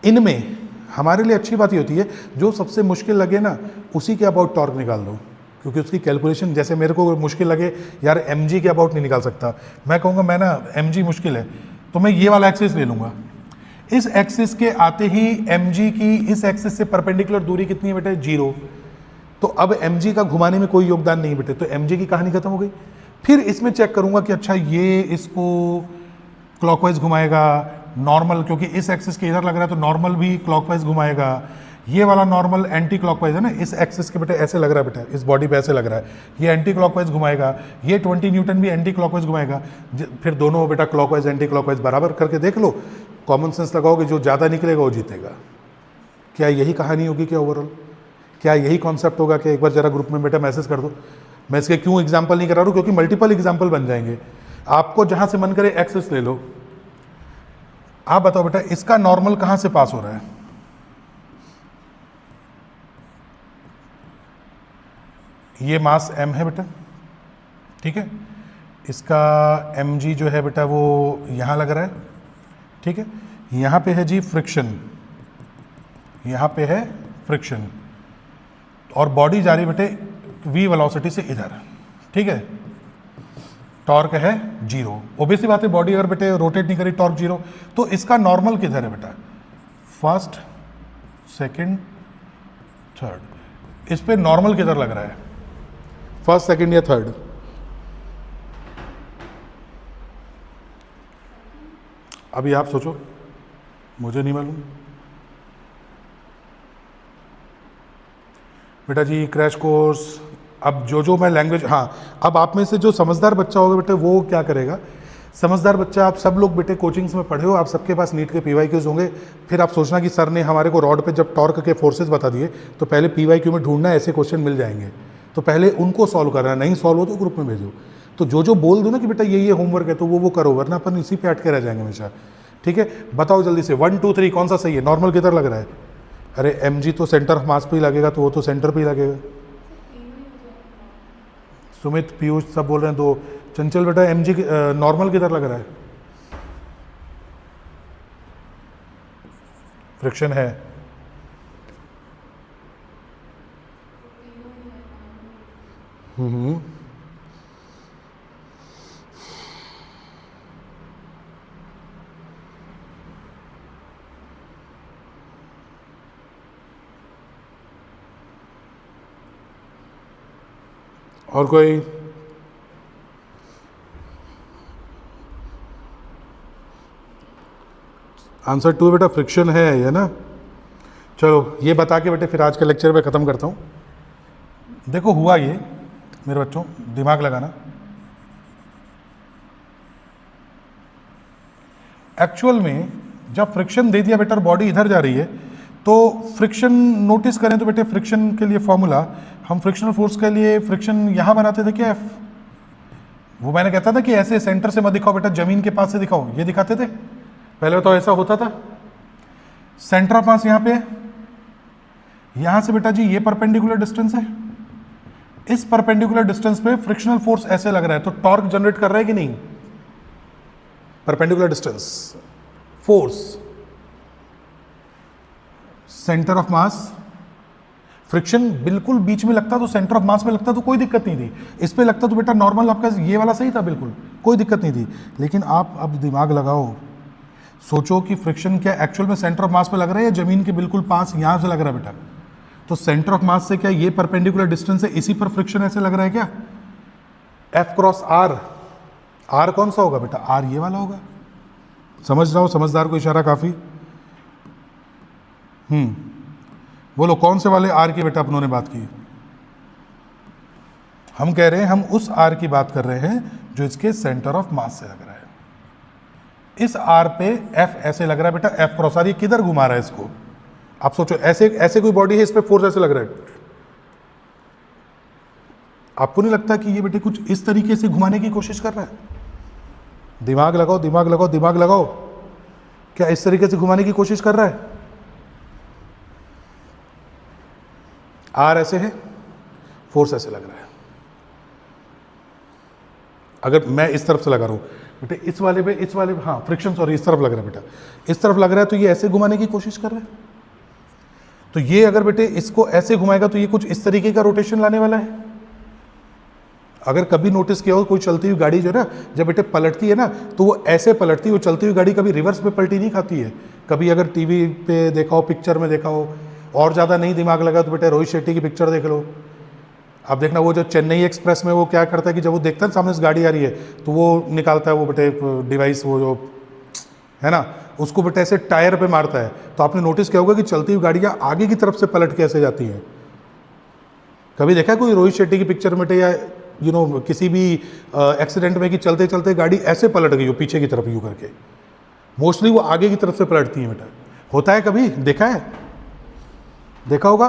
इनमें हमारे लिए अच्छी बात ये होती है जो सबसे मुश्किल लगे ना उसी के अबाउट टॉर्क निकाल दो, क्योंकि उसकी कैलकुलेशन, जैसे मेरे को मुश्किल लगे यार mg के अबाउट नहीं निकाल सकता, मैं कहूँगा मैं ना mg मुश्किल है तो मैं ये वाला एक्सिस ले लूँगा। इस एक्सिस के आते ही mg की इस एक्सिस से परपेंडिकुलर दूरी कितनी है बेटे? 0। तो अब mg का घुमाने में कोई योगदान नहीं बेटे, तो mg की कहानी खत्म हो गई। फिर इसमें चेक करूँगा कि अच्छा ये इसको क्लॉकवाइज घुमाएगा, नॉर्मल, क्योंकि इस एक्सिस के इधर लग रहा है तो नॉर्मल भी क्लॉकवाइज घुमाएगा। ये वाला नॉर्मल एंटी क्लॉकवाइज है ना, इस एक्सिस के बेटे ऐसे लग रहा है बेटा, इस बॉडी पे ऐसे लग रहा है, ये एंटी क्लॉकवाइज घुमाएगा। ये 20 न्यूटन भी एंटी क्लॉकवाइज घुमाएगा। फिर दोनों बेटा क्लॉकवाइज एंटी क्लॉकवाइज बराबर करके देख लो, कॉमन सेंस लगाओगे, जो ज़्यादा निकलेगा वो जीतेगा। क्या यही कहानी होगी क्या ओवरऑल? क्या यही कॉन्सेप्ट होगा कि एक बार जरा ग्रुप में बेटा मैसेज कर दो। मैं इसके क्यों एग्जाम्पल नहीं करा रहा हूँ, क्योंकि मल्टीपल एग्जाम्पल बन जाएंगे। आपको जहाँ से मन करे एक्सेस ले लो। आप बताओ बेटा इसका नॉर्मल कहाँ से पास हो रहा है? ये मास m है बेटा, ठीक है। इसका mg जो है बेटा वो यहाँ लग रहा है, ठीक है। यहाँ पे है जी फ्रिक्शन, यहाँ पे है फ्रिक्शन, और बॉडी जा रही है बेटे v वेलोसिटी से इधर, ठीक है। टॉर्क है 0। ओबेसी बात है, बॉडी अगर बेटे रोटेट नहीं करी टॉर्क 0, तो इसका नॉर्मल किधर है बेटा? First, second, third. इस पे नॉर्मल किधर लग रहा है? फर्स्ट, सेकंड या थर्ड? अभी आप सोचो, मुझे नहीं मालूम बेटा जी। क्रैश कोर्स अब जो मैं लैंग्वेज, हाँ, अब आप में से जो समझदार बच्चा होगा बेटे वो क्या करेगा, समझदार बच्चा, आप सब लोग बेटे कोचिंग्स में पढ़े हो, आप सबके पास नीट के PYQs होंगे, फिर आप सोचना कि सर ने हमारे को रॉड पे जब टॉर्क के फोर्सेस बता दिए तो पहले PYQ में ढूंढना ऐसे क्वेश्चन मिल जाएंगे, तो पहले उनको सॉल्व करना, नहीं सॉल्व हो तो ग्रुप में भेजो। तो जो बोल दो ना कि बेटा ये होमवर्क है तो वो करो, वरना अपन इसी पे अटके रह जाएंगे हमेशा। ठीक है, बताओ जल्दी से 1 2 3 कौन सा सही है, नॉर्मल किधर लग रहा है? अरे mg तो सेंटर ऑफ मास पे ही लगेगा, तो वो तो सेंटर पे ही लगेगा। सुमित, पीयूष सब बोल रहे हैं दो। चंचल बेटा mg नॉर्मल किधर लग रहा है? फ्रिक्शन है। और कोई? आंसर 2 बेटा फ्रिक्शन है ना। चलो ये बता के बेटे फिर आज के लेक्चर में ख़त्म करता हूँ। देखो हुआ ये मेरे बच्चों, दिमाग लगाना, एक्चुअल में जब फ्रिक्शन दे दिया बेटा बॉडी इधर जा रही है, तो फ्रिक्शन नोटिस करें तो बेटे फ्रिक्शन के लिए फॉर्मूला, हम फ्रिक्शनल फोर्स के लिए फ्रिक्शन यहाँ बनाते थे क्या, F, वो मैंने कहता था कि ऐसे सेंटर से मत दिखाओ बेटा, जमीन के पास से दिखाओ, ये दिखाते थे पहले, तो ऐसा होता था। सेंटर ऑफ मास यहाँ पे है, यहां से बेटा जी ये परपेंडिकुलर डिस्टेंस है, इस परपेंडिकुलर डिस्टेंस पे फ्रिक्शनल फोर्स ऐसे लग रहा है, तो टॉर्क जनरेट कर रहा है कि नहीं? Perpendicular distance, force, centre of mass, friction बिल्कुल बीच में लगता तो सेंटर ऑफ मास में लगता तो कोई दिक्कत नहीं थी, इस पे लगता तो बेटा नॉर्मल आपका ये वाला सही था, बिल्कुल कोई दिक्कत नहीं थी। लेकिन आप अब दिमाग लगाओ, सोचो कि फ्रिक्शन क्या एक्चुअल में सेंटर ऑफ मास पे लग रहा है या जमीन के बिल्कुल पास यहां से लग रहा है बेटा? तो सेंटर ऑफ मास से क्या ये परपेंडिकुलर डिस्टेंस है, इसी पर फ्रिक्शन ऐसे लग रहा है क्या? F क्रॉस R, R कौन सा होगा बेटा? R ये वाला होगा। समझ रहा हो, समझदार को इशारा काफी। बोलो कौन से वाले R की बेटा अपनों ने बात की? हम कह रहे हैं हम उस R की बात कर रहे हैं जो इसके सेंटर ऑफ मास से लग रहा है। इस R पे F ऐसे लग रहा है बेटा, F क्रॉस R, ये किधर घुमा रहा है इसको? आप सोचो, ऐसे कोई बॉडी है, इस पे फोर्स ऐसे लग रहा है, आपको नहीं लगता कि ये बेटे कुछ इस तरीके से घुमाने की कोशिश कर रहा है? दिमाग लगाओ, दिमाग लगाओ, दिमाग लगाओ, क्या इस तरीके से घुमाने की कोशिश कर रहा है? आर ऐसे है, फोर्स ऐसे लग रहा है। अगर मैं इस तरफ से लगा रहा हूं बेटे, इस वाले पे, हाँ फ्रिक्शन, सॉरी इस तरफ लग रहा है बेटा, इस तरफ लग रहा है, तो ये ऐसे घुमाने की कोशिश कर रहा है। तो ये अगर बेटे इसको ऐसे घुमाएगा तो ये कुछ इस तरीके का रोटेशन लाने वाला है। अगर कभी नोटिस किया हो, कोई चलती हुई गाड़ी जो है ना, जब बेटे पलटती है ना, तो वो ऐसे पलटती है, वो चलती हुई गाड़ी कभी रिवर्स में पलटी नहीं खाती है। कभी अगर टीवी पे देखा हो, पिक्चर में देखा हो, और ज़्यादा नहीं दिमाग लगा तो बेटे रोहित शेट्टी की पिक्चर देख लो। आप देखना वो जो चेन्नई एक्सप्रेस में वो क्या करता है कि जब वो देखता है सामने से गाड़ी आ रही है, तो वो निकालता है वो बेटे डिवाइस, वो जो है ना, उसको बेटे ऐसे टायर पे मारता है। तो आपने नोटिस किया होगा कि चलती हुई गाड़ियाँ आगे की तरफ से पलट के ऐसे जाती हैं। कभी देखा है कोई रोहित शेट्टी की पिक्चर में या किसी भी एक्सीडेंट में कि चलते चलते गाड़ी ऐसे पलट गई हो पीछे की तरफ यूँ करके? मोस्टली वो आगे की तरफ से पलटती है बेटा। होता है कभी? देखा है? देखा होगा।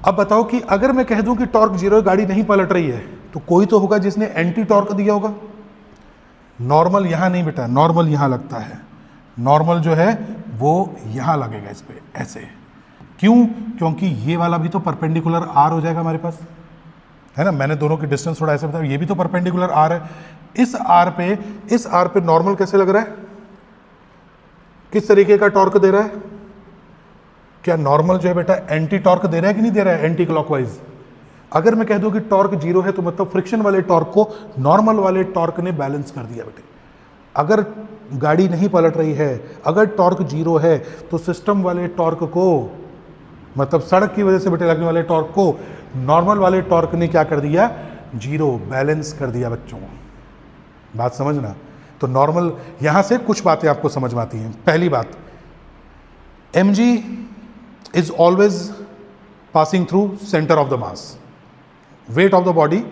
अब बताओ कि अगर मैं कह दूं कि टॉर्क जीरो है, गाड़ी नहीं पलट रही है, तो कोई तो होगा जिसने एंटी टॉर्क दिया होगा। नॉर्मल यहां नहीं बेटा, नॉर्मल यहां लगता है। नॉर्मल जो है वो यहां लगेगा इस पे ऐसे। क्यों? क्योंकि ये वाला भी तो परपेंडिकुलर आर हो जाएगा हमारे पास, है ना। मैंने दोनों की डिस्टेंस थोड़ा ऐसे बताया, ये भी तो परपेंडिकुलर आर है। इस आर पे नॉर्मल कैसे लग रहा है? किस तरीके का टॉर्क दे रहा है? क्या नॉर्मल जो है बेटा एंटी टॉर्क दे रहा है कि नहीं दे रहा है, एंटी क्लॉकवाइज? अगर मैं कह दूं कि टॉर्क जीरो है, तो मतलब फ्रिक्शन वाले टॉर्क को नॉर्मल वाले टॉर्क ने बैलेंस कर दिया बेटे। अगर गाड़ी नहीं पलट रही है, अगर टॉर्क जीरो है, तो सिस्टम वाले टॉर्क को, मतलब सड़क की वजह से बेटे लगने वाले टॉर्क को नॉर्मल वाले टॉर्क ने क्या कर दिया? जीरो, बैलेंस कर दिया बच्चों। बात समझना। तो नॉर्मल, यहां से कुछ बातें आपको समझ में आती हैं। पहली बात, mg is always passing through center of the mass, weight of the body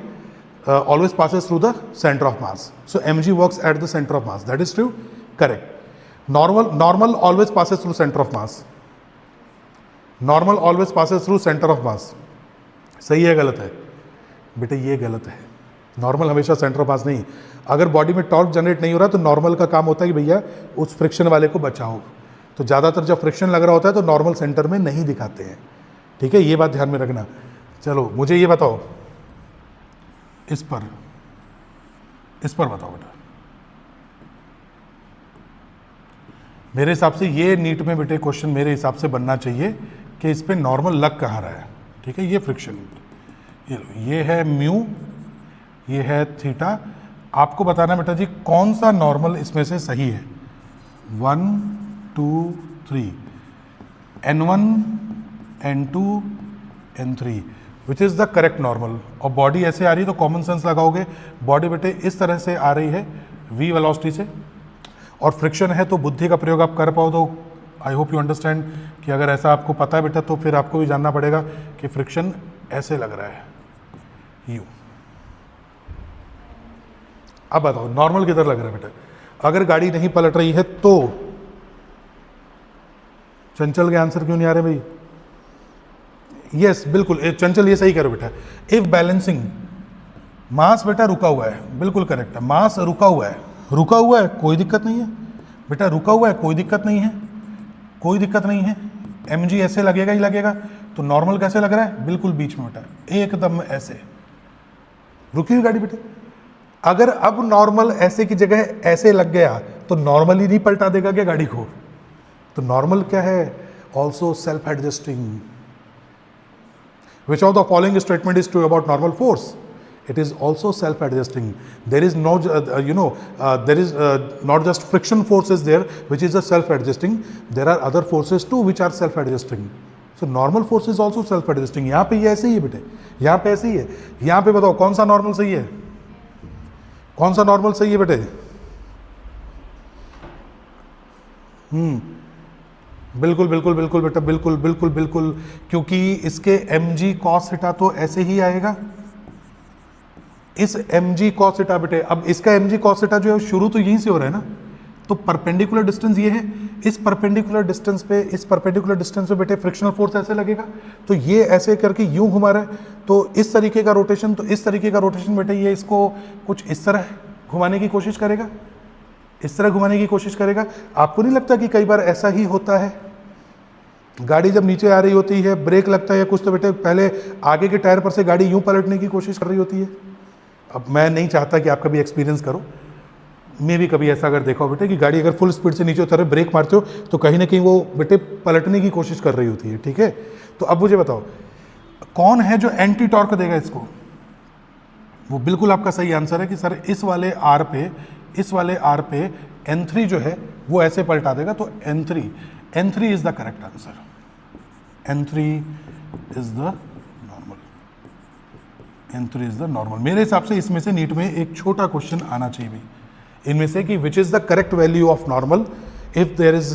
always passes through the center of mass. So mg works at the center of mass. That is true? Correct. Normal always passes through center of mass. Normal always passes through center of mass. सही है गलत है? बेटे ये गलत है. Normal हमेशा centre of मास नहीं. अगर बॉडी में टॉर्क जनरेट नहीं हो रहा तो नॉर्मल का काम होता है कि भैया उस फ्रिक्शन वाले को बचाओ. तो ज़्यादातर जब फ्रिक्शन लग रहा होता है तो नॉर्मल सेंटर में नहीं दिखाते हैं. ठीक है, ये बात ध्यान में रखना. चलो मुझे ये बताओ, इस पर बताओ बेटा. मेरे हिसाब से ये नीट में बेटे क्वेश्चन मेरे हिसाब से बनना चाहिए कि इस पे नॉर्मल लग कहाँ रहा है. ठीक है, ये फ्रिक्शन, ये है म्यू, ये है थीटा. आपको बताना बेटा जी कौन सा नॉर्मल इसमें से सही है. 1 2 3 N1 N2 N3 which is the correct normal. और बॉडी ऐसे आ रही है तो कॉमन सेंस लगाओगे. बॉडी बेटे इस तरह से आ रही है v वेलोसिटी से, और फ्रिक्शन है तो बुद्धि का प्रयोग आप कर पाओ. तो आई होप यू अंडरस्टैंड कि अगर ऐसा आपको पता है बेटा तो फिर आपको भी जानना पड़ेगा कि फ्रिक्शन ऐसे लग रहा है यू. अब बताओ नॉर्मल किधर लग रहा है बेटा. अगर गाड़ी नहीं पलट रही है तो चंचल के आंसर क्यों नहीं आ रहे भाई. यस बिल्कुल चंचल ये सही करो बेटा. इफ बैलेंसिंग मास बेटा रुका हुआ है, बिल्कुल करेक्ट है. मास रुका हुआ है, रुका हुआ है कोई दिक्कत नहीं है बेटा. रुका हुआ है कोई दिक्कत नहीं है, कोई दिक्कत नहीं है. mg ऐसे लगेगा ही लगेगा. तो नॉर्मल कैसे लग रहा है, बिल्कुल बीच में बेटा, एकदम ऐसे रुकी हुई गाड़ी बेटे. अगर अब नॉर्मल ऐसे की जगह ऐसे लग गया तो नॉर्मल ही नहीं पलटा देगा क्या गाड़ी को. तो नॉर्मल क्या है, also self adjusting. Which of the following statement is true about normal force? It is also self-adjusting. There is no, there is not just friction force is there, which is a self-adjusting. There are other forces too, which are self-adjusting. So normal force is also self-adjusting. यहाँ पे ये ऐसे ही है बेटे, यहाँ पे ऐसे ही है. यहाँ पे बताओ कौन सा नॉर्मल सही है, कौन सा नॉर्मल सही है बेटे. बिल्कुल बिल्कुल बिल्कुल बेटा, बिल्कुल बिल्कुल बिल्कुल. क्योंकि इसके mg cos थीटा तो ऐसे ही आएगा. इस mg cos थीटा बेटे, अब इसका mg cos थीटा जो है शुरू तो यहीं से हो रहा है ना. तो परपेंडिकुलर डिस्टेंस ये है. इस परपेंडिकुलर डिस्टेंस पे बेटे फ्रिक्शनल फोर्स ऐसे लगेगा. तो ये ऐसे करके यूं घुमा रहा है. तो इस तरीके का रोटेशन, तो इस तरीके का रोटेशन बेटे ये इसको कुछ इस तरह घुमाने की कोशिश करेगा, इस तरह घुमाने की कोशिश करेगा. आपको नहीं लगता कि कई बार ऐसा ही होता है. गाड़ी जब नीचे आ रही होती है, ब्रेक लगता है या कुछ, तो बेटे पहले आगे के टायर पर से गाड़ी यूं पलटने की कोशिश कर रही होती है. अब मैं नहीं चाहता कि आप कभी एक्सपीरियंस करो. मैं भी कभी ऐसा अगर देखा हो बेटे कि गाड़ी अगर फुल स्पीड से नीचे उतर ब्रेक मारते हो तो कहीं ना कहीं वो बेटे पलटने की कोशिश कर रही होती है. ठीक है, तो अब मुझे बताओ कौन है जो एंटी टॉर्क देगा इसको. वो बिल्कुल आपका सही आंसर है कि सर इस वाले आर पे N3 जो है वो ऐसे पलटा देगा. तो N3 is the correct answer. N3 is the normal. मेरे हिसाब से इसमें से नीट में एक छोटा क्वेश्चन आना चाहिए भाई इनमें से कि which is the correct value of normal if there is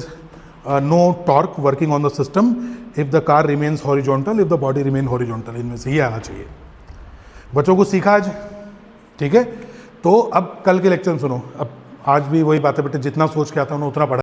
no torque working on the system, if the car remains horizontal, if the body remain horizontal. इनमें से ये आना चाहिए. बच्चों को सीखा आज. ठीक है, तो अब कल के लेक्चर सुनो. अब आज भी वही बात है बेटे, जितना सोच के आता हूँ उतना पढ़ा.